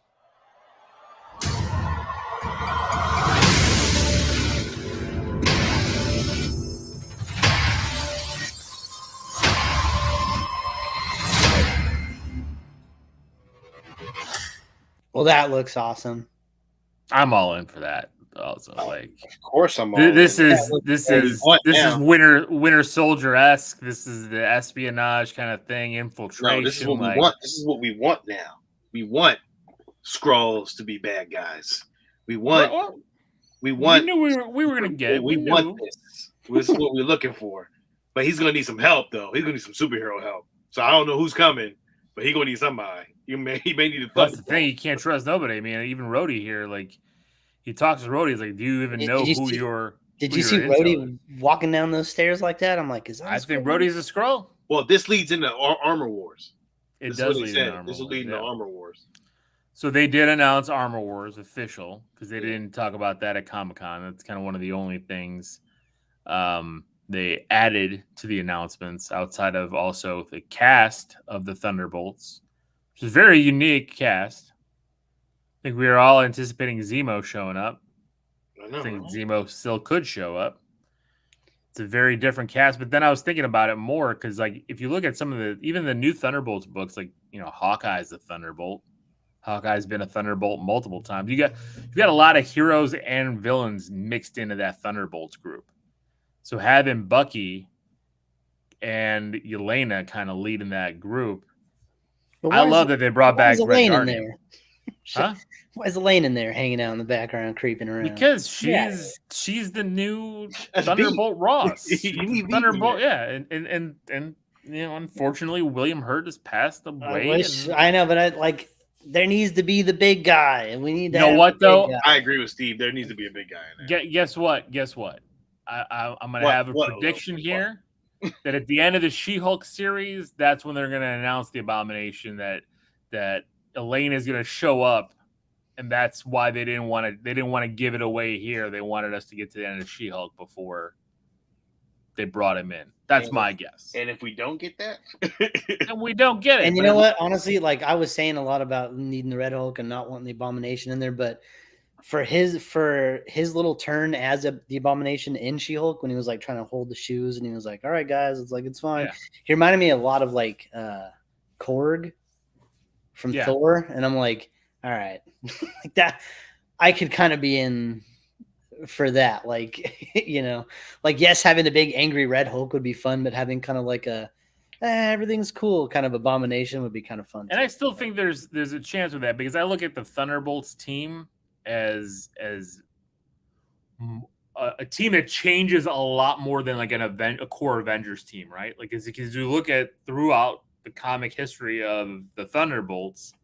Well, that looks awesome. I'm all in for that. Also, like, of course, I'm all. This in. is Winter Soldier-esque. This is the espionage kind of thing, infiltration. No, this is what we want. This is what we want now. We want Skrulls to be bad guys. We want. We knew we were gonna get it. We want this. This is what we're looking for. But he's gonna need some help, though. He's gonna need some superhero help. So I don't know who's coming, but he's gonna need somebody. He may need to. That's the thing. You can't trust nobody. I mean, even Rhodey here, like, he talks to Rhodey. He's like, "Do you even know who you're?" Did you see Rhodey walking down those stairs like that? I'm like, "Is that?" I think Rhodey's a Skrull. Well, this leads into Armor Wars. It does lead into Armor Wars. This will lead into Armor Wars. So they did announce Armor Wars official because they didn't talk about that at Comic-Con. That's kind of one of the only things they added to the announcements outside of also the cast of the Thunderbolts, which is a very unique cast. I think we were all anticipating Zemo showing up. I think Zemo still could show up. It's a very different cast, but then I was thinking about it more because, like, if you look at some of even the new Thunderbolts books, like, you know, Hawkeye's a Thunderbolt. Hawkeye's been a Thunderbolt multiple times. You got a lot of heroes and villains mixed into that Thunderbolts group. So having Bucky and Yelena kind of leading that group, I love that they brought back Red Guardian. Huh? Why is Elaine in there hanging out in the background, creeping around? Because she's the new Thunderbolt Ross. Thunderbolt, yeah, and you know, unfortunately, William Hurt has passed away. I know, but there needs to be the big guy, and we need to. You know what though? I agree with Steve. There needs to be a big guy in there. Guess what? I'm going to have a prediction here that at the end of the She-Hulk series, that's when they're going to announce the Abomination that Elaine is going to show up, and that's why they didn't want to give it away here. They wanted us to get to the end of She-Hulk before they brought him in. That's my guess. And if we don't get that, and we don't get it. And you know what? Honestly, like, I was saying a lot about needing the Red Hulk and not wanting the Abomination in there, but for his little turn as the Abomination in She-Hulk, when he was like trying to hold the shoes and he was like, "All right, guys, it's fine." Yeah. He reminded me a lot of like Korg from Thor, and I'm like, all right, like that, I could kind of be in for that. Like, like, yes, having the big angry Red Hulk would be fun, but having kind of like a everything's cool kind of Abomination would be kind of fun. And I still think there's a chance with that, because I look at the Thunderbolts team as a team that changes a lot more than like a core Avengers team, right? Like, because you look at throughout the comic history of the Thunderbolts,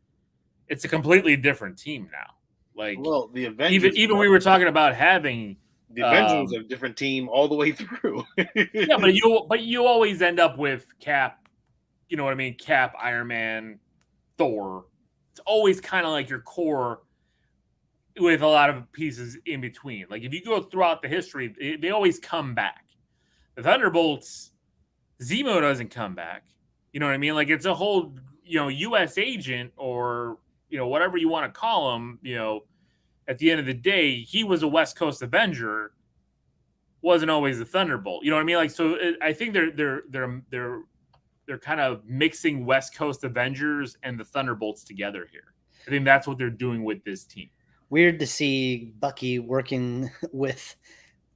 it's a completely different team now. Like, well, the Avengers, even we were talking about having the Avengers are a different team all the way through. Yeah, but you always end up with Cap. You know what I mean? Cap, Iron Man, Thor. It's always kind of like your core, with a lot of pieces in between. Like, if you go throughout the history, they always come back. The Thunderbolts, Zemo doesn't come back. You know what I mean? Like, it's a whole, U.S. agent, or, whatever you want to call him, at the end of the day, he was a West Coast Avenger, wasn't always a Thunderbolt. You know what I mean? Like, so I think they're kind of mixing West Coast Avengers and the Thunderbolts together here. I think that's what they're doing with this team. Weird to see Bucky working with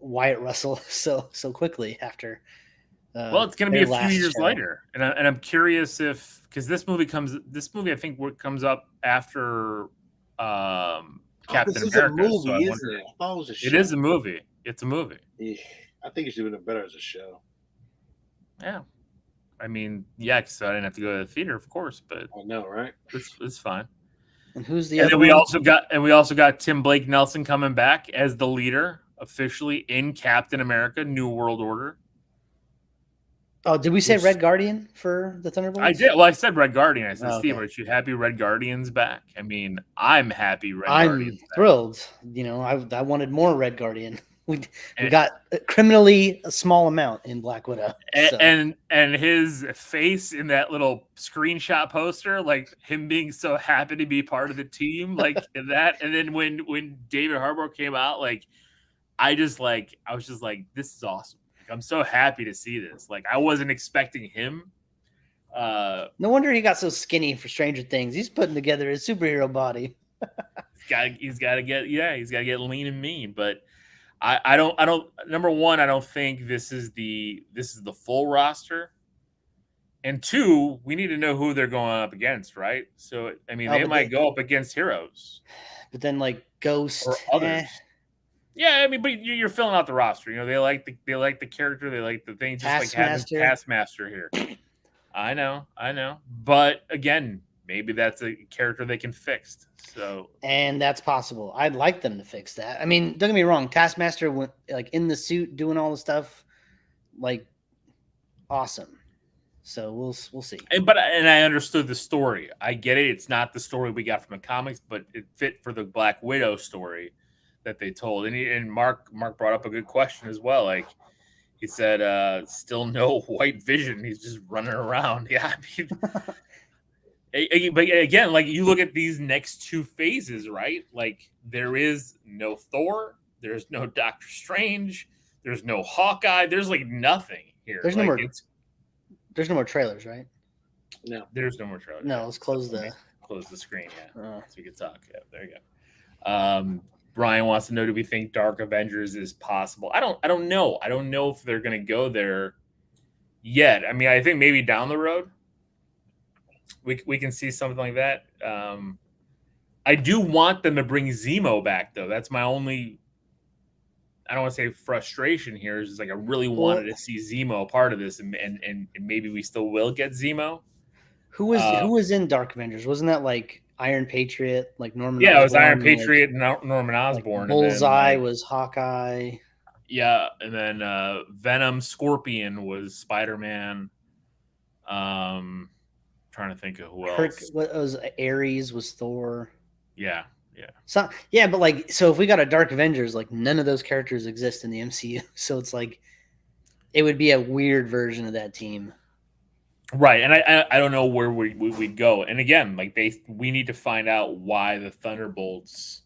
Wyatt Russell so quickly after. Well, it's going to be a few years later, and I'm curious if, because this movie I think comes up after Captain America. Movie, isn't it? I thought it was a show. It is a movie. It's a movie. Yeah, I think it should have been better as a show. Yeah, I mean, yeah, because I didn't have to go to the theater, of course, but I know, right? It's fine. And who's the other? And we also got Tim Blake Nelson coming back as the leader officially in Captain America: New World Order. Oh, did we say Red Guardian for the Thunderbolts? I did. Well, I said Red Guardian. I said, Steve, are you happy Red Guardian's back? I mean, I'm happy Guardian's back. Thrilled. I wanted more Red Guardian. We got a criminally a small amount in Black Widow. And his face in that little screenshot poster, like him being so happy to be part of the team, like that. And then when David Harbour came out, like I was just like, this is awesome. I'm so happy to see this. Like, I wasn't expecting him. No wonder he got so skinny for Stranger Things. He's putting together his superhero body. he's got to get lean and mean. But I don't. Number one, I don't think this is the full roster. And two, we need to know who they're going up against, right? So I mean, they might go up against heroes, but then like Ghost or others. Yeah, I mean, but you're filling out the roster. They like the character, they like the thing. Just like having Taskmaster here. I know, but again, maybe that's a character they can fix. And that's possible. I'd like them to fix that. I mean, don't get me wrong. Taskmaster went like in the suit, doing all the stuff, like awesome. So we'll see. And I understood the story. I get it. It's not the story we got from the comics, but it fit for the Black Widow story that they told. And Mark brought up a good question as well. Like he said, still no White Vision. He's just running around. Yeah. I mean, but again, like you look at these next two phases, right? Like there is no Thor. There's no Doctor Strange. There's no Hawkeye. There's like nothing here. There's no more trailers, right? No, there's no more trailers. No, let's close the screen. Yeah. So we can talk. Yeah, there you go. Brian wants to know, do we think Dark Avengers is possible? I don't know. I don't know if they're going to go there yet. I mean, I think maybe down the road we can see something like that. I do want them to bring Zemo back, though. That's my only, I don't want to say frustration here. Is like I really wanted to see Zemo a part of this, and maybe we still will get Zemo. Who was in Dark Avengers? Wasn't that like Iron Patriot, like Norman? Yeah, Osborn, it was Iron Patriot and Norman Osborn. Like Bullseye was Hawkeye. Yeah, and then Venom, Scorpion was Spider-Man. Trying to think of who else. What was Ares was Thor. Yeah. So yeah, but like, so if we got a Dark Avengers, like none of those characters exist in the MCU, so it's like it would be a weird version of that team. Right, and I don't know where we'd go. And again, like we need to find out why the Thunderbolts,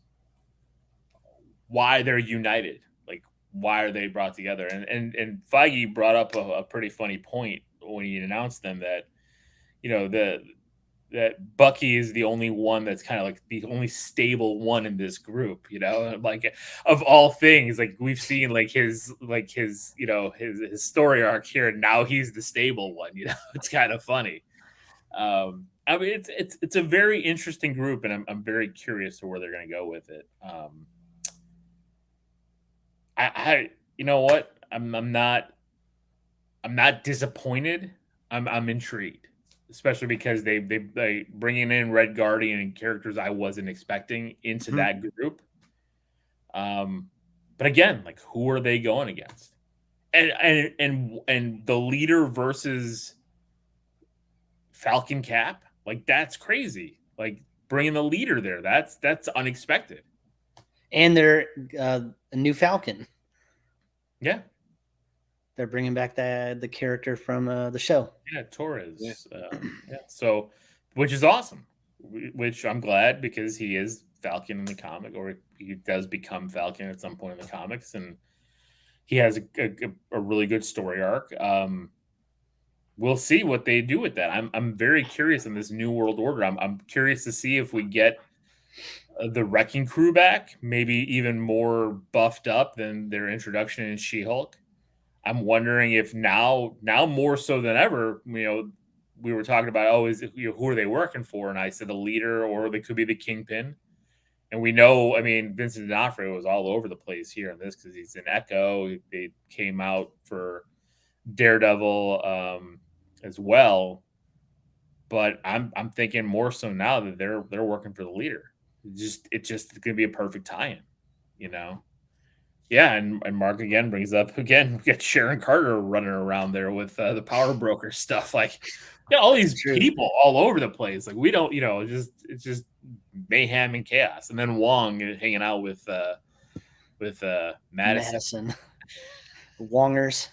why they're united, like why are they brought together? And Feige brought up a pretty funny point when he announced them that the that Bucky is the only one that's kind of like the only stable one in this group, you know, like of all things, like we've seen like his you know his story arc here, and now he's the stable one, you know. It's kind of funny. I mean, it's a very interesting group, and I'm very curious to where they're going to go with it. I you know what, I'm not disappointed. I'm intrigued, especially because they bringing in Red Guardian and characters I wasn't expecting into that group. But again, like who are they going against? And the leader versus Falcon Cap, like that's crazy. Like bringing the leader there, that's unexpected. And they're a new Falcon. Yeah. They're bringing back the character from the show. Yeah, Torres. Yeah. So, which is awesome. Which I'm glad, because he is Falcon in the comic, or he does become Falcon at some point in the comics, and he has a really good story arc. We'll see what they do with that. I'm very curious in this New World Order. I'm curious to see if we get the Wrecking Crew back, maybe even more buffed up than their introduction in She-Hulk. I'm wondering if now more so than ever, you know, we were talking about, who are they working for? And I said the leader, or they could be the Kingpin. And we know, I mean, Vincent D'Onofrio was all over the place here in this because he's in Echo. They came out for Daredevil as well. But I'm thinking more so now that they're working for the leader. It's just going to be a perfect tie-in, you know. Yeah, and Mark again brings up, we get Sharon Carter running around there with the Power Broker stuff. Like, all these people all over the place. Like, we don't, you know, it's just mayhem and chaos. And then Wong hanging out with Madison. Wongers.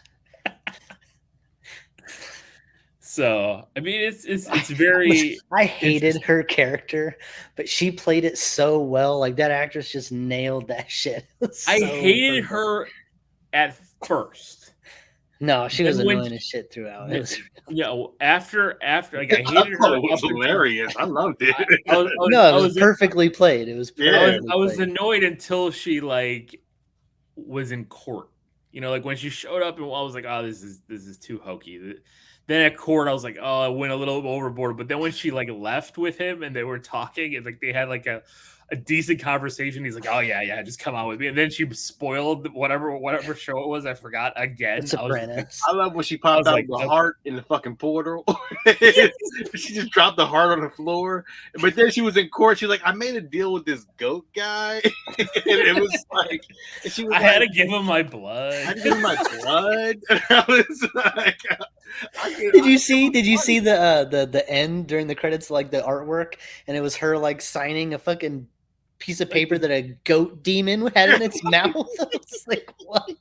So I mean, it's very. I hated her character, but she played it so well. Like, that actress just nailed that shit. I hated her at first. No, she was annoying as shit throughout. It was, after like, I hated her. It was hilarious. I loved it. It was perfectly played. It was. I was annoyed until she like was in court. You know, like when she showed up, and I was like, oh, this is too hokey. Then at court, I was like, oh, I went a little overboard. But then when she like left with him and they were talking, and like they had like a decent conversation, he's like, oh yeah, just come on with me. And then she spoiled whatever show it was. I forgot again. I love when she popped out the heart in the fucking portal. She just dropped the heart on the floor. But then she was in court. She's like, I made a deal with this goat guy. And it was like, I had to give him my blood. I had to give him my blood. And I was like, Did you see the end during the credits, like the artwork, and it was her like signing a fucking piece of paper that a goat demon had in its mouth? I was like, what?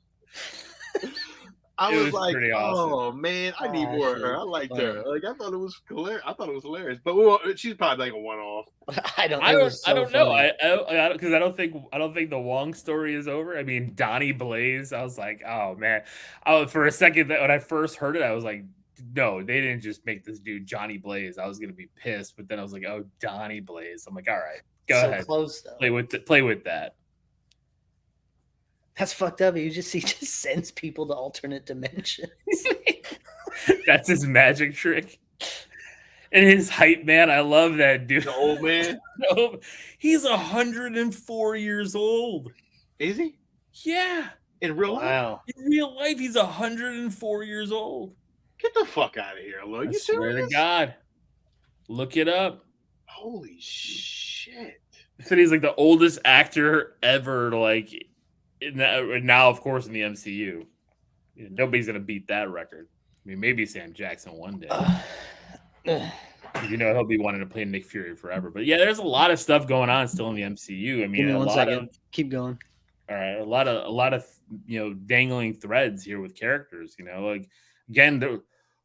I was like, awesome. Oh man, I need more of her. I liked her. Like, I thought it was hilarious. But she's probably like a one-off. I don't know. Because I don't think the Wong story is over. I mean, Donnie Blaze. I was like, oh man. For a second, when I first heard it, I was like, no, they didn't just make this dude Johnny Blaze. I was gonna be pissed, but then I was like, oh, Donnie Blaze. I'm like, all right, go ahead. Close though. Play with that. That's fucked up. He just sends people to alternate dimensions. That's his magic trick. And his hype man, I love that dude. The old man. He's 104 years old. Is he? Yeah. In real life? Wow. In real life, he's 104 years old. Get the fuck out of here, Lo. You swear serious? to God. Look it up. Holy shit. He said he's like the oldest actor ever, like, now, of course, in the MCU. Nobody's going to beat that record. I mean, maybe Sam Jackson one day. You know, he'll be wanting to play Nick Fury forever. But yeah, there's a lot of stuff going on still in the MCU. I mean, Give me 1 second. Keep going. All right, a lot of dangling threads here with characters. You know, like, again,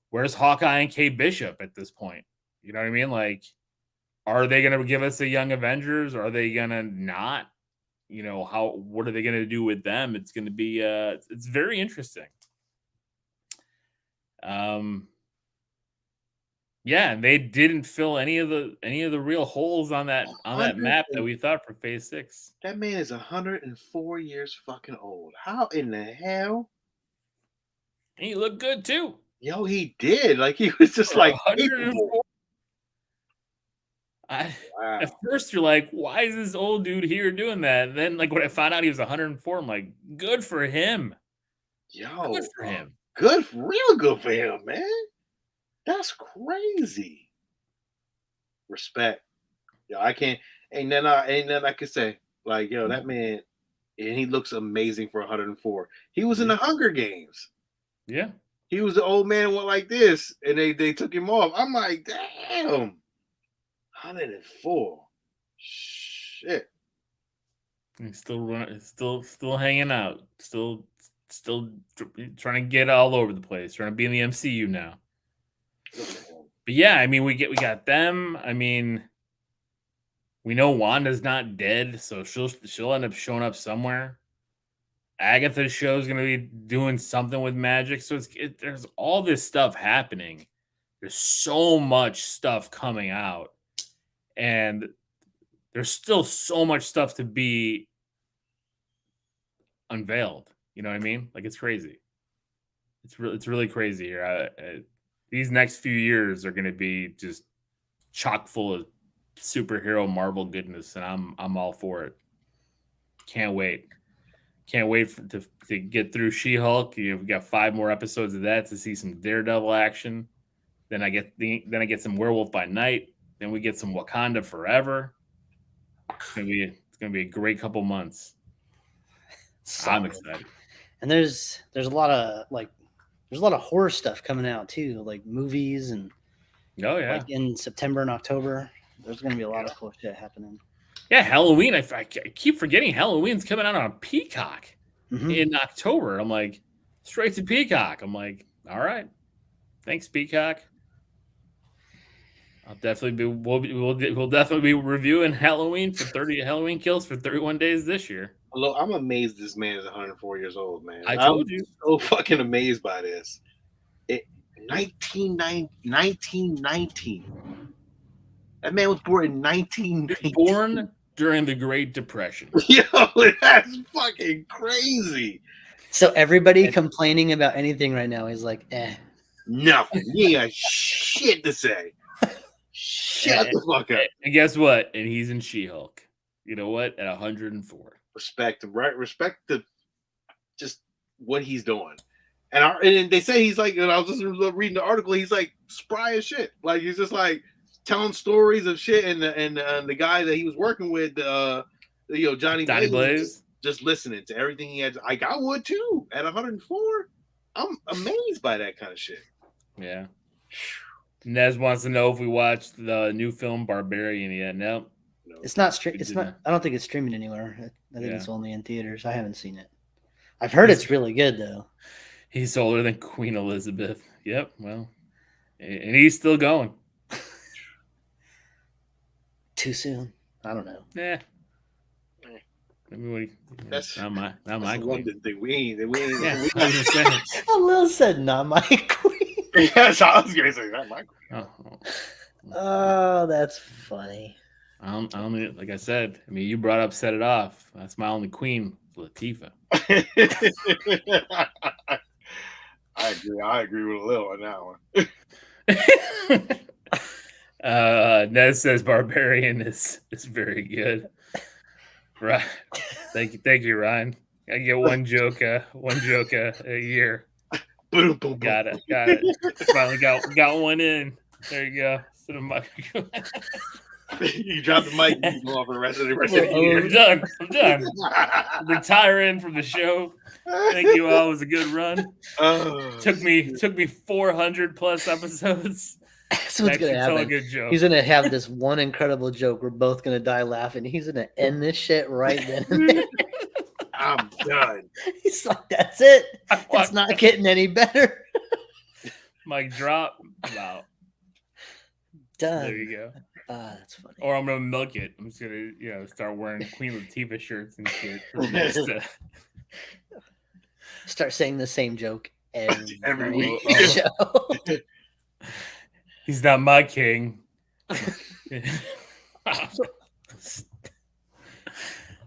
where's Hawkeye and Kate Bishop at this point? You know what I mean? Like, are they going to give us a Young Avengers, or are they going to not? You know, what are they going to do with them? It's going to be it's very interesting. Yeah, they didn't fill any of the real holes on that map that we thought for Phase 6. That man is 104 years fucking old. How in the hell? He looked good too. Yo, he did. Like he was just like 104. Wow. At first, you're like, "Why is this old dude here doing that?" And then, like when I found out he was 104, I'm like, "Good for him." Yo, Good for him. Real good for him, man. That's crazy. Respect. Yo, I can't. Ain't nothing I could say. Like, yo, that man, and he looks amazing for 104. He was in the Hunger Games. Yeah. He was the old man went like this, and they took him off. I'm like, damn. 104. Shit. He's still running, still hanging out, still trying to get all over the place, trying to be in the MCU now. But yeah, I mean, we got them. I mean, we know Wanda's not dead, so she'll end up showing up somewhere. Agatha's show is going to be doing something with magic, so there's all this stuff happening. There's so much stuff coming out, and there's still so much stuff to be unveiled. You know what I mean? Like, it's crazy. It's really crazy here. These next few years are going to be just chock full of superhero Marvel goodness, and I'm all for it. Can't wait. Can't wait to get through She-Hulk. We've got 5 more episodes of that to see some Daredevil action. Then I get some Werewolf by Night. Then we get some Wakanda Forever. It's gonna be a great couple months. Solid. I'm excited. And there's a lot of horror stuff coming out too, like movies and like in September and October. There's gonna be a lot of cool shit happening. Yeah, Halloween. I keep forgetting Halloween's coming out on Peacock in October. I'm like, straight to Peacock. I'm like, all right, thanks Peacock. I'll definitely be. We'll definitely be reviewing Halloween for 30 Halloween Kills for 31 days this year. Although I'm amazed this man is 104 years old, man. I told you. So fucking amazed by this. 1919. That man was born in 1919. Born during the Great Depression. Yo, that's fucking crazy. So everybody complaining about anything right now is like, nothing. He ain't got shit to say. Shut the fuck up. And guess what? And he's in She-Hulk. You know what? At 104. Respect him, right? Respect the just what he's doing. And they say he's like, and I was just reading the article, he's like spry as shit. Like he's just like telling stories of shit, and the guy that he was working with, Johnny Blaze, just listening to everything he had. Like I would too at 104. I'm amazed by that kind of shit. Yeah. Nez wants to know if we watched the new film Barbarian yet. No. It's not It's not. I don't think it's streaming anywhere. I think it's only in theaters. I haven't seen it. I've heard it's really good though. He's older than Queen Elizabeth. Yep. Well, and he's still going. Too soon. I don't know. Yeah. That's not my London thing. We ain't. Yeah, Lil said not my queen. Yes, I was gonna say not my queen. Oh, that's funny. I don't like I said. I mean, you brought up Set It Off. That's my only queen, Latifah. I agree with Lil on that one. Nez says Barbarian is very good. Right. Thank you, Ryan. I get one joke a year. Boom, boom, got it. Finally got one in. There you go. You drop the mic, you go off for the rest of the year. I'm done. I'm retiring from the show. Thank you all. It was a good run. Took me 400 plus episodes. That's what's gonna happen. A good joke. He's gonna have this one incredible joke. We're both gonna die laughing. He's gonna end this shit right then and there. I'm done. He's like, that's it. It's not getting any better. Mic drop. Wow. Done. There you go. That's funny. Or I'm gonna milk it. I'm just gonna start wearing Queen Latifah shirts and shit. Start saying the same joke every week. show. He's not my king.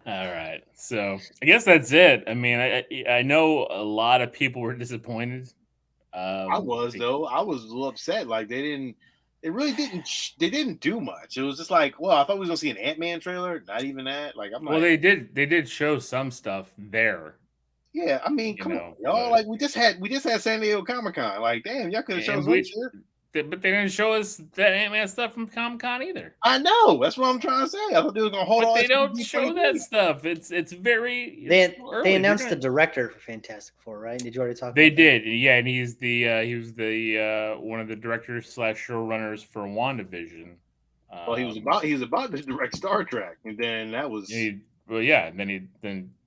All right, so I guess that's it. I mean, I know a lot of people were disappointed. I was though. I was a little upset. Like they didn't. It really didn't. They didn't do much. It was just like, well, I thought we was gonna see an Ant-Man trailer. Not even that. Like I'm well, like, they did show some stuff there. yeah. I mean, come on, y'all. Like we just had San Diego Comic-Con. Like, damn, y'all could have shown some shit. But they didn't show us that Ant-Man stuff from Comic-Con either. I know. That's what I'm trying to say. I thought they were gonna hold on. But they don't show that stuff. It's very. They announced the director for Fantastic Four, right? Did you already talk? They did, yeah, and he was the one of the directors / showrunners for WandaVision. Well, he was about to direct Star Trek, and then that was. And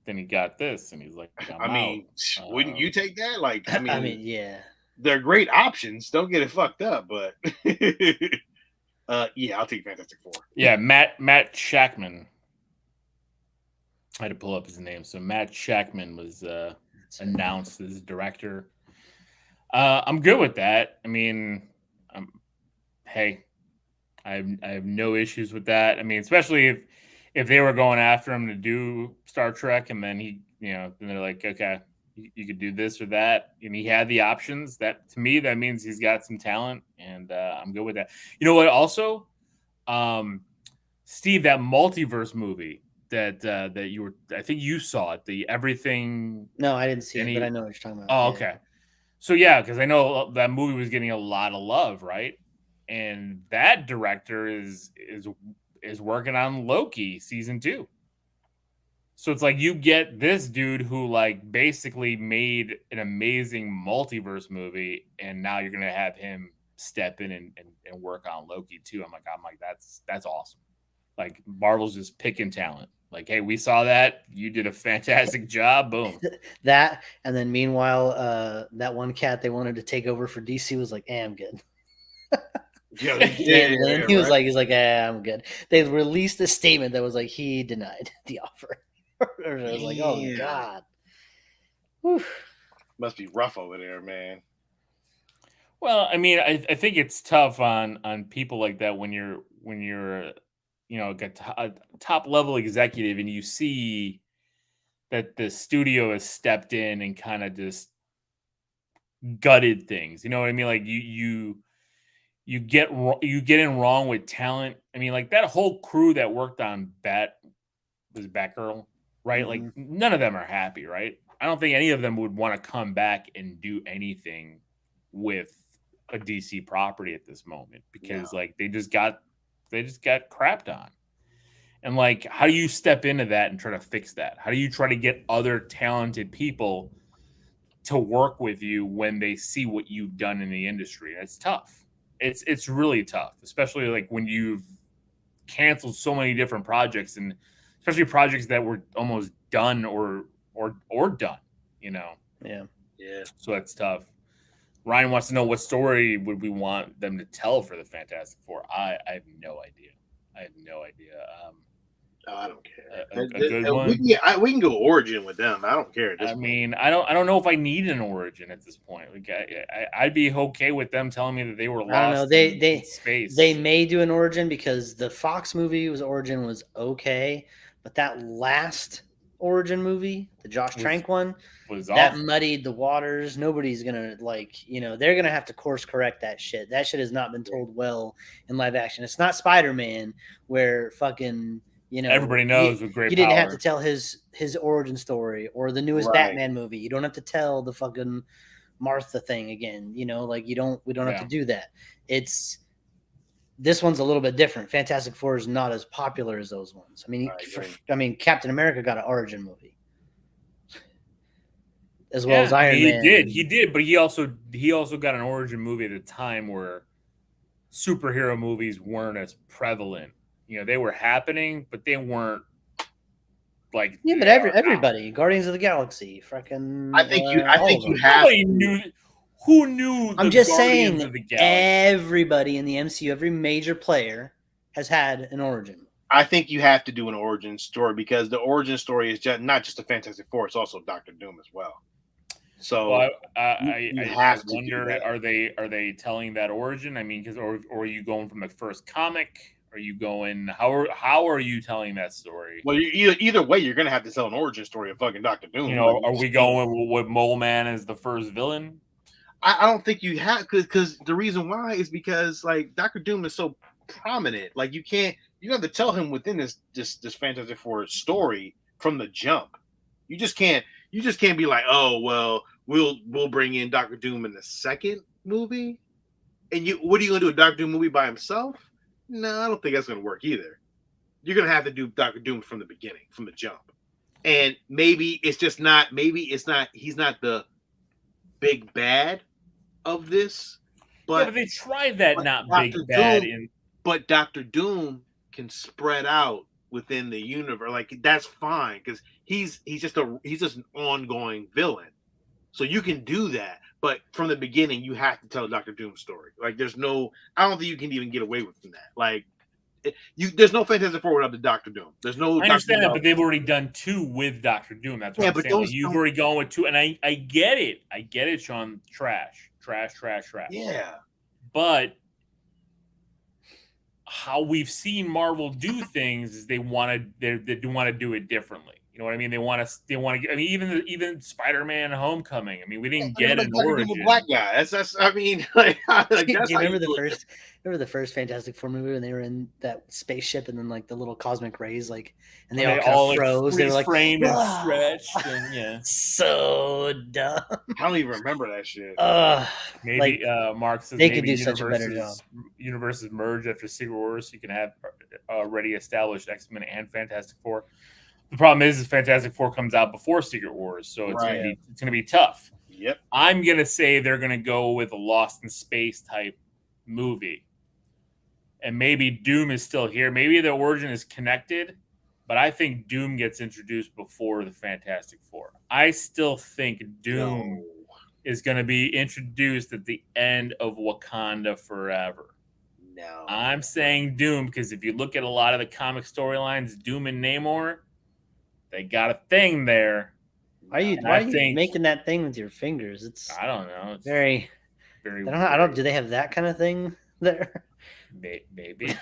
then he got this, and he's like, I mean, wouldn't you take that? Like, I mean, yeah. They're great options. Don't get it fucked up, but yeah, I'll take Fantastic Four. Yeah, Matt Shakman. I had to pull up his name. So Matt Shakman was announced as director. I'm good with that. I mean, hey, I have no issues with that. I mean, especially if they were going after him to do Star Trek, and then then they're like, okay, you could do this or that, and he had the options. That to me, that means he's got some talent, and I'm good with that. You know what? Also, Steve, that multiverse movie that you were, I think you saw it. The Everything. No, I didn't see it, but I know what you're talking about. Oh, okay. So yeah, because I know that movie was getting a lot of love, right? And that director is working on Loki season 2. So it's like you get this dude who like basically made an amazing multiverse movie, and now you're gonna have him step in and work on Loki too. I'm like that's awesome. Like Marvel's just picking talent. Like, hey, we saw that. You did a fantastic job. Boom. That, and then meanwhile, that one cat they wanted to take over for DC was like, I'm good. Yeah, he was like, I'm good. They released a statement that was like he denied the offer. I was like, oh god. Whew. Must be rough over there, man. Well, I mean, I think it's tough on people like that when you're a top level executive and you see that the studio has stepped in and kind of just gutted things. You know what I mean? Like you get in wrong with talent. I mean, like that whole crew that worked on Batgirl, right? Like none of them are happy, right? I don't think any of them would want to come back and do anything with a DC property at this moment because like they just got crapped on. And like, how do you step into that and try to fix that? How do you try to get other talented people to work with you when they see what you've done in the industry? It's tough. It's really tough, especially like when you've canceled so many different projects, and especially projects that were almost done or done, you know? Yeah. So that's tough. Ryan wants to know what story would we want them to tell for the Fantastic Four. I have no idea. I don't care. A good one. We can go origin with them. I don't care. I mean, I don't know if I need an origin at this point. Like, I'd be okay with them telling me that they were lost. I don't know. In space. They may do an origin because the Fox movie origin was okay, but that last origin movie, the Josh Trank one, was that awful. muddied the waters. Nobody's gonna they're gonna have to course correct that shit. That shit has not been told well in live action. It's not Spider-Man where fucking everybody knows with great you didn't power. have to tell his origin story, or the newest Batman movie. You don't have to tell the fucking Martha thing again. We don't have to do that. This one's a little bit different. Fantastic Four is not as popular as those ones. I mean, Captain America got an origin movie, as well as Iron Man. He did, but he also got an origin movie at a time where superhero movies weren't as prevalent. They were happening, but they weren't like. Yeah, but everybody, Guardians of the Galaxy, freaking. I think you have. Who knew? I'm just saying, everybody in the MCU, every major player has had an origin. I think you have to do an origin story because the origin story is not just the Fantastic Four; it's also Doctor Doom as well. So well, I have to wonder, do that. are they telling that origin? I mean, because or are you going from the first comic? Are you going how are you telling that story? Well, either way, you're gonna have to tell an origin story of fucking Doctor Doom. You know, are we going with Mole Man as the first villain? I don't think you have, because the reason why is because like Doctor Doom is so prominent. Like you have to tell him within this Fantastic Four story from the jump. You just can't be like, oh well, we'll bring in Doctor Doom in the second movie, and what are you gonna do, a Doctor Doom movie by himself? No, I don't think that's gonna work either. You're gonna have to do Doctor Doom from the beginning, from the jump, and maybe he's not the big bad of this, but they tried that big bad in. But Doctor Doom can spread out within the universe, like that's fine because he's just an ongoing villain, so you can do that. But from the beginning, you have to tell Doctor Doom's story. Like I don't think you can even get away with that. Like there's no Fantastic Four without the Doctor Doom. There's no. I understand that, but they've already done 2 with Doctor Doom. That's what I'm saying. Like, you've already gone with 2, and I get it, Sean. Trash. Yeah, but how we've seen Marvel do things is they want to do it differently. You know what I mean? They want to. I mean, even Spider-Man: Homecoming. I mean, we didn't get an origin. Black guy. That's. I mean, like, do you remember the first Fantastic Four movie when they were in that spaceship and then like the little cosmic rays, like, and they all froze. They were like framed and stretched, and yeah, so dumb. I don't even remember that shit. Maybe Mark says they could do such a better job. Universes merge after Secret Wars, so you can have already established X-Men and Fantastic Four. The problem is Fantastic Four comes out before Secret Wars, so it's gonna be tough. Yep. I'm gonna say they're gonna go with a Lost in Space type movie, and maybe Doom is still here. Maybe the origin is connected, but I think Doom gets introduced before the Fantastic Four. I still think Doom is gonna be introduced at the end of Wakanda Forever. No, I'm saying Doom because if you look at a lot of the comic storylines, Doom and Namor. They got a thing there. Why are you making that thing with your fingers? I don't know. It's very. I don't. Do they have that kind of thing there? Maybe.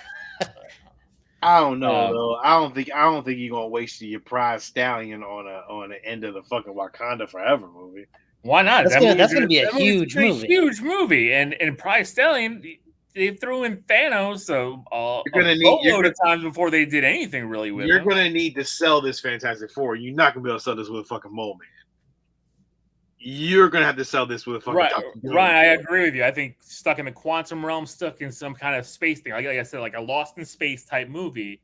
I don't know though. I don't think you're gonna waste your prize stallion on the end of the fucking Wakanda Forever movie. Why not? That's gonna be a huge movie. Huge movie, and Prize Stallion. They threw in Thanos you're gonna need of times before they did anything really with You're him. gonna need to sell this Fantastic Four. You're not gonna be able to sell this with a fucking Mole Man. You're gonna have to sell this with a fucking Right. I agree with you. I think stuck in the quantum realm, stuck in some kind of space thing. Like I said, like a Lost in Space type movie.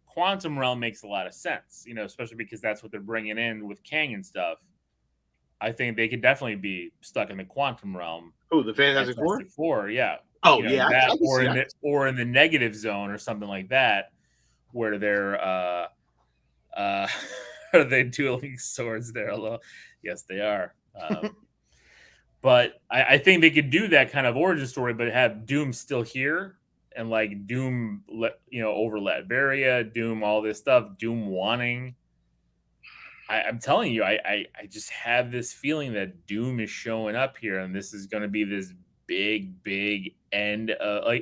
Quantum realm makes a lot of sense, especially because that's what they're bringing in with Kang and stuff. I think they could definitely be stuck in the quantum realm. Oh, the Fantastic Four, yeah. Oh, yeah, or in the negative zone or something like that, where they're are they dueling swords there? Although, yes, they are. But I think they could do that kind of origin story, but have Doom still here and like Doom, over Latveria, Doom, all this stuff, Doom wanting. I'm telling you, I just have this feeling that Doom is showing up here, and this is going to be this big end.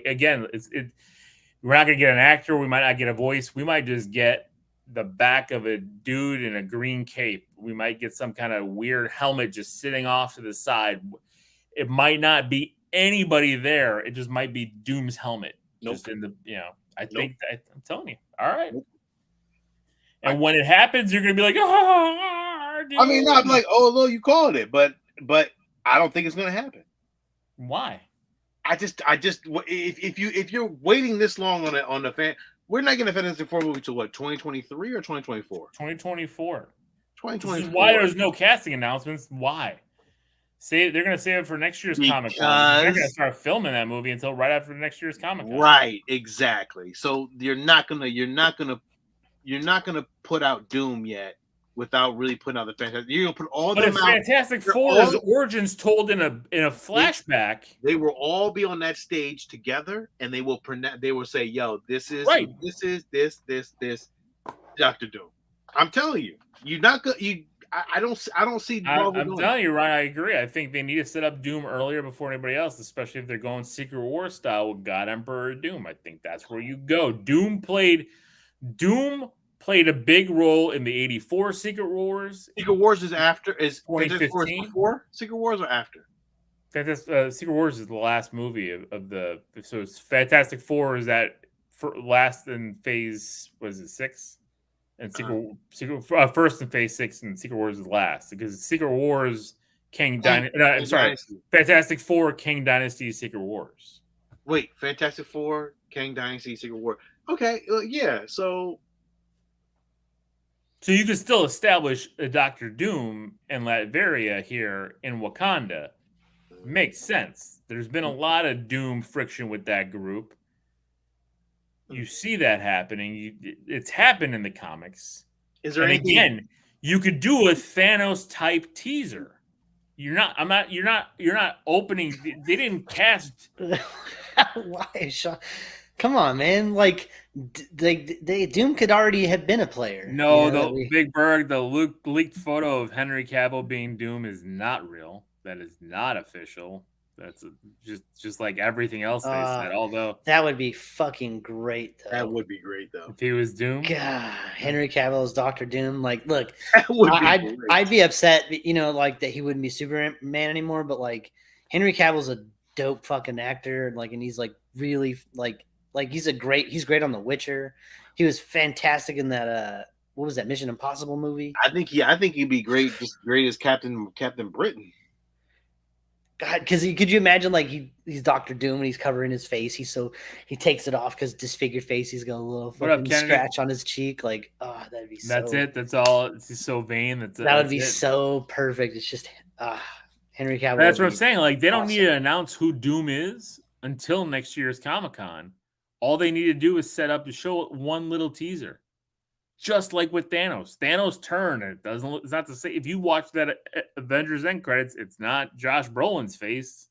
Again, we're not gonna get an actor. We might not get a voice. We might just get the back of a dude in a green cape. We might get some kind of weird helmet just sitting off to the side. It might not be anybody there. It just might be Doom's helmet. Just in the think I'm telling you. All right. And when it happens, you're gonna be like, oh, I mean, not like, oh, no, you called it, but I don't think it's gonna happen. Why? I just if you're waiting this long on the fan, we're not gonna finish the Four movie till what, 2023 or 2024? 2024. 2024. This is why there's no casting announcements. Why? They're gonna save it for next year's Comic Con. They're gonna start filming that movie until right after next year's Comic Con. Right, exactly. So you're not gonna put out Doom yet without really putting out the Fantastic. You're gonna put all but them if out. Fantastic Four's origins told in a flashback, they will all be on that stage together, and they will say, "Yo, this is this Doctor Doom." I'm telling you, you're not gonna. I don't see Marvel I'm doing telling you, Ryan, I agree. I think they need to set up Doom earlier before anybody else, especially if they're going Secret War style with God Emperor Doom. I think that's where you go. Doom played a big role in the 84 Secret Wars. Secret Wars is after, is 2015 before Secret Wars or after? Secret Wars is the last movie of the, so it's Fantastic Four is that for last in phase, was it 6? And first in phase 6 and Secret Wars is last, because Secret Wars Dynasty. Fantastic Four, King Dynasty, Secret Wars. Wait, Fantastic Four, King Dynasty, Secret War. Okay, yeah. So you can still establish a Doctor Doom and Latveria here in Wakanda. Makes sense. There's been a lot of Doom friction with that group. You see that happening. It's happened in the comics. Is there anything? Again, you could do a Thanos type teaser. You're not opening. They didn't cast. Why, Sean? Come on, man! Like, Doom could already have been a player. No, Big Berg, the leaked photo of Henry Cavill being Doom is not real. That is not official. That's just like everything else they said. Although that would be fucking great, though. That would be great, though. If he was Doom, God, Henry Cavill as Dr. Doom. Like, look, I'd be upset, like that he wouldn't be Superman anymore. But like, Henry Cavill's a dope fucking actor. Like, and he's like really like he's great on The Witcher. He was fantastic in that. What was that Mission Impossible movie? I think he'd be great, just great as Captain Britain. God, because could you imagine like he's Dr. Doom and he's covering his face. He takes it off because disfigured face. He's got a little fucking scratch on his cheek. Like, oh, that'd be. That's it. That's all. He's so vain. That would be so perfect. It's just Henry Cavill. That's what I'm saying. Like, they don't need to announce who Doom is until next year's Comic-Con. All they need to do is set up to show one little teaser. Just like with Thanos. Thanos' turn. It's not to say, if you watch that Avengers end credits, it's not Josh Brolin's face.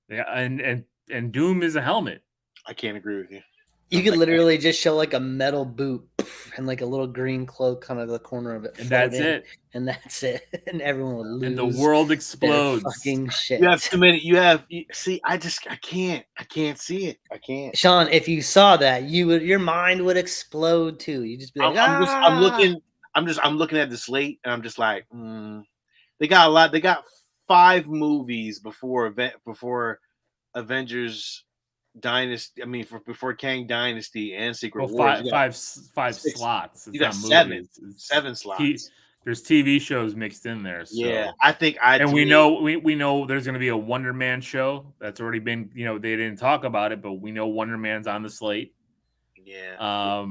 Yeah, and Doom is a helmet. I can't agree with you. You could literally just show like a metal boot and like a little green cloak kind of the corner of it. And that's it. And that's it. And everyone would lose. And the world explodes. Fucking shit. You have too many. See, I can't see it. I can't. Sean, if you saw that, your mind would explode too. You just be like, I'm looking at the slate and I'm just like, they got a lot. They got 5 movies before Avengers Dynasty. I mean, before Kang Dynasty and Secret Wars. Five slots. You got 7 slots. There's TV shows mixed in there. So. Yeah, I think we know there's going to be a Wonder Man show that's already been. They didn't talk about it, but we know Wonder Man's on the slate. Yeah.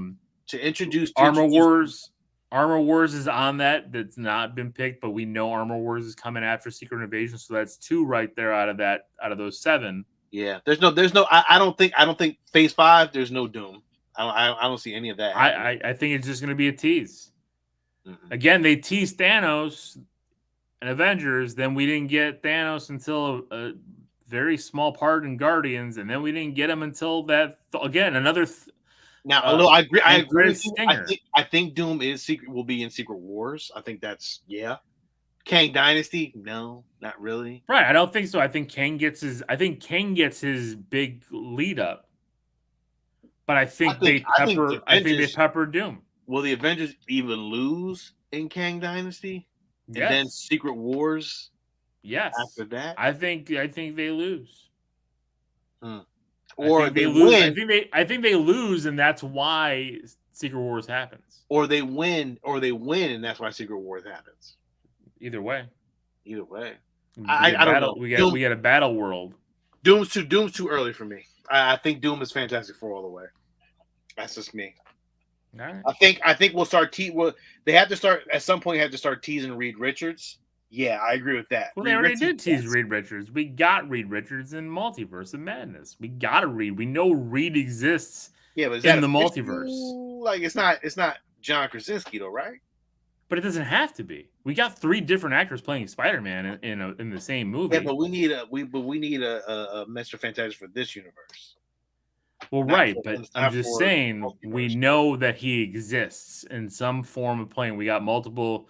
To introduce Armor Wars. Armor Wars is on that. That's not been picked, but we know Armor Wars is coming after Secret Invasion, so that's 2 right there out of those 7. Yeah, there's no. I don't think Phase 5. There's no Doom. I don't see any of that. I think it's just going to be a tease. Mm-hmm. Again, they teased Thanos and Avengers. Then we didn't get Thanos until a very small part in Guardians, and then we didn't get him until that again another. Now, although I agree. I agree. I think Doom will be in Secret Wars. I think that's Kang Dynasty? No, not really. Right. I don't think so. I think Kang gets his big lead up. But I think they pepper Doom. Will the Avengers even lose in Kang Dynasty? And then Secret Wars? Yes. After that? I think they lose. Or they win. I think they lose, and that's why Secret Wars happens. Or they win, and that's why Secret Wars happens. Either way. I don't know. We got a battle world. Doom's too early for me. I think Doom is Fantastic Four all the way. That's just me. All right. I think we'll start they have to start at some point. Have to start teasing Reed Richards. Yeah, I agree with that. Well, they already did tease Reed Richards. We got Reed Richards in Multiverse of Madness. We got to Reed. We know Reed exists. Yeah, but in the multiverse. Like it's not John Krasinski though, right? But it doesn't have to be. We got 3 different actors playing Spider-Man in the same movie. Yeah, but we need a Mr. Fantastic for this universe. Well, right, but I'm just saying we know that he exists in some form of playing. We got multiple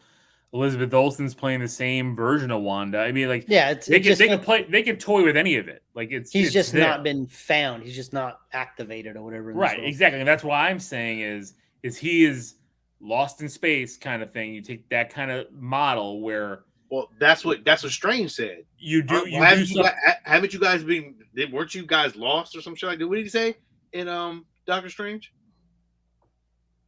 Elizabeth Olsen's playing the same version of Wanda. I mean, like, yeah, they could toy with any of it. Like, he's just not been found. He's just not activated or whatever. Right, exactly. And that's what I'm saying is he is lost in space kind of thing. You take that kind of model where. Well, that's what Strange said. Haven't you guys been? Weren't you guys lost or some shit like that? What did he say in Doctor Strange?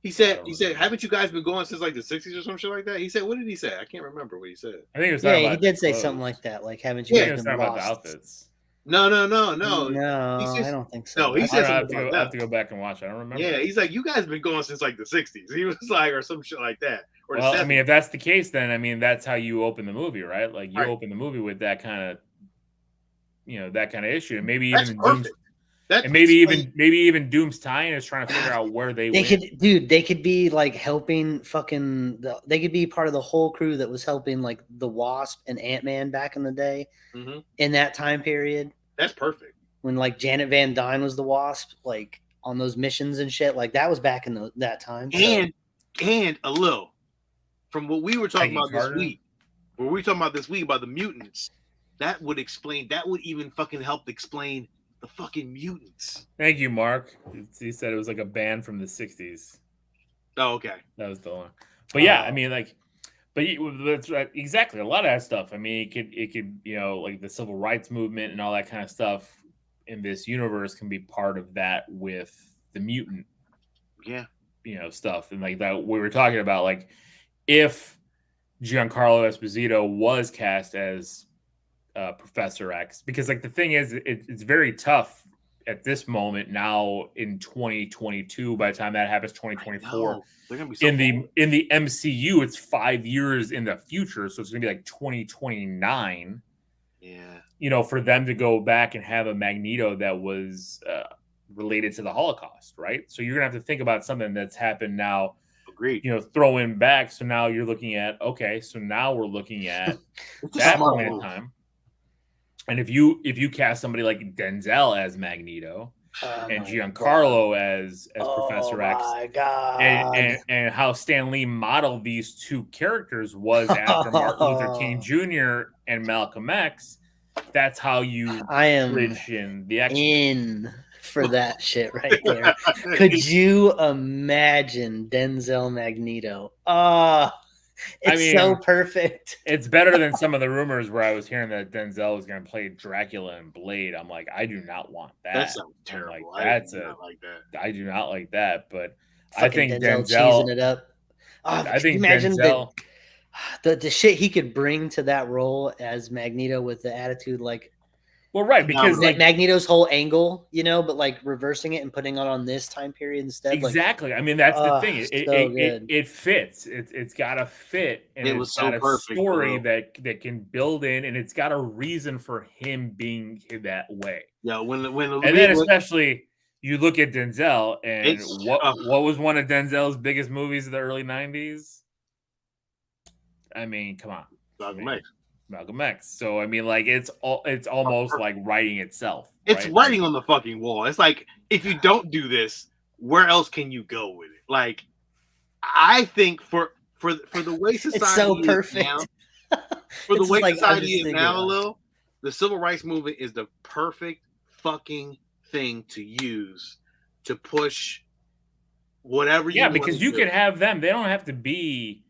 He said, haven't you guys been going since like the 60s or some shit like that? He said, what did he say? I can't remember what he said. I think it was he did say something like that. Like, haven't you guys been about the lost? outfits. No. I don't think so. No, he said I have to go back and watch it. I don't remember. Yeah, he's like, you guys been going since like the 60s. He was like, or some shit like that. Or well, I mean, if that's the case, then I mean, that's how you open the movie, right? Like, you open the movie with that kind of, that kind of issue, and maybe even maybe even Doom's tie-in is trying to figure out where they could be like helping they could be part of the whole crew that was helping like the Wasp and Ant-Man back in the day in that time period. That's perfect. When like Janet Van Dyne was the Wasp, like on those missions and shit, like that was back in that time. And a little from what we were talking about this week, about the mutants, that would even fucking help explain the fucking mutants. Thank you, Mark. He said it was like a band from the 60s. Oh, okay. That was the one. But yeah, I mean, like, but that's right, exactly. A lot of that stuff. I mean, it could, like the civil rights movement and all that kind of stuff in this universe can be part of that with the mutant, stuff. And like that, we were talking about, like, if Giancarlo Esposito was cast as Professor X, because like the thing is, it's very tough at this moment now in 2022. By the time that happens, 2024, in the MCU, it's 5 years in the future, so it's gonna be like 2029. Yeah, for them to go back and have a Magneto that was related to the Holocaust, right? So you're gonna have to think about something that's happened now. Agreed. Throw in back. So now you're looking at so now we're looking at that point in time. And if you cast somebody like Denzel as Magneto and Giancarlo as Professor X, and how Stan Lee modeled these two characters was after Martin Luther King Jr. and Malcolm X, that's how you bridge in the X-Men. For that shit right there. Could you imagine Denzel Magneto? It's so perfect. It's better than some of the rumors where I was hearing that Denzel was going to play Dracula and Blade. I'm like, I do not want that. That sounds terrible. Like, I do not like that. But fucking I think Denzel cheesing it up. I think imagine Denzel, the shit he could bring to that role as Magneto with the attitude like. Well, right, because like Magneto's whole angle, but like reversing it and putting it on this time period instead. Exactly. I mean, that's the thing. It fits. It's got to fit, and it's got a story that can build in, and it's got a reason for him being that way. Yeah. Especially you look at Denzel, and what was one of Denzel's biggest movies of the early '90s? I mean, come on, Malcolm X. So I mean, like it's almost like writing itself. It's writing on the fucking wall. It's like, if you don't do this, where else can you go with it? Like, I think for the way society it's so perfect. Is now, for the way society is now, Lil, the civil rights movement is the perfect fucking thing to use to push whatever you want because you could have them. They don't have to be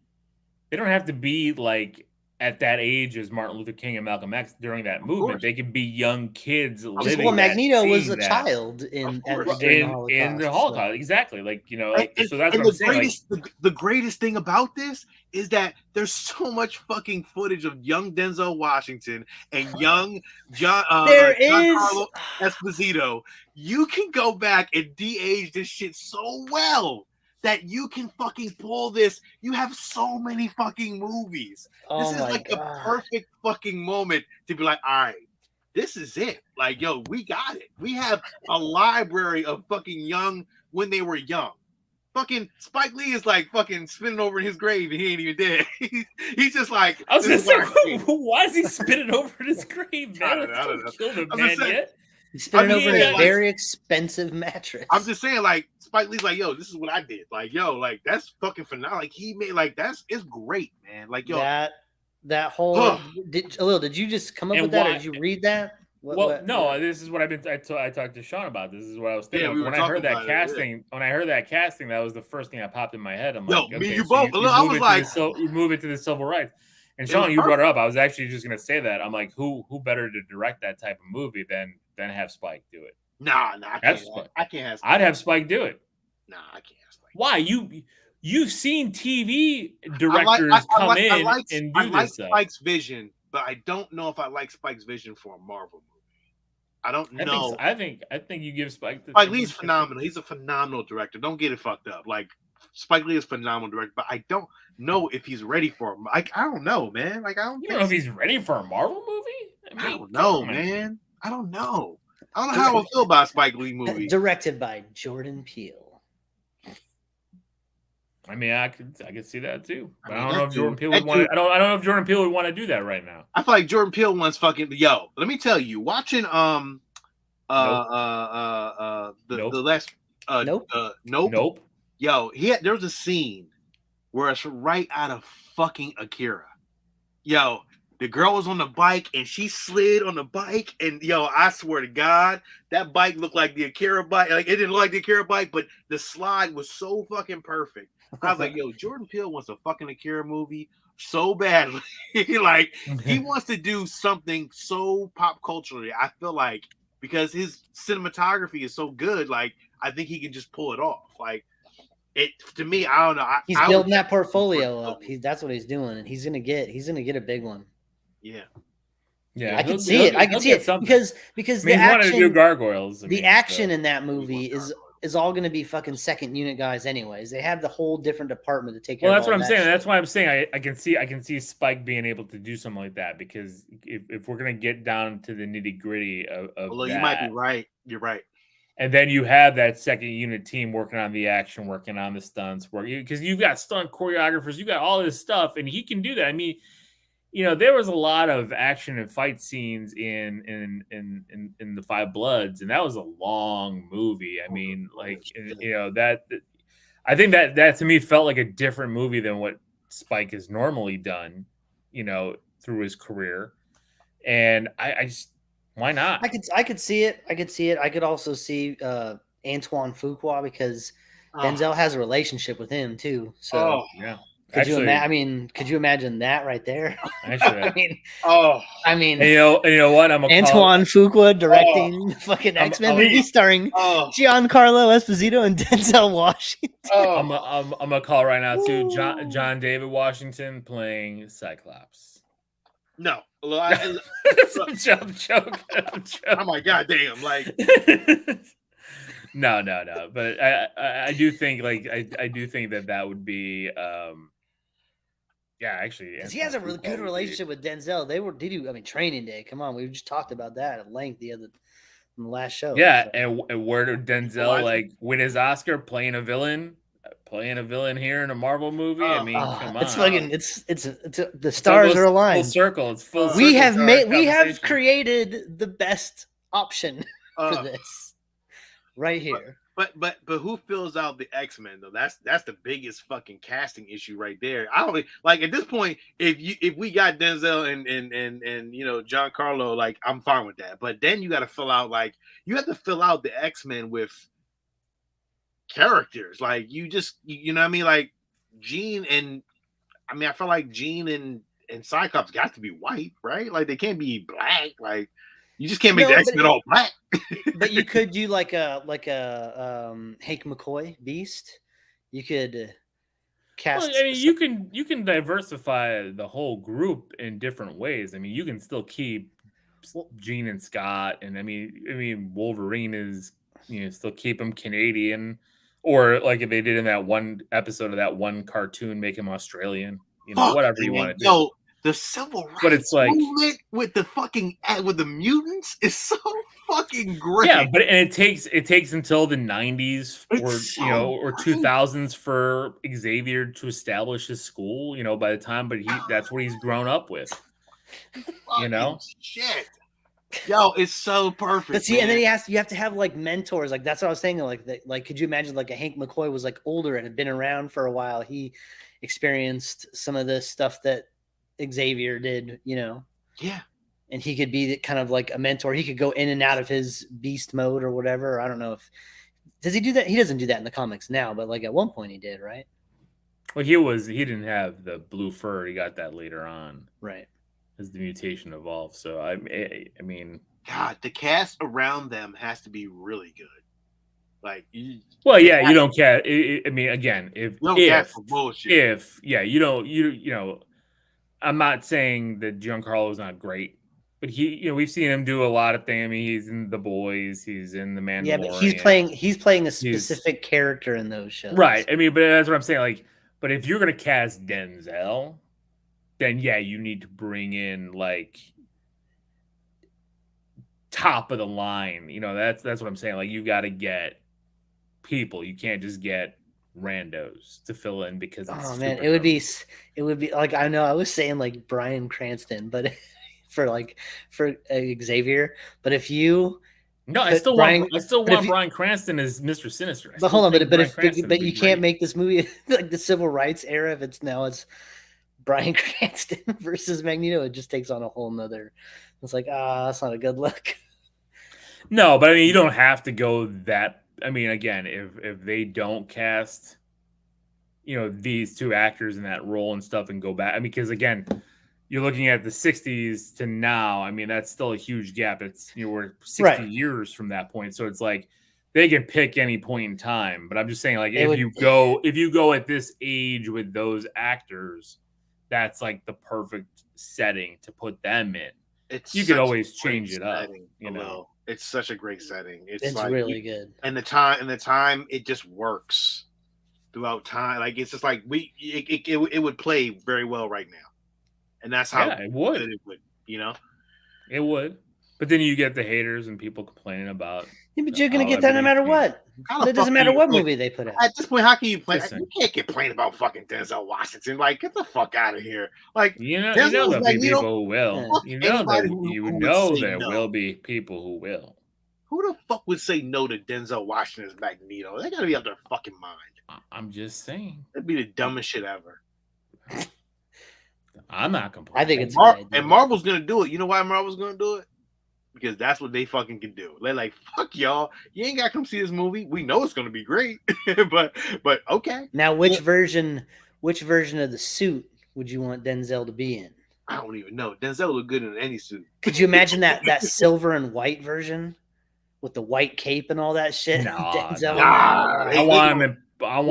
like at that age as Martin Luther King and Malcolm X during that movement. They could be young kids living. Well, Magneto was a child in the Holocaust. Exactly. Like, so that's what I'm saying. The greatest thing about this is that there's so much fucking footage of young Denzel Washington and young Giancarlo Esposito. You can go back and de-age this shit so well that you can fucking pull this. You have so many fucking movies. This is like the perfect fucking moment to be like, all right, this is it. Like, yo, we got it. We have a library of fucking young when they were young. Fucking Spike Lee is like fucking spinning over in his grave and he ain't even dead. He's just like, I was gonna say, why is he spinning over in his grave, man? I don't know. Killed him, man, yet. He's spinning over a very expensive mattress. I'm just saying, like, Spike Lee's like, yo, this is what I did. Like, yo, like, that's fucking phenomenal. Like, he made, like, it's great, man. Like, yo. That whole, did you just come up with that, or did you read that? No, this is what I've been, I talked to Sean about. This is what I was thinking. Yeah, when I heard that casting, that was the first thing that popped in my head. I'm like, me, you both. I was like, you move it to the civil rights. And Sean, you brought it up. I was actually just gonna say that. I'm like, who better to direct that type of movie than have Spike do it? Nah, I can't have Spike. I'd have Spike do it. Nah, I can't have Spike. Why? You've seen TV directors come in and do this stuff. Spike's vision, but I don't know if I like Spike's vision for a Marvel movie. I don't know. I think you give Spike. Spike Lee's phenomenal. He's a phenomenal director. Don't get it fucked up. Like, Spike Lee is a phenomenal director, but I don't know if he's ready for him. I don't know, man. Like, I don't know if he's ready for a Marvel movie. I don't know, man. I don't know. I don't know how I feel about a Spike Lee movie. Directed by Jordan Peele. I mean, I could see that too. But I don't know if Jordan Peele would want. I don't know if Jordan Peele would want to do that right now. I feel like Jordan Peele wants fucking. Yo, let me tell you, watching the last Nope. Yo, there was a scene where it's right out of fucking Akira. Yo, the girl was on the bike and she slid on the bike, and yo, I swear to God, that bike looked like the Akira bike. Like, it didn't look like the Akira bike, but the slide was so fucking perfect. I was like, yo, Jordan Peele wants a fucking Akira movie so badly. Like, he wants to do something so pop culturally. I feel like, because his cinematography is so good, like, I think he can just pull it off. Like, it, to me, I don't know. He's building that portfolio up. That's what he's doing, and he's gonna get a big one. Yeah, I can see it. I can see it because the action, to do gargoyles. The action in that movie is all going to be fucking second unit guys, anyways. They have the whole different department to take care. Well, of that's what I'm saying. That's why I'm saying I can see Spike being able to do something like that, because if we're gonna get down to the nitty gritty of although you might be right, you're right. And then you have that second unit team working on the action, working on the stunts, because you've got stunt choreographers, you got all this stuff, and he can do that. I mean, you know, there was a lot of action and fight scenes in the Five Bloods, and that was a long movie. I mean, like, you know, that I think that to me felt like a different movie than what Spike has normally done, you know, through his career. And I just, why not? I could see it. I could also see Antoine Fuqua, because Denzel has a relationship with him too. So yeah. Could you imagine that right there? Actually, I mean, you know what? Antoine Fuqua directing the fucking X-Men movie starring Giancarlo Esposito and Denzel Washington. I'm gonna call right now too. John David Washington playing Cyclops. No, joke. Oh my god, damn! Like, no. But I do think, like, I do think that would be. Yeah, actually, because he has a really good relationship with Denzel. They do. I mean, Training Day. Come on, we just talked about that at length in the last show. Yeah, so. and where did Denzel like win his Oscar playing a villain here in a Marvel movie? I mean, come on, it's fucking, it's the stars are aligned. Full circle. It's full. We have created the best option for this right here. But who fills out the X-Men though? That's the biggest fucking casting issue right there. I don't like, at this point, if we got Denzel and you know, Giancarlo, like, I'm fine with that. But then you have to fill out the X-Men with characters. Like, you know what I mean? Like, Jean and I feel like Jean and Cyclops got to be white, right? Like, they can't be black. Like, you just can't make the X-Men all black. But you could do like a Hank McCoy Beast. You could cast. Well, I mean, you can diversify the whole group in different ways. I mean, you can still keep Jean and Scott, and I mean Wolverine is, you know, still keep him Canadian, or like if they did in that one episode of that one cartoon, make him Australian. You know, whatever you want to do. The civil rights movement with the mutants is so fucking great. Yeah, but it takes until the 90s or 2000s for Xavier to establish his school. You know, by the time, that's what he's grown up with. You know, shit. Yo, it's so perfect. But see, man. and then you have to have like mentors. Like that's what I was saying. Like, could you imagine like a Hank McCoy was like older and had been around for a while? He experienced some of the stuff that Xavier did, you know. Yeah. And he could be kind of like a mentor. He could go in and out of his beast mode or whatever. I don't know if does he do that? He doesn't do that in the comics now, but like at one point he did, right? Well, he didn't have the blue fur. He got that later on, right? As the mutation evolved. So I mean, God, the cast around them has to be really good. Like, you don't care. I mean, again, if you know, I'm not saying that Giancarlo is not great, but we've seen him do a lot of things. I mean, he's in The Boys, he's in The Mandalorian. Yeah, but he's playing a specific character in those shows, right? I mean, but that's what I'm saying. Like, but if you're gonna cast Denzel, then you need to bring in like top of the line. You know, that's what I'm saying. Like, you got to get people. You can't just get randos to fill in because it's it would be like, I know I was saying like Bryan Cranston, but for Xavier, but if you I still want Bryan Cranston as Mr. Sinister. But hold on, but you can't make this movie like the civil rights era if it's Bryan Cranston versus Magneto. It just takes on a whole nother. It's like, that's not a good look. No, but I mean, you don't have to go that. I mean, again, if they don't cast, these two actors in that role and stuff and go back, I mean, because again, you're looking at the 60s to now. I mean, that's still a huge gap. It's we're 60 years from that point, so it's like they can pick any point in time. But I'm just saying, like, if you go at this age with those actors, that's like the perfect setting to put them in. You could always change it up, It's such a great setting. It's like, really good. And the time it just works throughout time. Like, it's just like it would play very well right now. And that's how it would. It would. But then you get the haters and people complaining about. Yeah, but you're gonna get that no matter what. It doesn't matter what movie they put out. At this point, how can you play? You can't complain about fucking Denzel Washington. Like, get the fuck out of here. Like, there'll be people who will. There will be people who will. Who the fuck would say no to Denzel Washington as Magneto? They gotta be out their fucking mind. I'm just saying. That'd be the dumbest shit ever. I'm not complaining. I think it's and Marvel's gonna do it. You know why Marvel's gonna do it? Because that's what they fucking can do. They're like, fuck y'all. You ain't gotta come see this movie. We know it's gonna be great. but okay. Now, which version of the suit would you want Denzel to be in? I don't even know. Denzel look good in any suit. Could you imagine that silver and white version with the white cape and all that shit? Denzel. I want him in purple.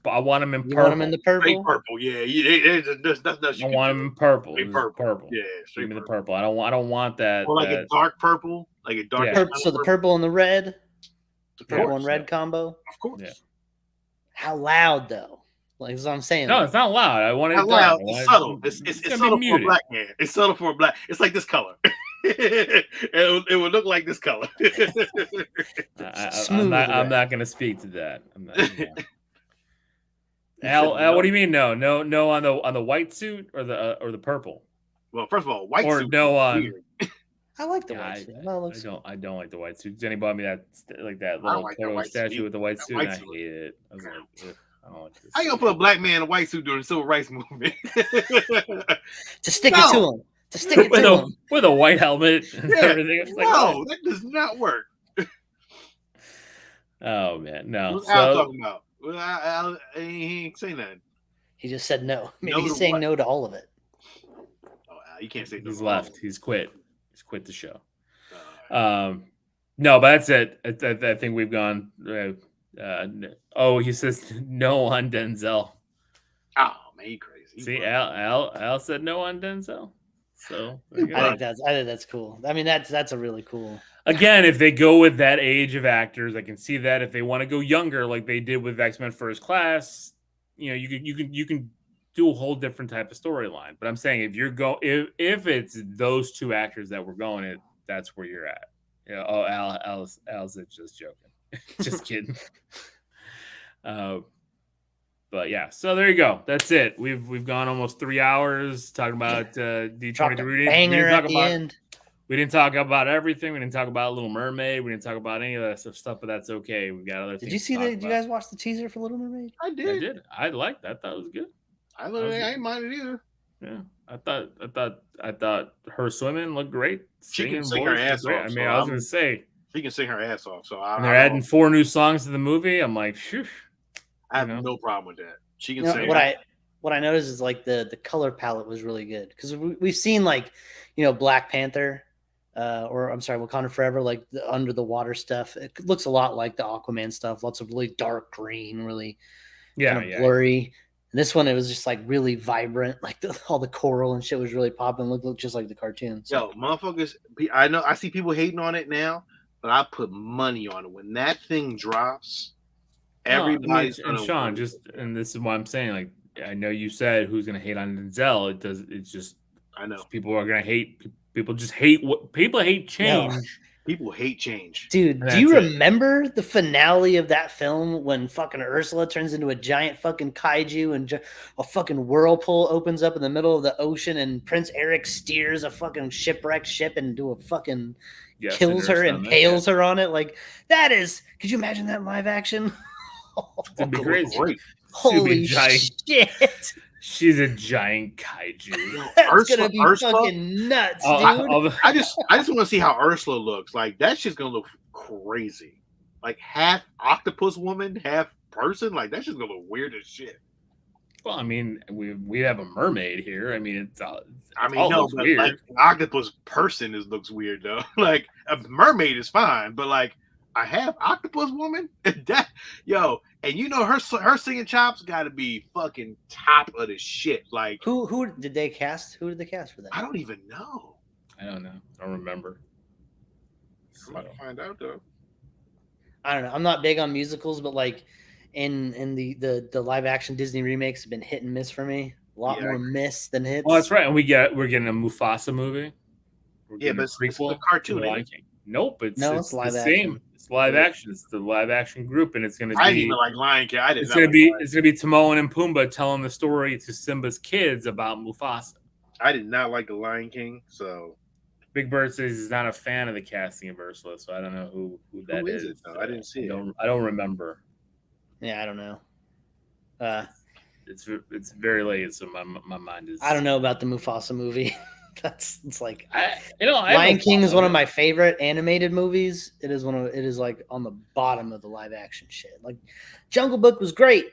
You want him in the purple? Straight purple, yeah. I want him in purple. Purple. Yeah, straight in the purple. I don't want that. Or like a dark purple, like a dark. Yeah. So the purple and the red, the purple and red combo. Of course. Yeah. How loud though? Like, that's what I'm saying. No, it's not loud. I want it loud. It's subtle. It's subtle for a black man. It's subtle for a black. It's like this color. it would look like this color. I'm not going to speak to that. Al, what do you mean? No on the white suit or the purple? Well, first of all, white or suit. No on. I like the white suit. I don't like the white suit. Jenny bought me that little Toro statue with the white suit. And I hate it. I was like, I don't like this. How you gonna put a black man in a white suit during the civil rights movement? To stick it to him. To stick it to him. With a white helmet and everything. It's like, that does not work. Oh man, no. What's Al talking about? Al, he ain't saying nothing. He just said no. Maybe he's saying no to all of it. Oh, Al, you can't say no. He's left. He's quit. He's quit the show. No, but that's it. I think we've gone. He says no on Denzel. Oh man, he crazy. See, Al said no on Denzel. So I think that's cool. I mean, that's a really cool. Again, if they go with that age of actors, I can see that. If they want to go younger, like they did with X-Men First Class, you can do a whole different type of storyline. But I'm saying if it's those two actors that we're going at, that's where you're at. Al's just joking, just kidding. But yeah, so there you go. That's it. We've gone almost 3 hours talking about D23. Banger at the end. We didn't talk about everything. We didn't talk about Little Mermaid. We didn't talk about any of that stuff, but that's okay. We got other things. Did you see that? Did you guys watch the teaser for Little Mermaid? I did. I liked that. That was good. I ain't mind it either. Yeah, I thought her swimming looked great. She can sing her ass off. I mean, I was gonna say she can sing her ass off. So they're adding 4 new songs to the movie. I'm like, phew. I have no problem with that. She can sing. What I noticed is like the color palette was really good because we've seen like Black Panther, or I'm sorry, Wakanda Forever, like the under the water stuff. It looks a lot like the Aquaman stuff. Lots of really dark green, really kind of blurry. And this one, it was just like really vibrant, like all the coral and shit was really popping. Looked just like the cartoon. So. Yo, motherfuckers, I know I see people hating on it now, but I put money on it. When that thing drops, everybody's and Sean, and this is why I'm saying, like, I know you said who's gonna hate on Denzel. It's just I know people are gonna hate. People just hate what people hate change. No. People hate change. Dude, do you remember the finale of that film when fucking Ursula turns into a giant fucking kaiju and a fucking whirlpool opens up in the middle of the ocean and Prince Eric steers a fucking shipwrecked ship into a fucking kills her and impales her on it? Like, that is, could you imagine that in live action? It'd be crazy. Holy shit. She's a giant kaiju. That's gonna be fucking nuts, dude. I just want to see how Ursula looks. Like, that shit's gonna look crazy. Like, half octopus woman, half person. Like, that shit's gonna look weird as shit. Well, I mean, we have a mermaid here. I mean, it's all weird. Like, an octopus person looks weird though. Like, a mermaid is fine, but like a half octopus woman, that and her singing chops got to be fucking top of the shit. Like, who did they cast? Who did they cast for that? I don't even know. I don't know. I don't remember. I'm about to find out though. I don't know. I'm not big on musicals, but like in the live action Disney remakes have been hit and miss for me. A lot more miss than hits. Well, that's right. And we're getting a Mufasa movie. But it's a cartoon. Nope, it's live the action. same. It's live action. It's the live action group, and it's going to be. I didn't even like Lion King. It's going to be Timon and Pumbaa telling the story to Simba's kids about Mufasa. I did not like the Lion King, so. Big Bird says he's not a fan of the casting of Ursula, so I don't know who that is. It, though? I didn't see it. I don't remember. Yeah, I don't know. It's very late, so my mind is. I don't know about the Mufasa movie. It's like Lion King is one of my favorite animated movies. It is like on the bottom of the live action shit. Like Jungle Book was great,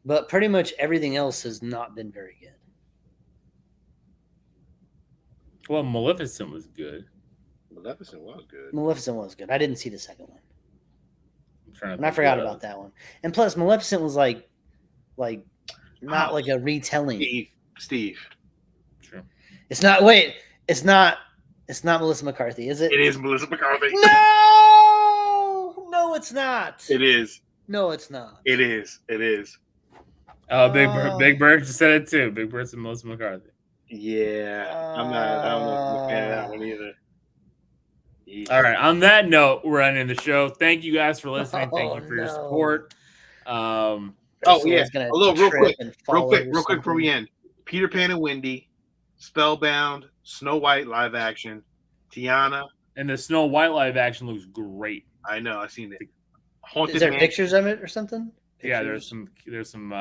but pretty much everything else has not been very good. Well, Maleficent was good. Maleficent was good. I didn't see the second one. And I forgot about that one. And plus, Maleficent was like not like a retelling. Steve. True. It's not. Wait. It's not Melissa McCarthy, is it? It is Melissa McCarthy. No, it's not. It is. No, it's not. It is. Oh, Big Bird said it too. Big Bird's and Melissa McCarthy. Yeah, I'm not. I don't know if I'm a fan of that one either. Yeah. All right. On that note, we're ending the show. Thank you guys for listening. Thank you for your support. A little real quick before we end. Peter Pan and Wendy, Spellbound, Snow White live action, Tiana, and the Snow White live action looks great. I know. I've seen it. Haunted Is there Mansion. Pictures of it or something? Pictures? Yeah, there's some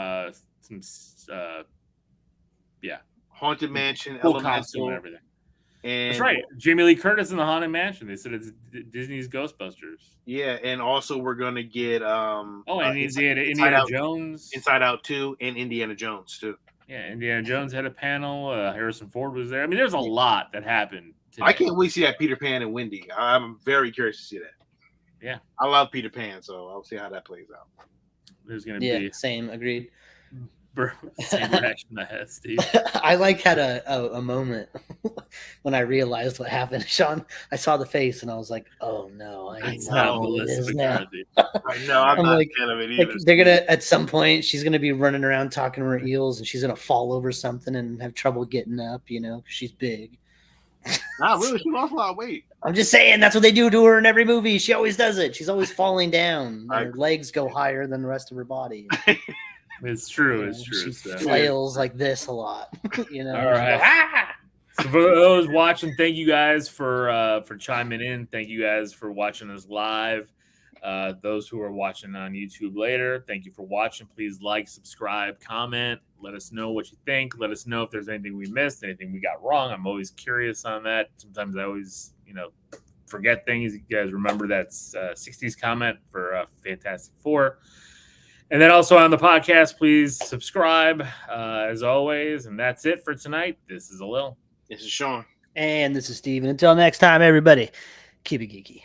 Haunted Mansion, cool costume and everything. And that's right. Jamie Lee Curtis in the Haunted Mansion. They said it's Disney's Ghostbusters. Yeah, and also we're gonna get and Indiana Jones, Inside Out 2, and Indiana Jones too. Yeah, Indiana Jones had a panel. Harrison Ford was there. I mean, there's a lot that happened today. I can't wait to see that Peter Pan and Wendy. I'm very curious to see that. Yeah, I love Peter Pan, so I'll see how that plays out. There's gonna be same agreed. Same reaction I had, Steve. I had a moment when I realized what happened. Sean, I saw the face and I was like, "Oh no, I know what it is now." I know. I'm not a fan of it either. They're gonna at some point she's gonna be running around talking to her heels and she's gonna fall over something and have trouble getting up. Because she's big. Nah, really, she lost a lot of weight. I'm just saying that's what they do to her in every movie. She always does it. She's always falling down. Her legs go higher than the rest of her body. It's true. It's true. She flails like this a lot. All right. So for those watching, thank you guys for chiming in. Thank you guys for watching us live. Those who are watching on YouTube later, thank you for watching. Please like, subscribe, comment. Let us know what you think. Let us know if there's anything we missed, anything we got wrong. I'm always curious on that. Sometimes I always, forget things. You guys remember that 60s comment for Fantastic Four. And then also on the podcast, please subscribe as always. And that's it for tonight. This is Alil. This is Sean. And this is Steve. And until next time, everybody, keep it geeky.